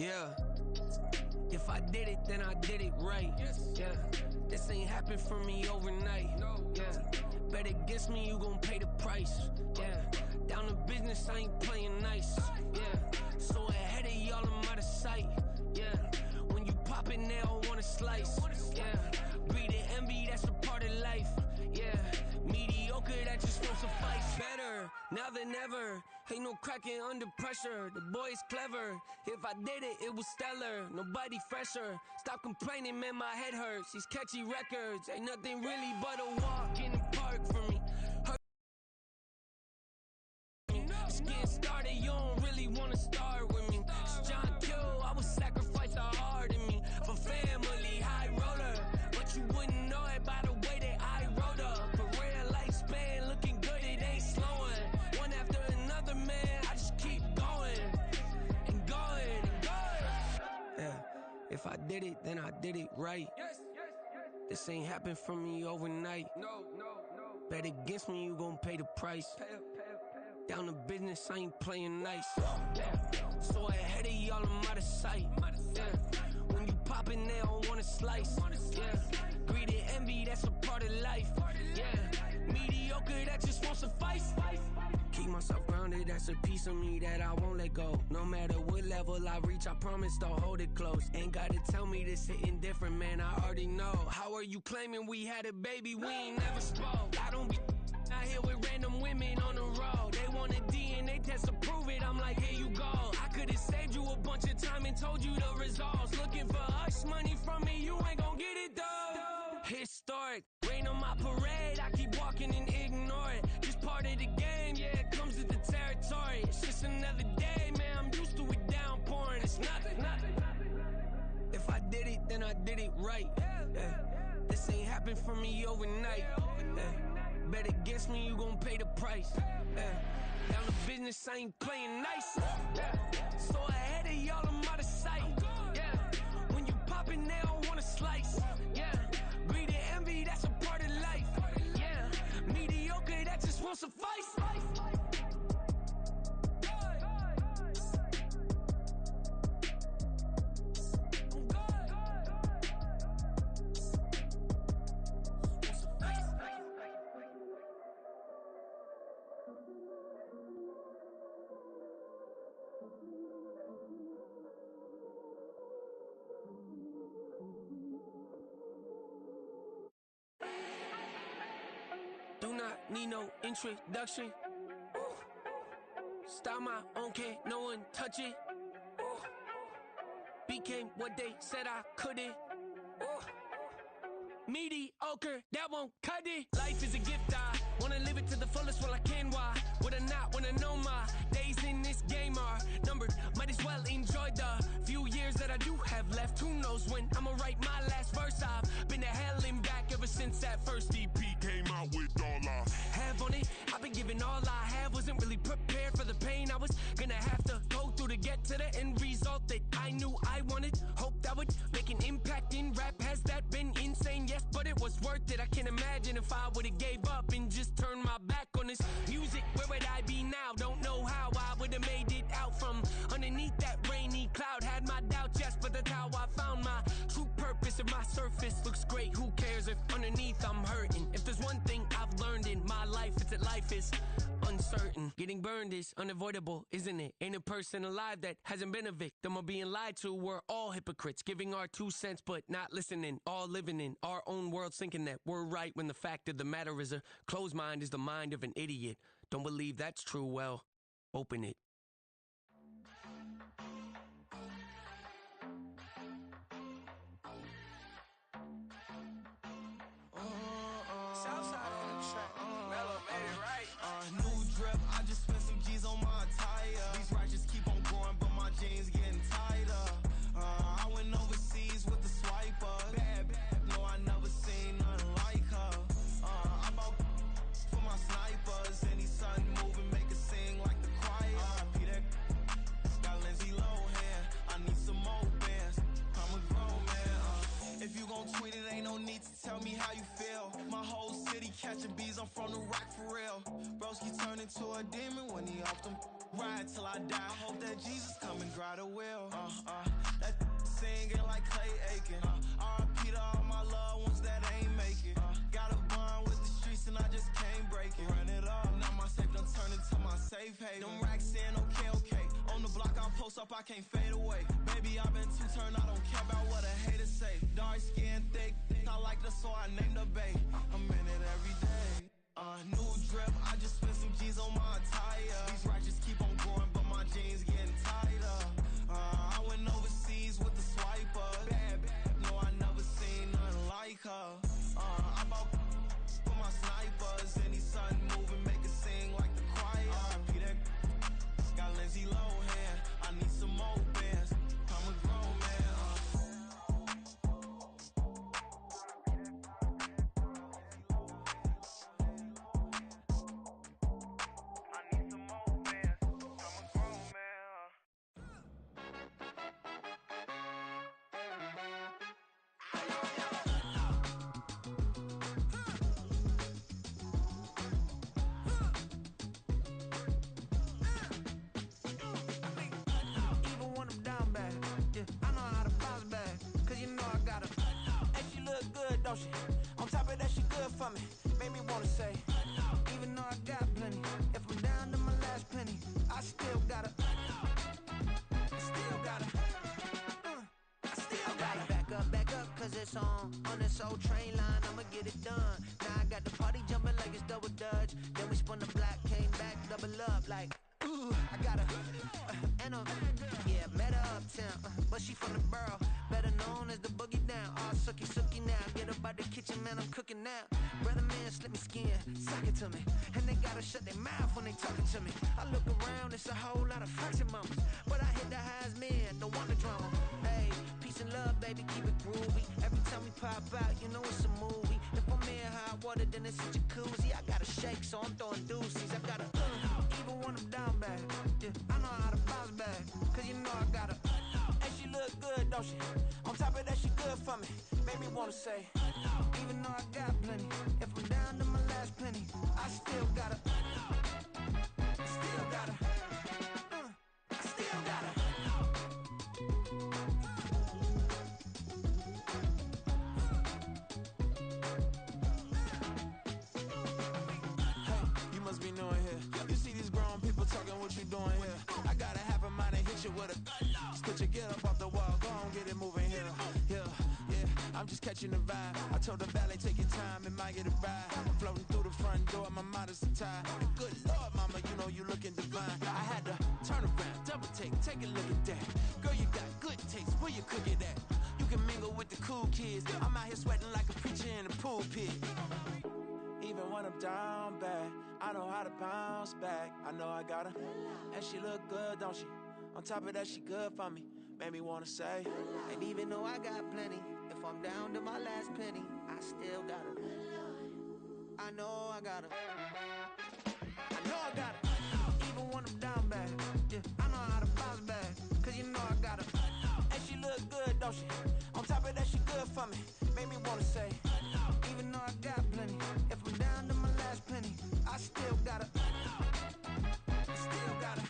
Yeah. If I did it, then I did it right. Yeah. This ain't happened for me overnight. Yeah. Bet against me, you gon' pay the price. Yeah. Down to business, I ain't playing nice. Yeah. So ahead of y'all, I'm out of sight. Yeah. When you pop it, they don't wanna slice. Yeah. Breed and envy, that's a part of life. Yeah. Mediocre, that just won't suffice. Better now than ever. Ain't no cracking under pressure. The boy's clever. If I did it, it was stellar. Nobody fresher. Stop complaining, man, my head hurts. These catchy records ain't nothing really but a walk in the park for me. It's getting started, you don't really wanna start with me. It's John Kill, I would sacrifice a heart in me for family, high roller. But you wouldn't know it by the way that I wrote up. A real lifespan, looking good, it ain't slowing. One after another, man, I just keep going and going and going. Yeah, if I did it, then I did it right. This ain't happened for me overnight. No. Bet against me, you gon' pay the price. Down to business, I ain't playing nice. Yeah. So ahead of y'all, I'm out of sight. Yeah. When you poppin', they don't wanna slice. Yeah. Greed and envy, that's a part of life. Yeah. Mediocre, that just won't suffice. Keep myself grounded, that's a piece of me that I won't let go. No matter what level I reach, I promise to hold it close. Ain't gotta tell me this hitting different, man, I already know. How are you claiming we had a baby, we ain't never spoke? I don't be out here with random women on the road. They want a DNA test to prove it, I'm like, here you go. I could've saved you a bunch of time and told you the results. Looking for hush money from me, you ain't gon' get it though. Historic, rain on my parade, I keep walking and ignore it. Just part of the game, yeah, it comes with the territory. It's just another day, man, I'm used to it downpouring. It's nothing. If I did it, then I did it right. Yeah. This ain't happened for me overnight. Yeah. Bet against me, you gon' pay the price. Yeah. Down to business, I ain't playing nice. Yeah. So ahead of y'all, I'm out of sight. Yeah. When you poppin', they don't wanna slice. Yeah. Greed and envy, that's a part of life. Yeah. Mediocre, that just won't suffice. Do not need no introduction. Ooh. Style my own, can't no one touch it. Ooh. Became what they said I couldn't. Ooh. Mediocre, that won't cut it. Life is a gift, I wanna live it to the fullest while I can. Why would I not wanna know my days in this game are numbered? Might as well enjoy the few years that I do have left. Who knows when I'ma write my last verse? I've been to hell and back ever since that first EP came out with all I have on it. I've been giving all I have, wasn't really prepared for the pain I was gonna have to go through to get to the end result that I knew I wanted. Hoped I would make an impact in rap. Has that been insane? Yes, but it was worth it. I can't imagine if I would've gave up and just turned my back on this music. Where would I be now? Don't know how I would've made it out from underneath that rainy cloud. Had my doubts, yes, but that's how I found my true purpose. If my surface looks great, who cares if underneath I'm hurting? If there's one thing I've learned in my life, it's that life is uncertain. Getting burned is unavoidable, isn't it? Ain't a person alive that hasn't been a victim of being lied to. We're all hypocrites, giving our 2 cents but not listening. All living in our own world, thinking that we're right when the fact of the matter is a closed mind is the mind of an idiot. Don't believe that's true? Well, open it. Southside on the track. Mellow made it right. New drip, I just spent some G's on my attire. These off them ride till I die. Hope that Jesus come and grab the wheel. That singing like Clay Aiken. R.I.P. to all my loved ones that ain't make it. Got a bond with the streets and I just can't break it. Run it up, now my safe done turned into my safe haven. Them racks in, okay. On the block I post up, I can't fade away. Baby, I've been too turned, I don't care about what a hater say. Dark skin, thick, I like the so I named the bay. I'm in it every day. New drip, I just spent some G's on my attire. These righteous keep on growing, but my jeans getting tighter. I went overseas with the swiper. Bad, no, I never seen nothing like her. I bought for my snipers. Any sudden moving, make it sing like the choir. R.I.P. that got Lindsay Lohan. I need some more bands. I'm a grown man. Even when I'm down bad, yeah, I know how to bounce back. Cause you know I got her. And she look good, don't she? On top of that, she good for me. Made me wanna say, even though I got plenty, if I'm down to my last penny, I still got her. Still got her. Still got her. Back up, cause it's on this old train line, I'ma get it done. Now I got the party jumping like it's double dutch. Then we spun the block, came back, double up like, ooh, I got her. And yeah, met her uptown, but she from the borough, better known as the boogie down. All sookie now, get up out the kitchen, man, I'm cooking now. Brother man, slip me skin, suck it to me. And they gotta shut their mouth when they talking to me. I look around, it's a whole lot of fraction mamas, but I hit the highs, man, don't want the drama. Hey, peace and love, baby, keep it groovy. Every time we pop out, you know it's a movie. If I'm in hot water, then it's a jacuzzi. I gotta shake, so I'm throwing deuces. I gotta, even when I'm down bad, yeah, I know how to bounce back. Cause you know I got her. And she look good, don't she? On top of that, she good for me. Made me wanna say, even though I got plenty, if I'm down to my last penny, I still got her. Still got her. Still got her. Hey, you must be new in here. You see these grown people talking, what you doing here? I gotta have a mind and hit you with a could you get up off the wall, go on, get it moving here. Yeah, I'm just catching the vibe. I told the valet, take your time, it might get a ride. I'm floating through the front door, my mind is tied. And good Lord, mama, you know you looking divine. I had to turn around, double take a look at that. Girl, you got good taste, where you cook it at? You can mingle with the cool kids. I'm out here sweating like a preacher in a pulpit. Even when I'm down bad, I know how to bounce back. I know I got her, and she look good, don't she? On top of that, she good for me. Made me wanna say, and even though I got plenty, if I'm down to my last penny, I still got her. I know I got her. I know I got her. Even when I'm down bad, yeah, I know how to bounce back. Cause you know I got her. And she look good, don't she? On top of that, she good for me. Made me wanna say, even though I got plenty, if I'm down to my last penny, I still got her. Still got her.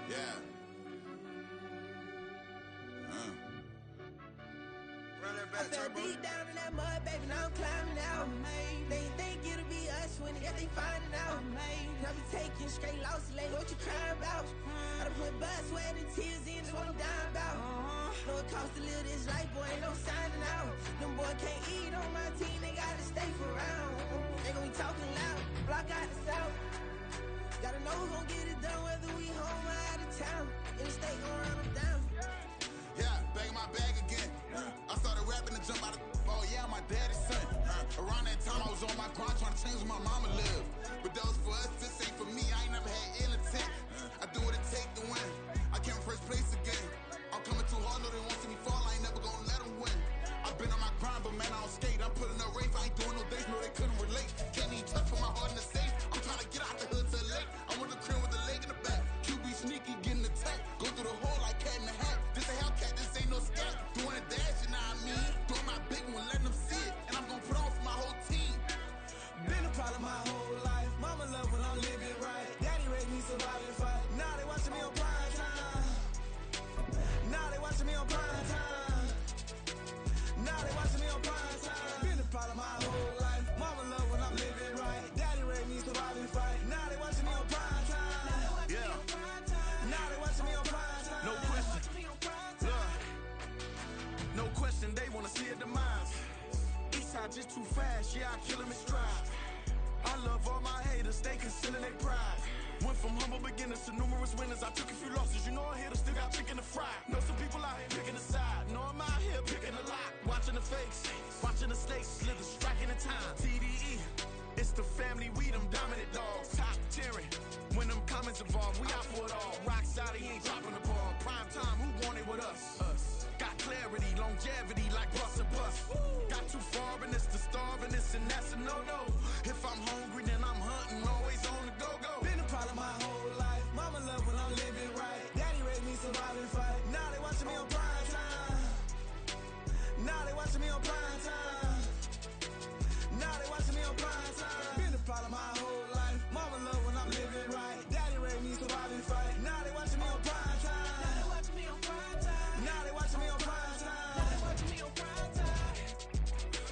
Yeah. Run that back, I fell deep down in that mud, baby, now I'm climbing out. They think it'll be us when yet they finding out. I be taking straight losses, lady, what you crying about? I done put blood, sweat, and tears in, that's what I'm dying about. Know it cost to live this life, boy, ain't no signing out. Them boy can't eat on my team, they gotta stay for round. They gon' be talking loud, block out the south. Gotta know who gon' get it done, whether we home or out of town. In the state, gon' run them down. Yeah, back in my bag again. I started rapping to jump out of oh yeah, my daddy's son. Around that time I was on my grind trying to change where my mama lived. But that was for us, this ain't for me. I ain't never had ill intent. I do what it takes fast, yeah, I kill him in stride. I love all my haters, they concealing their pride. Went from humble beginners to numerous winners. I took a few losses, you know I hit, still got chicken to fry. Know some people out here picking a side. Know I'm out here picking a lot. Watching the fakes, watching the snakes slither, striking the time. TDE, it's the family, we them dominant dogs. Top tiering, when them comments involved, we out for it all. Rock solid, he ain't dropping the ball. Prime time, who want it with us? Got clarity, longevity, like bus and bus. Got too far in this to starve in this, and that's a no-no. If I'm hungry, then I'm hunting, always on the go-go. Been a part of my whole life. Mama love when I'm living right. Daddy raised me survive and fight. Now they watching me on prime time. Now they watching me on prime time. Now they watching me on prime time. Been a part of my whole life. Mama love when I'm living right. Daddy raised me survive and fight. Now they watching me on prime time. Now they watching me on prime time. Now they watching me on prime time. Now they watching me on prime time.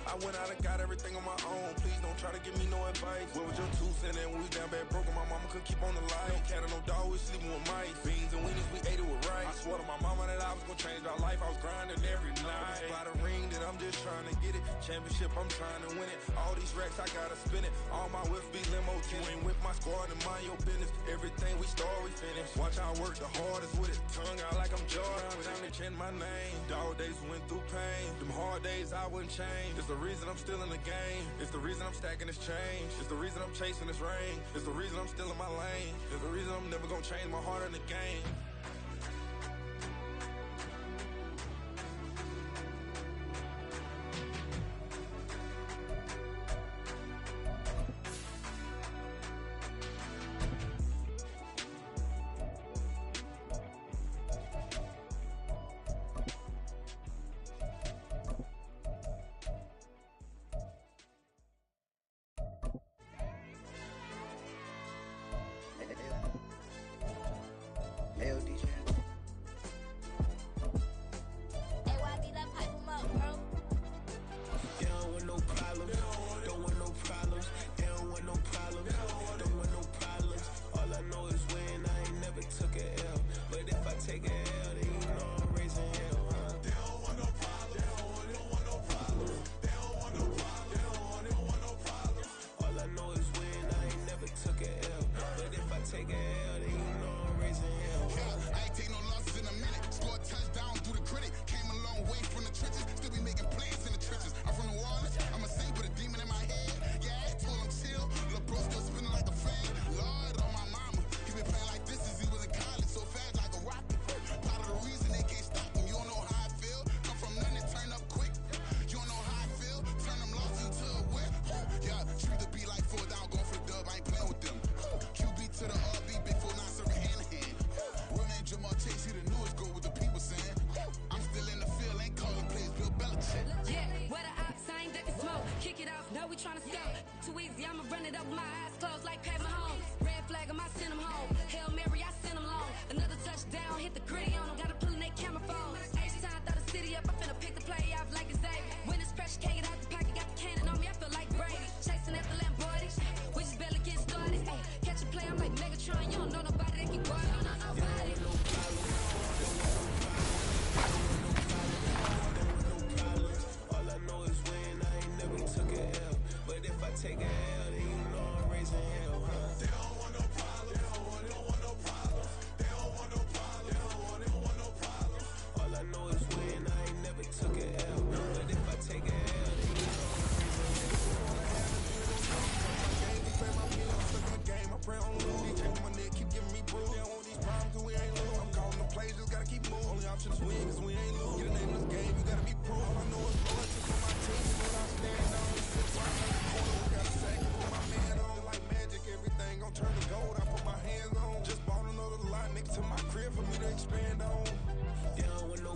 I went out and got everything on my own. Please don't try to give me no advice. What was your 2 cents and we was down bad broke and my mama could keep on the line. No cat or no dog, we sleeping with mice. Beans and weenies, we ate it with rice. I swore to my mama that I was gonna change our life. I was grinding every night. By the ring that I'm just trying to get it. Championship, I'm trying to win it. All these racks, I gotta spin it. All my whips be limo. You ain't with my squad and mind your business. Everything we start, we finish. Watch I work the hardest with it. Tongue out like I'm Jordan. Time to change my name. Dog days went through pain. Them hard days I wouldn't change. It's the reason I'm still in the game. It's the reason I'm stacking this change. It's the reason I'm chasing this rain. It's the reason I'm still in my lane. It's the reason I'm never gonna change my heart in the game. take a L, then you know I'm raising hell, huh? They don't want no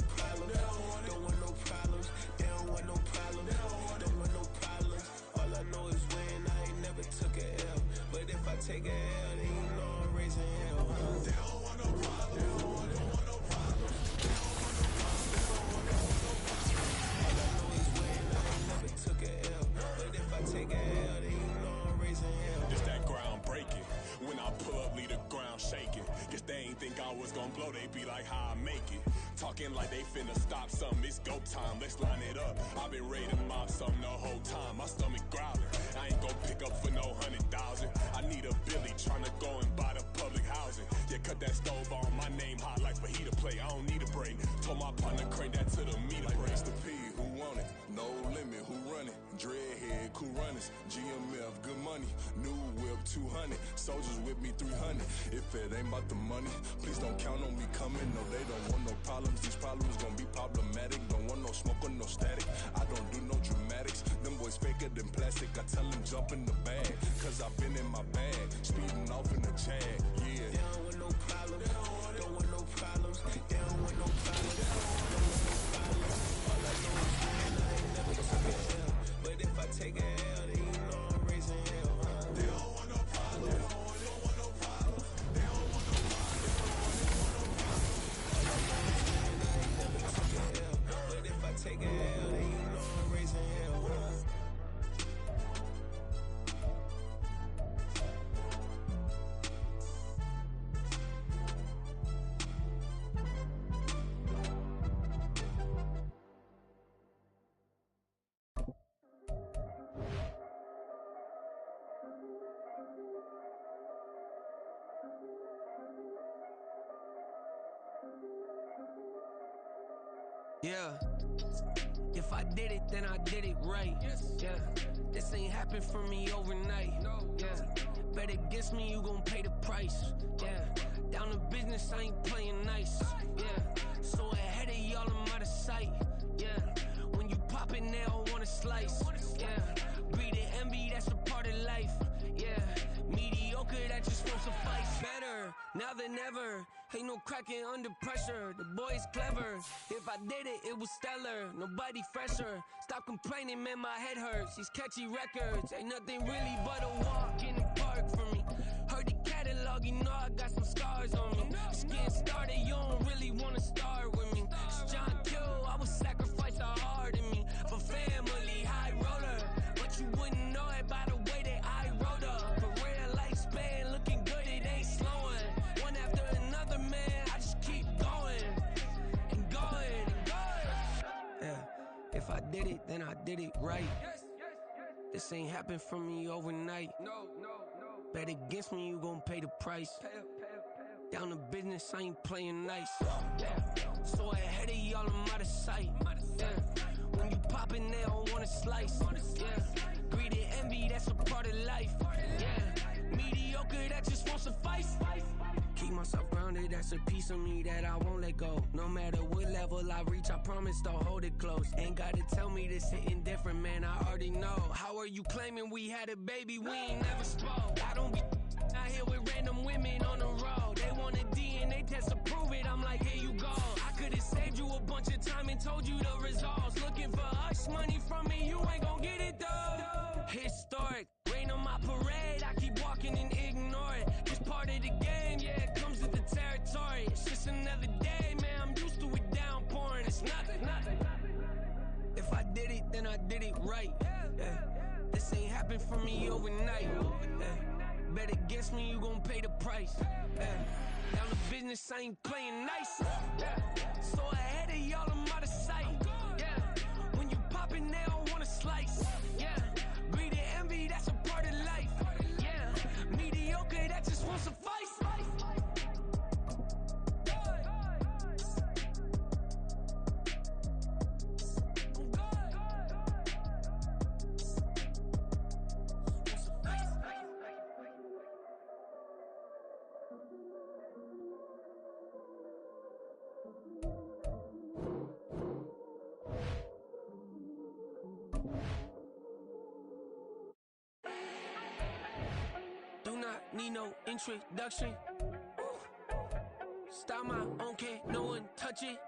problem. They don't want no problems. They don't want no problems. They don't want no problems. All I know is win. I ain't never took a L. But if I take a L, then you know I'm raising hell. It's that ground breaking. When I pull up, leave the ground shaking. Guess they ain't think I I was gon' blow, they be like, how I make it. Talking like they finna stop something, it's go time, let's line it up. I've been ready to mob something the whole time, my stomach growling. I ain't gon' pick up for no 100,000. I need a Billy tryna go and buy the public housing. Yeah, cut that stove on, my name hot like fajita plate. I don't need a break. Told my partner crank that to the meter break. Race the P, who want it? No limit, who run it? Dreadhead, cool runners. GMF, good money. New whip, 200. Soldiers with me, 300. If it ain't about the money, please don't count on me coming. No, they don't want no problems. These problems gon' be problematic. Don't want no smoke or no static. I don't do no dramatics. Them boys faker than plastic. I tell them jump in the bag, cause I've been in my bag. Speeding off in the Jag, yeah. They don't want no problems. Don't want no problems. They don't want no problems. All I know is that I ain't never took a L. But if I take a L, then you know I'm raising hell. They don't want no problems. They don't want no problems. They don't want no problems. All I know is that I ain't never took a L. But if I take a L, then you know I'm raising hell. Yeah. If I did it, then I did it right. Yeah. This ain't happened for me overnight. Yeah. Bet against me, you gon' pay the price. Yeah. Down to business, I ain't playing nice. Yeah. So ahead of y'all, I'm out of sight. Yeah. When you pop it, they don't wanna slice. Yeah. Breed and envy, that's a part of life. Yeah. Mediocre, that just won't suffice. Better now than ever. Ain't no cracking under pressure. The boy's clever. If I did it, it was stellar. Nobody fresher. Stop complaining, man, my head hurts. These catchy records ain't nothing really but a walk in the park for me. Heard the catalog, you know I got some scars on me. Just getting started, you don't really wanna start with me. It's John Kill, I would sacrifice a heart in me for family, high roller. But you wouldn't know it by the way that I wrote up. Career lifespan looking good, it ain't slowing. One after another, man, I just keep going and going and going. Yeah, if I did it, then I did it right. This ain't happened for me overnight. No. Bet against me, you gon' pay the price. Down to business, I ain't playing nice. Yeah. So ahead of y'all, I'm out of sight. Yeah. When you poppin', they don't wanna slice. Yeah. Greed and envy, that's a part of life. Yeah. Mediocre, that just won't suffice. Keep myself grounded, that's a piece of me that I won't let go. No matter what level I reach, I promise to hold it close. Ain't gotta tell me this hitting different, man, I already know. How are you claiming we had a baby, we ain't never spoke? I don't be out here with random women on the road. They want a DNA test to prove it, I'm like, here you go. I could've saved you a bunch of time and told you the results. Looking for hush money from me, you ain't gon' get it though. Historic, rain on my parade, I keep walking and ignore it. Just part of the game, yeah, it comes with the territory. It's just another day, man, I'm used to it downpouring. It's nothing. If I did it, then I did it right. Yeah. This ain't happened for me overnight. Yeah. Bet against me, you gon' pay the price. Yeah. Down to business, I ain't playing nice. Yeah. So ahead of y'all, I'm out of sight. Yeah. When you poppin', they don't wanna slice. Yeah. Greed and envy, that's a part of life. Yeah. Mediocre, that just won't suffice. Do not need no introduction. Start my own, can't no one touch it.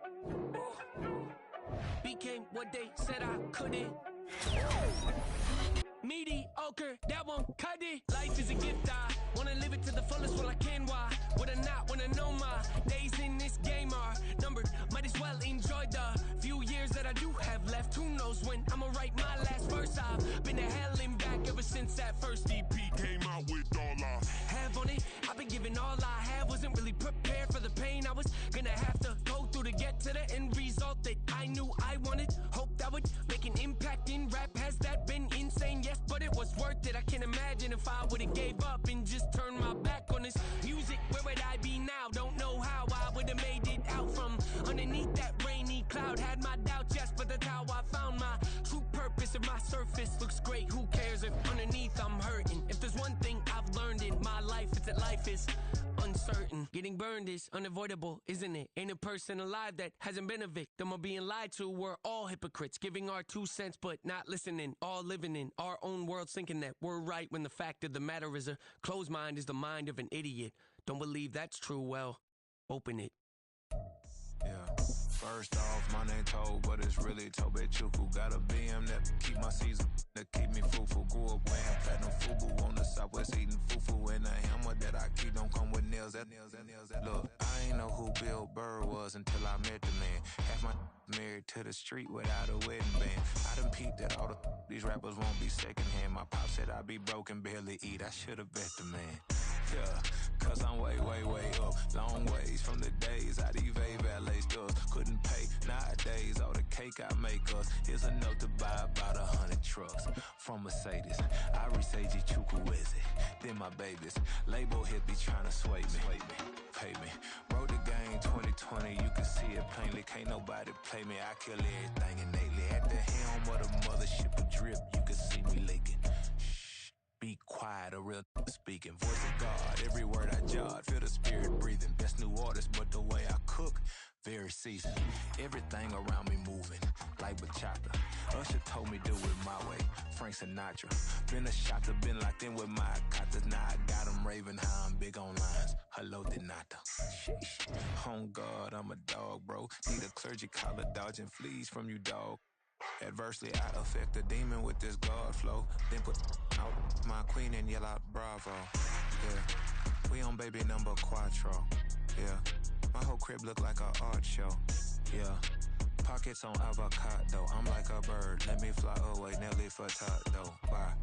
Became what they said I couldn't. Mediocre, that won't cut it. Life is a gift, I wanna live it to the fullest while I can. Why would I not wanna know my days in this game are numbered? Might as well enjoy the few years that I do have left. Who knows when I'ma write my last verse? I've been to hell and back ever since that first EP came out with all I have on it. I've been giving all I have, wasn't really prepared for the pain I was gonna have to go through to get to the end result that I knew I wanted. Hope that would make an impact in rap. Has that been insane? Yes, but it was worth it. I can't imagine if I would've gave up and just turned my back on this music. Where would I be now? Don't know how I would've made it out from underneath that rainy cloud. Had my doubts, yes, but that's how I found my true purpose. If my surface looks great, who cares if underneath I'm hurting? If there's one thing I've learned in my life, it's that life is uncertain. Getting burned is unavoidable, isn't it? Ain't a person alive that hasn't been a victim of being lied to. We're all hypocrites, giving our 2 cents but not listening. All living in our own world, thinking that we're right when the fact of the matter is a closed mind is the mind of an idiot. Don't believe that's true? Well, open it. Yeah. First off, my name Toad, but it's really Tobe Chuku. Got a BM that keep my season, that keep me fruitful. Grew up wearing platinum FUBU on the southwest, eating fufu. And a hammer that I keep don't come with nails. Look, I ain't know who Bill Burr was until I met the man. Half my married to the street without a wedding band. I done peeped that all these rappers won't be secondhand. My pop said I'd be broke and barely eat. I should've bet the man. Yeah, cause I'm way up. Long ways from the days I evade valet stores. Couldn't pay nowadays. All the cake I make us is enough to buy about 100 trucks. From Mercedes, I resage Chukwueze. Then my babies, label hit be trying to sway me. Pay me. Wrote the game 2020, you can see it plainly. Can't nobody play me. I kill everything innately. At the helm of the mothership of drip, you can see me leaking. Be quiet, a real speaking. Voice of God, every word I jot. Feel the spirit breathing. Best new artist, but the way I cook, very seasoned. Everything around me moving, like bachata. Usher told me do it my way. Frank Sinatra. Been a shotter, been locked in with my katas. Now I got them raving how I'm big on lines. Hello, Denata. Sheesh. On God, I'm a dog, bro. Need a clergy collar, dodging fleas from you, dog. Adversely, I affect the demon with this God flow. Then put out my queen and yell out bravo. Yeah, we on baby number quattro. Yeah, my whole crib look like a art show. Yeah, pockets on avocado. I'm like a bird, let me fly away. Nelly Furtado. Bye.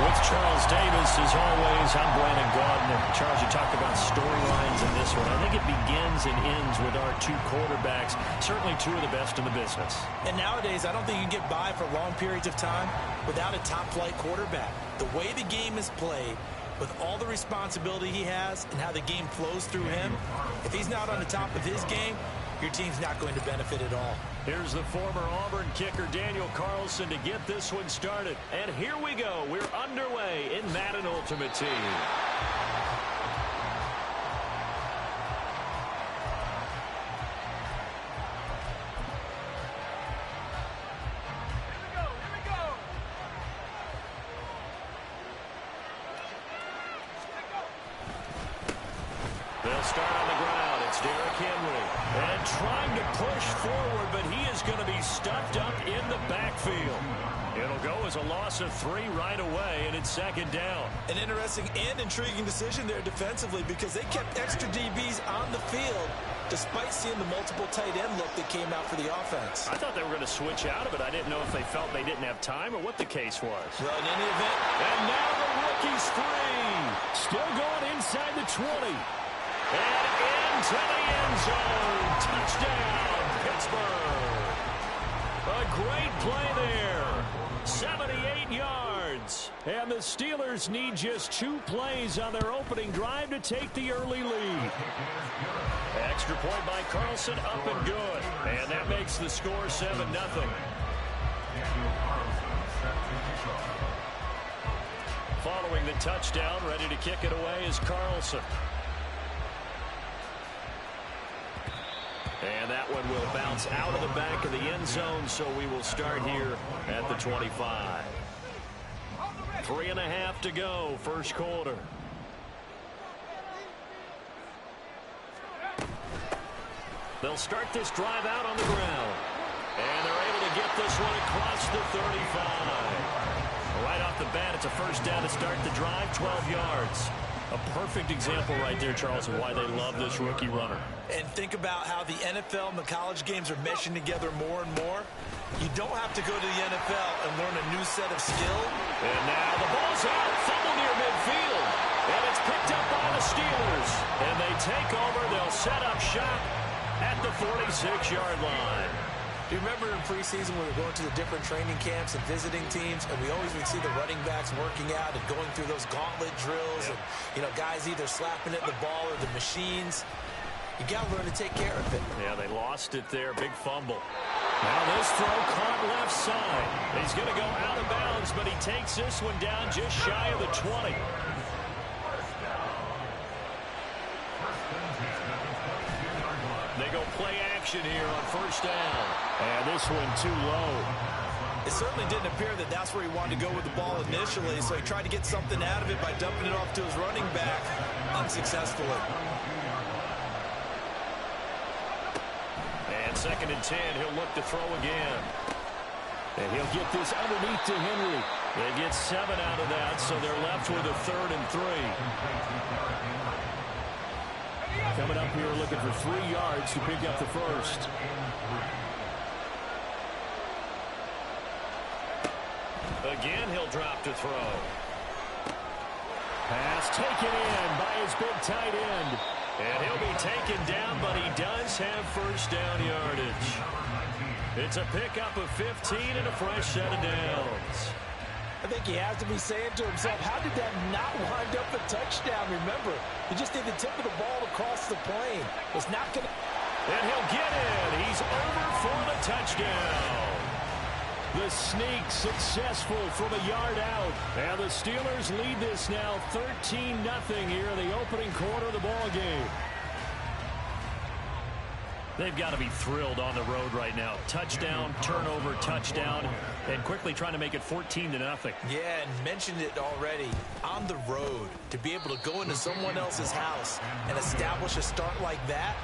With Charles Davis, as always, I'm Brandon Gardner. Charles, you talked about storylines in this one. I think it begins and ends with our two quarterbacks, certainly two of the best in the business. And nowadays, I don't think you can get by for long periods of time without a top-flight quarterback. The way the game is played, with all the responsibility he has and how the game flows through him, if he's not on the top of his game, your team's not going to benefit at all. Here's the former Auburn kicker, Daniel Carlson, to get this one started. And here we go. We're underway in Madden Ultimate Team. They'll start on the ground. It's Derrick Henry. And trying to push forward, but he is going to be stuffed up in the backfield. It'll go as a loss of 3 right away, and it's second down. An interesting and intriguing decision there defensively because they kept extra DBs on the field despite seeing the multiple tight end look that came out for the offense. I thought they were going to switch out of it. I didn't know if they felt they didn't have time or what the case was. Well, in any event. And now the rookie's free. Still going inside the 20. And into the end zone. Touchdown, Pittsburgh. A great play there. 78 yards. And the Steelers need just 2 plays on their opening drive to take the early lead. Extra point by Carlson, up and good. And that makes the score 7-0. following the touchdown. Ready to kick it away is Carlson. And that one will bounce out of the back of the end zone, so we will start here at the 25. 3.5 to go, first quarter. They'll start this drive out on the ground. And they're able to get this one across the 35. Right off the bat, it's a first down to start the drive, 12 yards. A perfect example right there, Charles, of why they love this rookie runner. And think about how the NFL and the college games are meshing together more and more. You don't have to go to the NFL and learn a new set of skill. And now the ball's out, fumble near midfield. And it's picked up by the Steelers. And they take over, they'll set up shop at the 46-yard line. Do you remember in preseason when we were going to the different training camps and visiting teams, and we always would see the running backs working out and going through those gauntlet drills, and, you know, guys either slapping at the ball or the machines. You got to learn to take care of it. Yeah, they lost it there. Big fumble. Now this throw caught left side. He's going to go out of bounds, but he takes this one down just shy of the 20. They go play action here on first down. And this one too low. It certainly didn't appear that that's where he wanted to go with the ball initially, so he tried to get something out of it by dumping it off to his running back unsuccessfully. And 2nd and 10, he'll look to throw again. And he'll get this underneath to Henry. They get 7 out of that, so they're left with a 3rd and 3. Coming up here looking for 3 yards to pick up the first. Again, he'll drop to throw. Pass taken in by his big tight end. And he'll be taken down, but he does have first down yardage. It's a pickup of 15 and a fresh set of downs. I think he has to be saying to himself, how did that not wind up a touchdown? Remember, he just did the tip of the ball across the plane. It's not going to... And he'll get in. He's over for the touchdown. The sneak successful from a yard out. And the Steelers lead this now 13-0 here in the opening quarter of the ball game. They've got to be thrilled on the road right now. Touchdown, turnover, touchdown, and quickly trying to make it 14-0. Yeah, and mentioned it already. On the road, to be able to go into someone else's house and establish a start like that,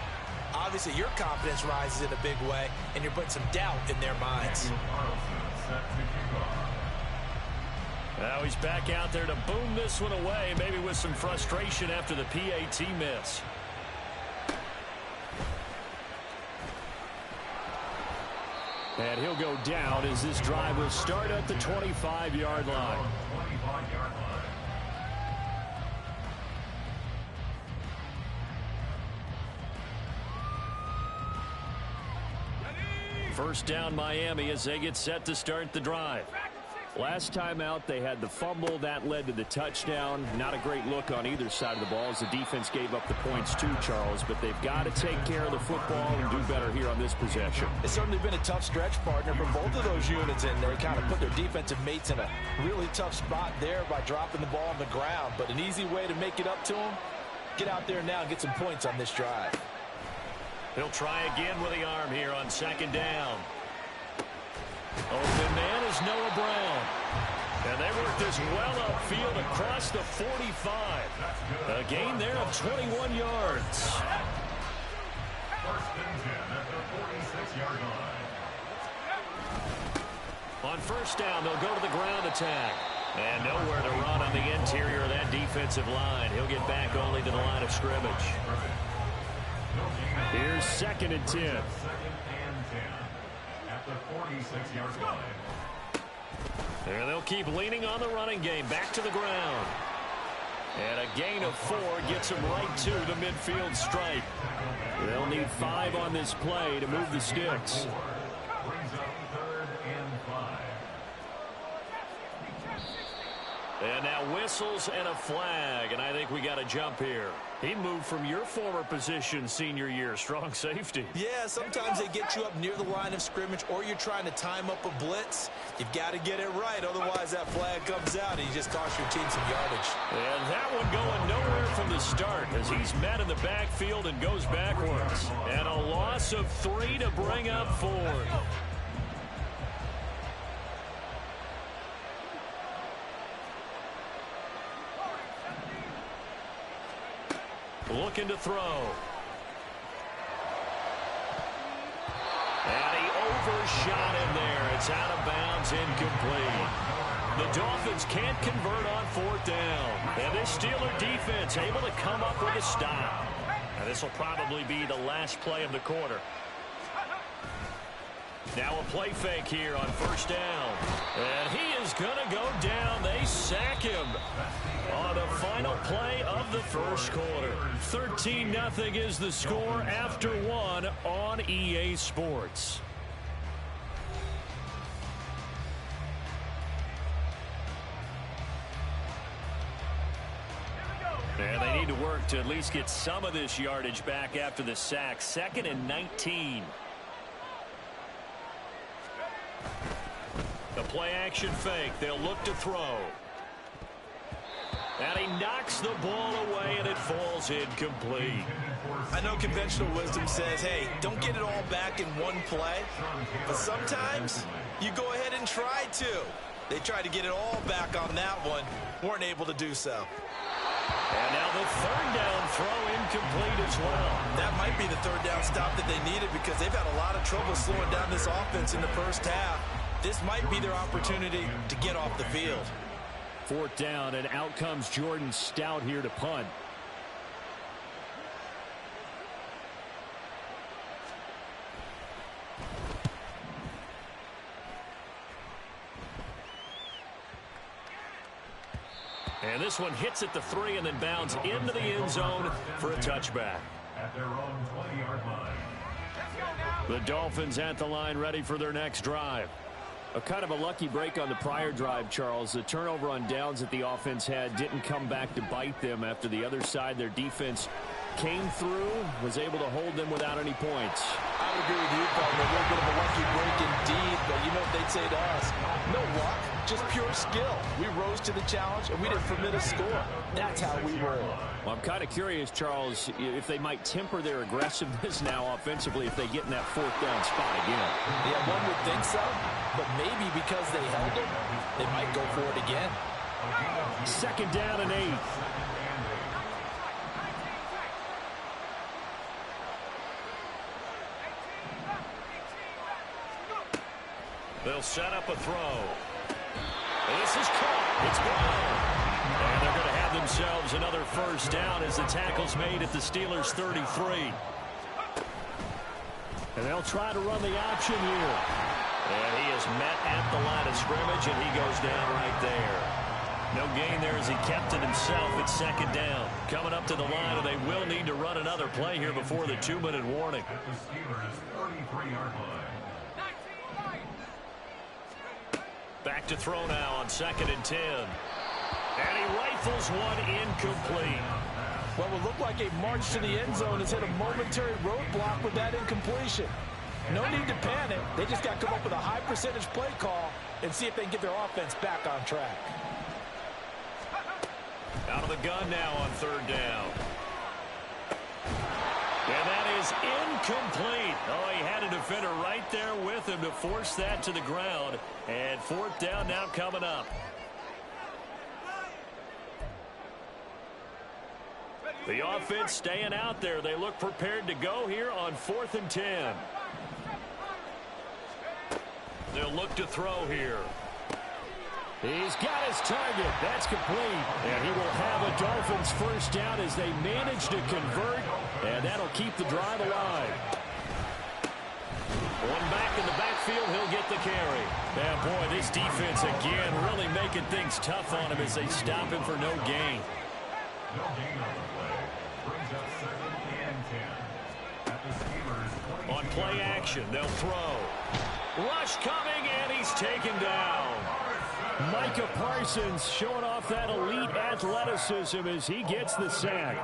obviously your confidence rises in a big way, and you're putting some doubt in their minds. Now he's back out there to boom this one away, maybe with some frustration after the PAT miss. And he'll go down as this drive will start at the 25-yard line. First down Miami as they get set to start the drive. Last time out, they had the fumble. That led to the touchdown. Not a great look on either side of the ball as the defense gave up the points too, Charles. But they've got to take care of the football and do better here on this possession. It's certainly been a tough stretch, partner, for both of those units, and they kind of put their defensive mates in a really tough spot there by dropping the ball on the ground. But an easy way to make it up to them, get out there now and get some points on this drive. He'll try again with the arm here on 2nd down. Open man is Noah Brown. And they work this well upfield across the 45. A gain there of 21 yards. First and 10 at the 46-yard line. On first down, they'll go to the ground attack. And nowhere to run on the interior of that defensive line. He'll get back only to the line of scrimmage. Here's 2nd and 10. 2nd and 10 at the 46-yard line. There they'll keep leaning on the running game. Back to the ground. And a gain of 4 gets them right to the midfield stripe. They'll need 5 on this play to move the sticks. Brings up 3rd and 5. And now whistles and a flag, and I think we got a jump here. He moved from your former position senior year, strong safety. Yeah, sometimes they get you up near the line of scrimmage, or you're trying to time up a blitz. You've got to get it right, otherwise that flag comes out and you just cost your team some yardage. And that one going nowhere from the start as he's met in the backfield and goes backwards. And a loss of 3 to bring up 4th. Looking to throw. And he overshot him there. It's out of bounds, incomplete. The Dolphins can't convert on 4th down. And this Steeler defense able to come up with a stop. And this will probably be the last play of the quarter. Now a play fake here on 1st down. And he is going to go down. They sack him on the final play of the first quarter. 13-0 is the score after 1 on EA Sports. And they need to work to at least get some of this yardage back after the sack. 2nd and 19. The play action fake. They'll look to throw. And he knocks the ball away, and it falls incomplete. I know conventional wisdom says, hey, don't get it all back in one play. But sometimes you go ahead and try to. They tried to get it all back on that one. Weren't able to do so. And now the 3rd down throw incomplete as well. That might be the 3rd down stop that they needed because they've had a lot of trouble slowing down this offense in the first half. This might be their opportunity to get off the field. 4th down, and out comes Jordan Stout here to punt. And this one hits at the 3 and then bounds into the end zone for a touchback. At their own 20-yard line. The Dolphins at the line ready for their next drive. A kind of a lucky break on the prior drive, Charles. The turnover on downs that the offense had didn't come back to bite them after the other side. Their defense came through, was able to hold them without any points. I would agree with you, partner. A little bit of a lucky break indeed, but you know what they'd say to us? No luck, just pure skill. We rose to the challenge, and we didn't permit a score. That's how we roll. Well, I'm kind of curious, Charles, if they might temper their aggressiveness now offensively if they get in that 4th down spot again. Yeah, one would think so, but maybe because they held it, they might go for it again. 2nd down and 8. They'll set up a throw. This is caught. It's gone. And they're going to have themselves another 1st down as the tackle's made at the Steelers' 33. And they'll try to run the option here. And he is met at the line of scrimmage, and he goes down right there. No gain there as he kept it himself at 2nd down. Coming up to the line, and they will need to run another play here before the 2-minute warning. At the Steelers' 33-yard line. Back to throw now on 2nd and 10. And he rifles one incomplete. What will look like a march to the end zone has hit a momentary roadblock with that incompletion. No need to panic. They just got to come up with a high percentage play call and see if they can get their offense back on track. Out of the gun now on 3rd down. And that is incomplete. Oh, he had a defender right there with him to force that to the ground. And 4th down now coming up. The offense staying out there. They look prepared to go here on 4th and 10. They'll look to throw here. He's got his target. That's complete. And he will have a Dolphins 1st down as they manage to convert. And that'll keep the drive alive. One back in the backfield, he'll get the carry. And boy, this defense again really making things tough on him as they stop him for no gain. No gain on the play. Brings up 2nd and 10. At the Steelers' 20. On play action, they'll throw. Rush coming, and he's taken down. Micah Parsons showing off that elite athleticism as he gets the sack.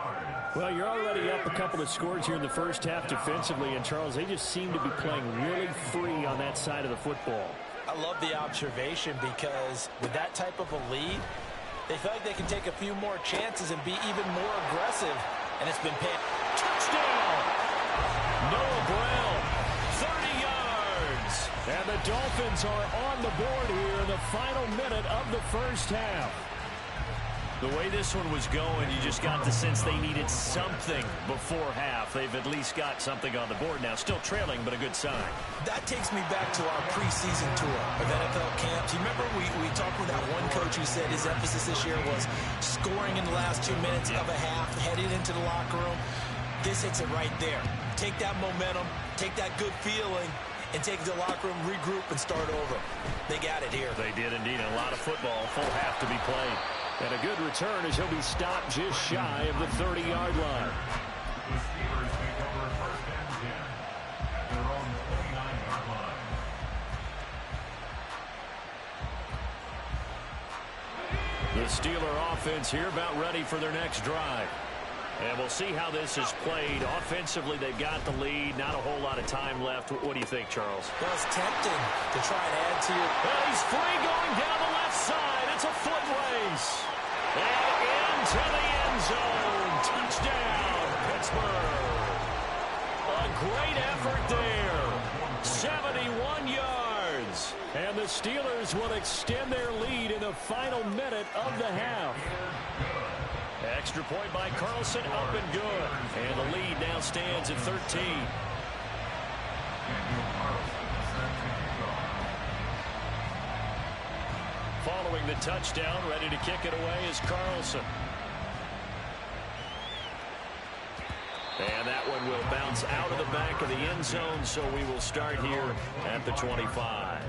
Well, you're already up a couple of scores here in the first half defensively, and Charles, they just seem to be playing really free on that side of the football. I love the observation because with that type of a lead, they feel like they can take a few more chances and be even more aggressive, and it's been paid. Touchdown! Noah Brown, 30 yards. And the Dolphins are on the board here in the final minute of the first half. The way this one was going, you just got the sense they needed something before half. They've at least got something on the board now. Still trailing, but a good sign. That takes me back to our preseason tour of NFL camps. You remember we talked with that one coach who said his emphasis this year was scoring in the last 2 minutes of a half, headed into the locker room. This hits it right there. Take that momentum, take that good feeling, and take it to the locker room, regroup, and start over. They got it here. They did indeed. A lot of football, full half to be played. And a good return as he'll be stopped just shy of the 30-yard line. The Steelers take over 1st and 10 at their own 29-yard line. The Steeler offense here about ready for their next drive. And we'll see how this is played. Offensively, they've got the lead. Not a whole lot of time left. What do you think, Charles? Well, it's tempting to try and add to your... Well, he's free going down the left side. It's a foot race. And into the end zone. Touchdown, Pittsburgh. A great effort there. 71 yards. And the Steelers will extend their lead in the final minute of the half. Extra point by Carlson, up and good. And the lead now stands at 13. Following the touchdown, ready to kick it away is Carlson. And that one will bounce out of the back of the end zone, so we will start here at the 25.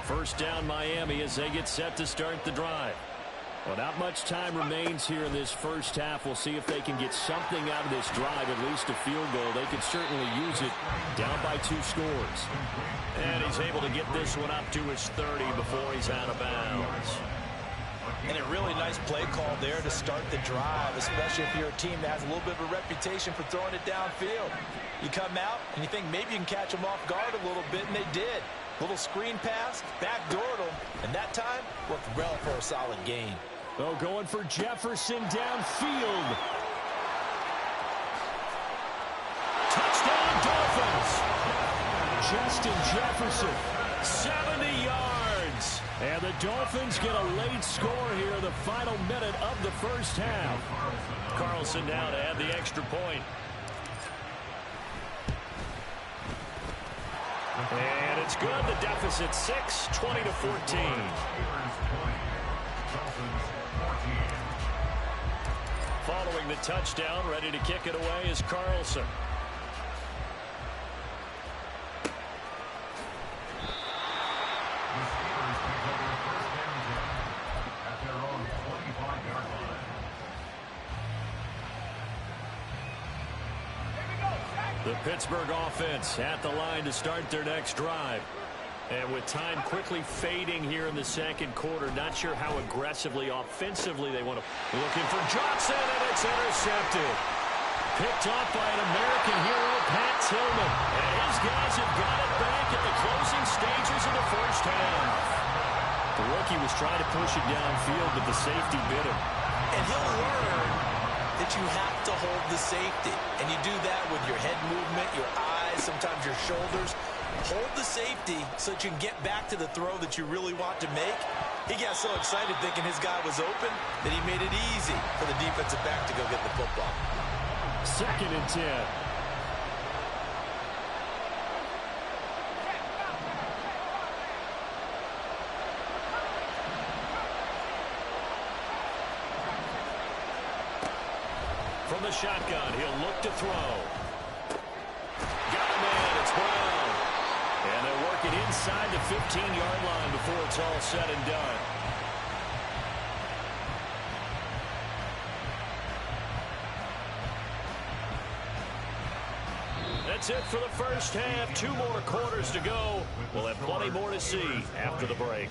First down, Miami, as they get set to start the drive. Well, not much time remains here in this first half. We'll see if they can get something out of this drive, at least a field goal. They could certainly use it down by 2 scores. And he's able to get this one up to his 30 before he's out of bounds. And a really nice play call there to start the drive, especially if you're a team that has a little bit of a reputation for throwing it downfield. You come out and you think maybe you can catch them off guard a little bit, and they did. Little screen pass, backdoored them, and that time worked well for a solid gain. Oh, going for Jefferson downfield. Touchdown, Dolphins. Justin Jefferson. 70 yards. And the Dolphins get a late score here in the final minute of the first half. Carlson now to add the extra point. And it's good. The deficit 6, 20-14. Following the touchdown, ready to kick it away is Carlson. The Pittsburgh offense at the line to start their next drive. And with time quickly fading here in the second quarter, not sure how aggressively, offensively they want to. Looking for Johnson, and it's intercepted. Picked off by an American hero, Pat Tillman. And his guys have got it back at the closing stages of the first half. The rookie was trying to push it downfield, but the safety bit him. And he'll learn that you have to hold the safety. And you do that with your head movement, your eyes, sometimes your shoulders. Hold the safety so that you can get back to the throw that you really want to make. He got so excited thinking his guy was open that he made it easy for the defensive back to go get the football. 2nd and 10. From the shotgun, he'll look to throw. Got a man, it's Brown. And they're working inside the 15-yard line before it's all said and done. That's it for the first half. 2 more quarters to go. We'll have plenty more to see after the break.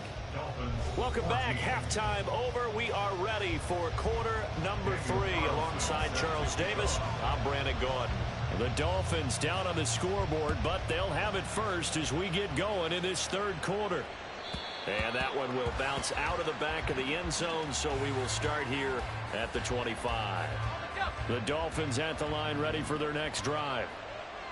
Welcome back. Halftime over. We are ready for quarter number 3. Alongside Charles Davis, I'm Brandon Gaudin. The Dolphins down on the scoreboard, but they'll have it first as we get going in this third quarter. And that one will bounce out of the back of the end zone, so we will start here at the 25. The Dolphins at the line ready for their next drive.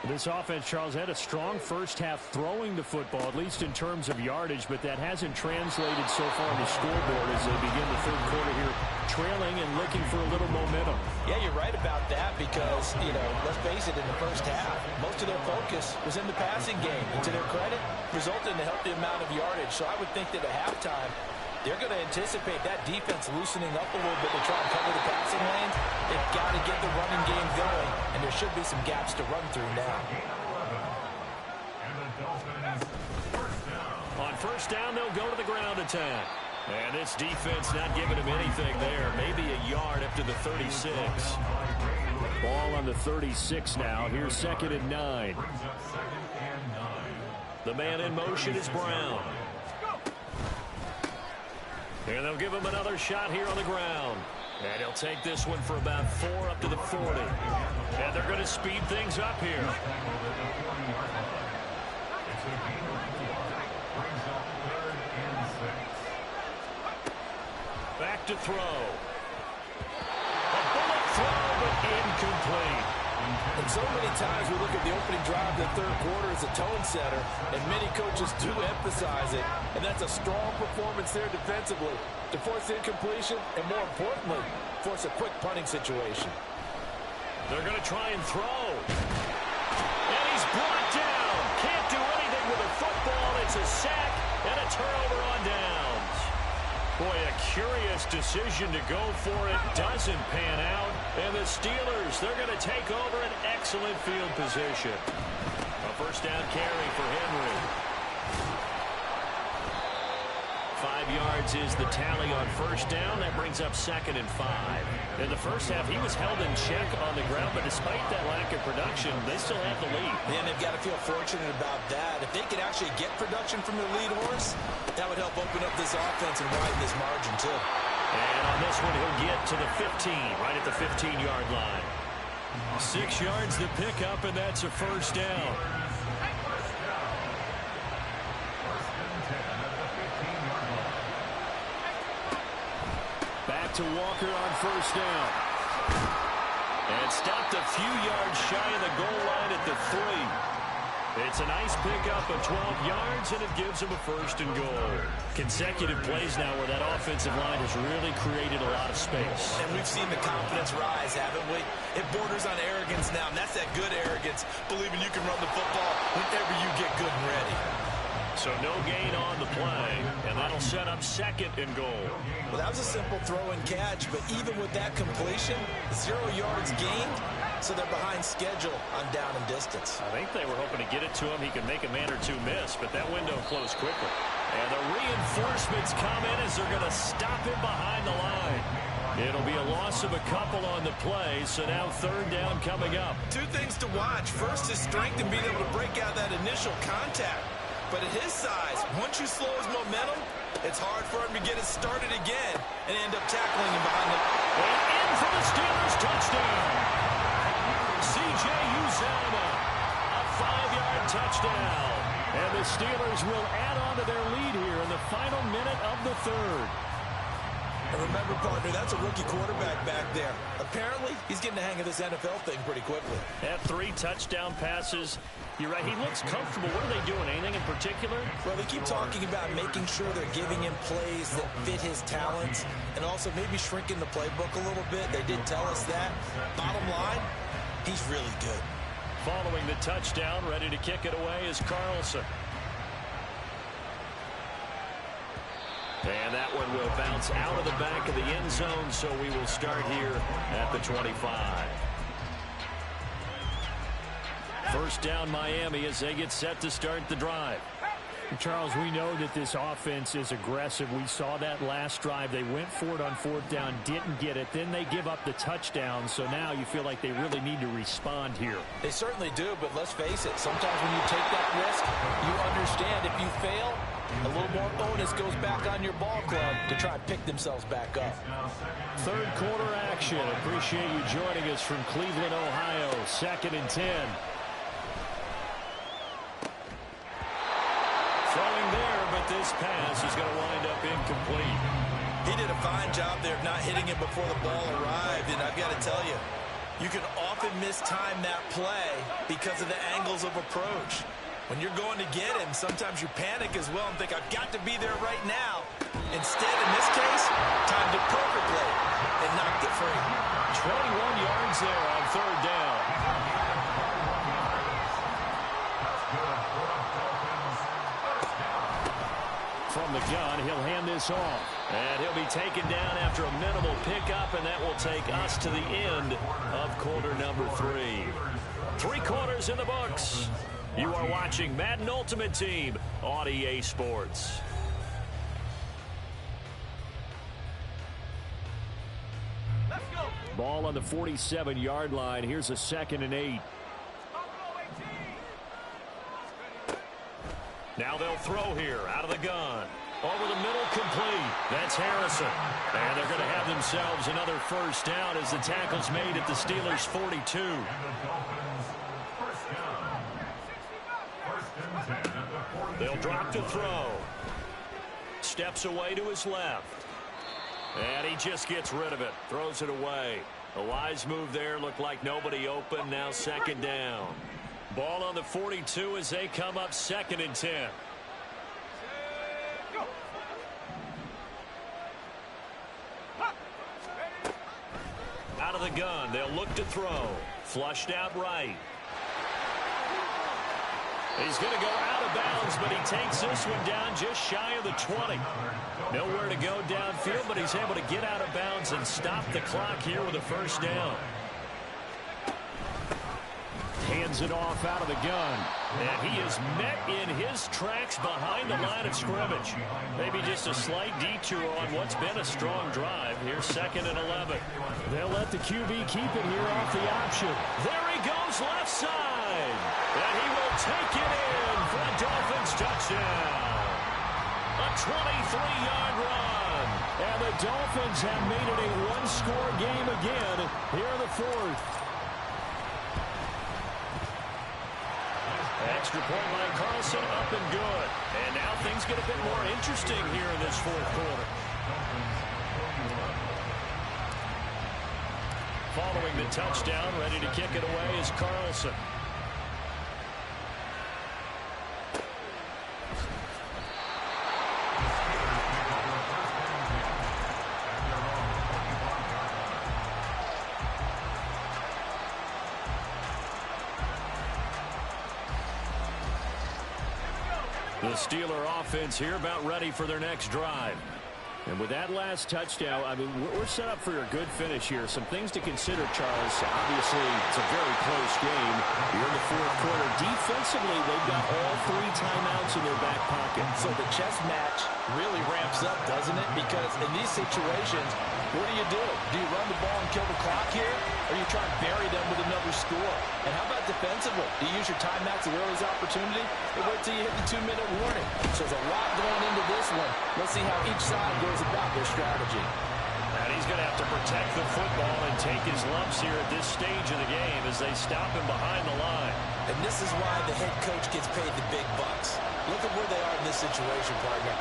This offense, Charles, had a strong first half throwing the football, at least in terms of yardage, but that hasn't translated so far on the scoreboard as they begin the third quarter here, trailing and looking for a little momentum. Yeah, you're right about that because, let's face it, in the first half, most of their focus was in the passing game. And to their credit, resulted in a healthy amount of yardage. So I would think that at halftime, they're going to anticipate that defense loosening up a little bit to try and cover the passing lanes. They've got to get the running game going, and there should be some gaps to run through now. On first down, they'll go to the ground attack. And this defense not giving him anything there. Maybe a yard up to the 36. Ball on the 36 now. Here's 2nd and 9. The man in motion is Brown. And they'll give him another shot here on the ground. And he'll take this one for about 4 up to the 40. And they're going to speed things up here. Back to throw. A bullet throw, but incomplete. And so many times we look at the opening drive of the third quarter as a tone setter, and many coaches do emphasize it. And that's a strong performance there defensively to force incompletion and, more importantly, force a quick punting situation. They're going to try and throw. And he's brought down. Can't do anything with a football. It's a sack and a turnover on downs. Boy, a curious decision to go for it. Doesn't pan out. And the Steelers, they're going to take over an excellent field position. A first down carry for Henry. 5 yards is the tally on first down. That brings up 2nd and 5. In the first half, he was held in check on the ground, but despite that lack of production, they still have the lead. And they've got to feel fortunate about that. If they could actually get production from their lead horse, that would help open up this offense and widen this margin, too. And on this one, he'll get to the 15, right at the 15-yard line. 6 yards to pick up, and that's a first down. Back to Walker on first down. And stopped a few yards shy of the goal line at the 3. It's a nice pickup of 12 yards, and it gives him a first and goal. Consecutive plays now where that offensive line has really created a lot of space. And we've seen the confidence rise, haven't we? It borders on arrogance now, and that's that good arrogance, believing you can run the football whenever you get good and ready. So no gain on the play, and that'll set up 2nd and goal. Well, that was a simple throw and catch, but even with that completion, 0 yards gained, so they're behind schedule on down and distance. I think they were hoping to get it to him. He could make a man or two miss, but that window closed quickly. And the reinforcements come in as they're going to stop him behind the line. It'll be a loss of a couple on the play, so now 3rd down coming up. 2 things to watch. First is strength and being able to break out that initial contact. But at his size, once you slow his momentum, it's hard for him to get it started again and end up tackling him behind the... And in for the Steelers touchdown. C.J. Uzomah, a 5-yard touchdown. And the Steelers will add on to their lead here in the final minute of the 3rd. And remember, partner, that's a rookie quarterback back there. Apparently, he's getting the hang of this NFL thing pretty quickly. At 3 touchdown passes. You're right, he looks comfortable. What are they doing? Anything in particular? Well, they keep talking about making sure they're giving him plays that fit his talents and also maybe shrinking the playbook a little bit. They did tell us that. Bottom line, he's really good. Following the touchdown, ready to kick it away is Carlson. And that one will bounce out of the back of the end zone, so we will start here at the 25. First down Miami as they get set to start the drive. Charles, we know that this offense is aggressive. We saw that last drive. They went for it on fourth down, didn't get it. Then they give up the touchdown. So now you feel like they really need to respond here. They certainly do, but let's face it. Sometimes when you take that risk, you understand if you fail, a little more onus goes back on your ball club to try and pick themselves back up. Third quarter action. Appreciate you joining us from Cleveland, Ohio. 2nd and 10. Throwing there, but this pass is going to wind up incomplete. He did a fine job there of not hitting it before the ball arrived, and I've got to tell you, you can often mistime that play because of the angles of approach. When you're going to get him, sometimes you panic as well and think, I've got to be there right now. Instead, in this case, timed it perfectly and knocked it free. 21 yards there on third down. From the gun, he'll hand this off. And he'll be taken down after a minimal pickup, and that will take us to the end of quarter number 3. 3 quarters in the books. You are watching Madden Ultimate Team on EA Sports. Ball on the 47-yard line. Here's a 2nd and 8. Now they'll throw here out of the gun. Over the middle, complete. That's Harrison. And they're going to have themselves another first down as the tackle's made at the Steelers' 42. They'll drop to throw. Steps away to his left. And he just gets rid of it. Throws it away. A wise move there. Looked like nobody open. Now 2nd down. Ball on the 42 as they come up 2nd and 10. Out of the gun. They'll look to throw. Flushed out right. He's going to go out of bounds, but he takes this one down just shy of the 20. Nowhere to go downfield, but he's able to get out of bounds and stop the clock here with a first down. Hands it off out of the gun. And he is met in his tracks behind the line of scrimmage. Maybe just a slight detour on what's been a strong drive. Here's 2nd and 11. They'll let the QB keep it here off the option. There he goes left side. And he will take it in for a Dolphins touchdown. A 23-yard run. And the Dolphins have made it a one-score game again here in the 4th. Extra point by Carlson, up and good. And now things get a bit more interesting here in this 4th quarter. Following the touchdown, ready to kick it away is Carlson. The Steeler offense here about ready for their next drive. And with that last touchdown, I mean, we're set up for a good finish here. Some things to consider, Charles. Obviously, it's a very close game. You're in the 4th quarter. Defensively, they've got all 3 timeouts in their back pocket. So the chess match really ramps up, doesn't it? Because in these situations, what do? Do you run the ball and kill the clock here? Or you try and bury them with another score? And how about defensively? Do you use your timeouts at earliest opportunity? Or wait till you hit the 2-minute warning? So there's a lot going into this one. Let's see how each side goes about their strategy. And he's going to have to protect the football and take his lumps here at this stage of the game as they stop him behind the line. And this is why the head coach gets paid the big bucks. Look at where they are in this situation, partner.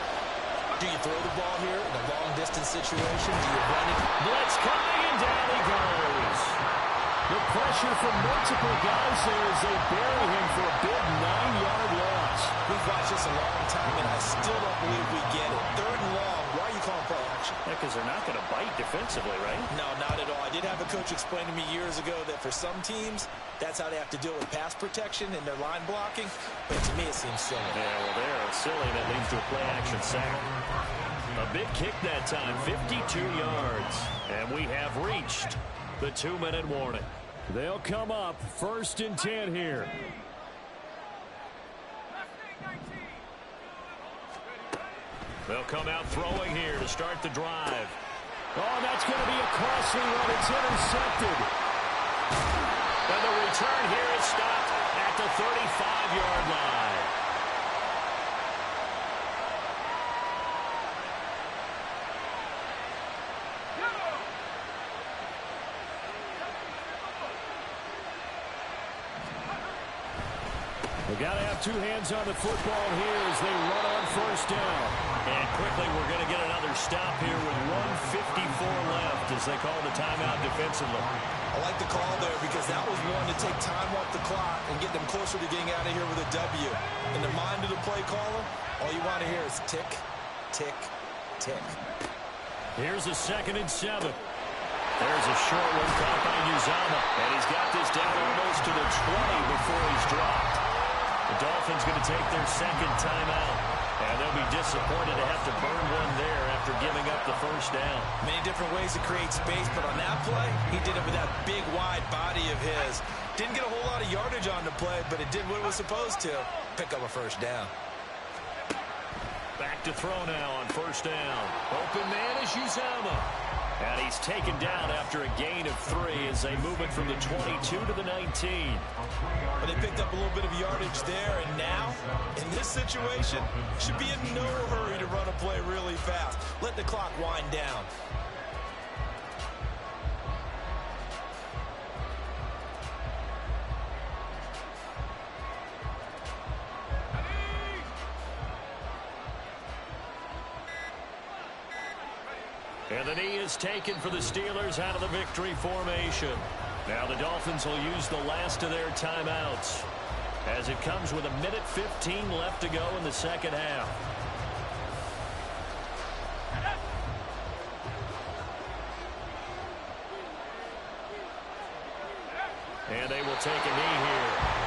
Do you throw the ball here in a long-distance situation? Do you run it? Blitz coming, and down he goes. The pressure from multiple guys there as they bury him for a big 9-yard loss. We've watched this a long time, and I still don't believe we get it. 3rd and long. Why are you calling play action? Yeah, because they're not going to bite defensively, right? No, not at all. I did have a coach explain to me years ago that for some teams, that's how they have to deal with pass protection and their line blocking. But to me, it seems silly. Yeah, well, they're silly. That leads to a play action sack. A big kick that time, 52 yards. And we have reached the 2-minute warning. They'll come up 1st and 10 here. They'll come out throwing here to start the drive. Oh, that's going to be a costly run. It's intercepted. And the return here is stopped at the 35-yard line. They got to have two hands on the football here as they run on first down. And quickly we're going to get another stop here with 1:54 left as they call the timeout defensively. I like the call there because that was one to take time off the clock and get them closer to getting out of here with a W. In the mind of the play caller, all you want to hear is tick, tick, tick. Here's a 2nd and 7. There's a short one caught by Uzama. And he's got this down almost to the 20 before he's dropped. The Dolphins going to take their 2nd timeout. And they'll be disappointed to have to burn one there after giving up the first down. Many different ways to create space, but on that play, he did it with that big, wide body of his. Didn't get a whole lot of yardage on the play, but it did what it was supposed to. Pick up a first down. Back to throw now on first down. Open man is Uzama. And he's taken down after a gain of 3 as they move it from the 22 to the 19. But they picked up a little bit of yardage there, and now, in this situation, should be in no hurry to run a play really fast. Let the clock wind down. And the knee is taken for the Steelers out of the victory formation. Now the Dolphins will use the last of their timeouts as it comes with 1:15 left to go in the second half. And they will take a knee here.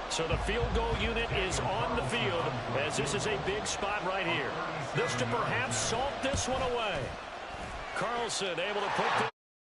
So the field goal unit is on the field as this is a big spot right here. This to perhaps salt this one away. Carlson able to put this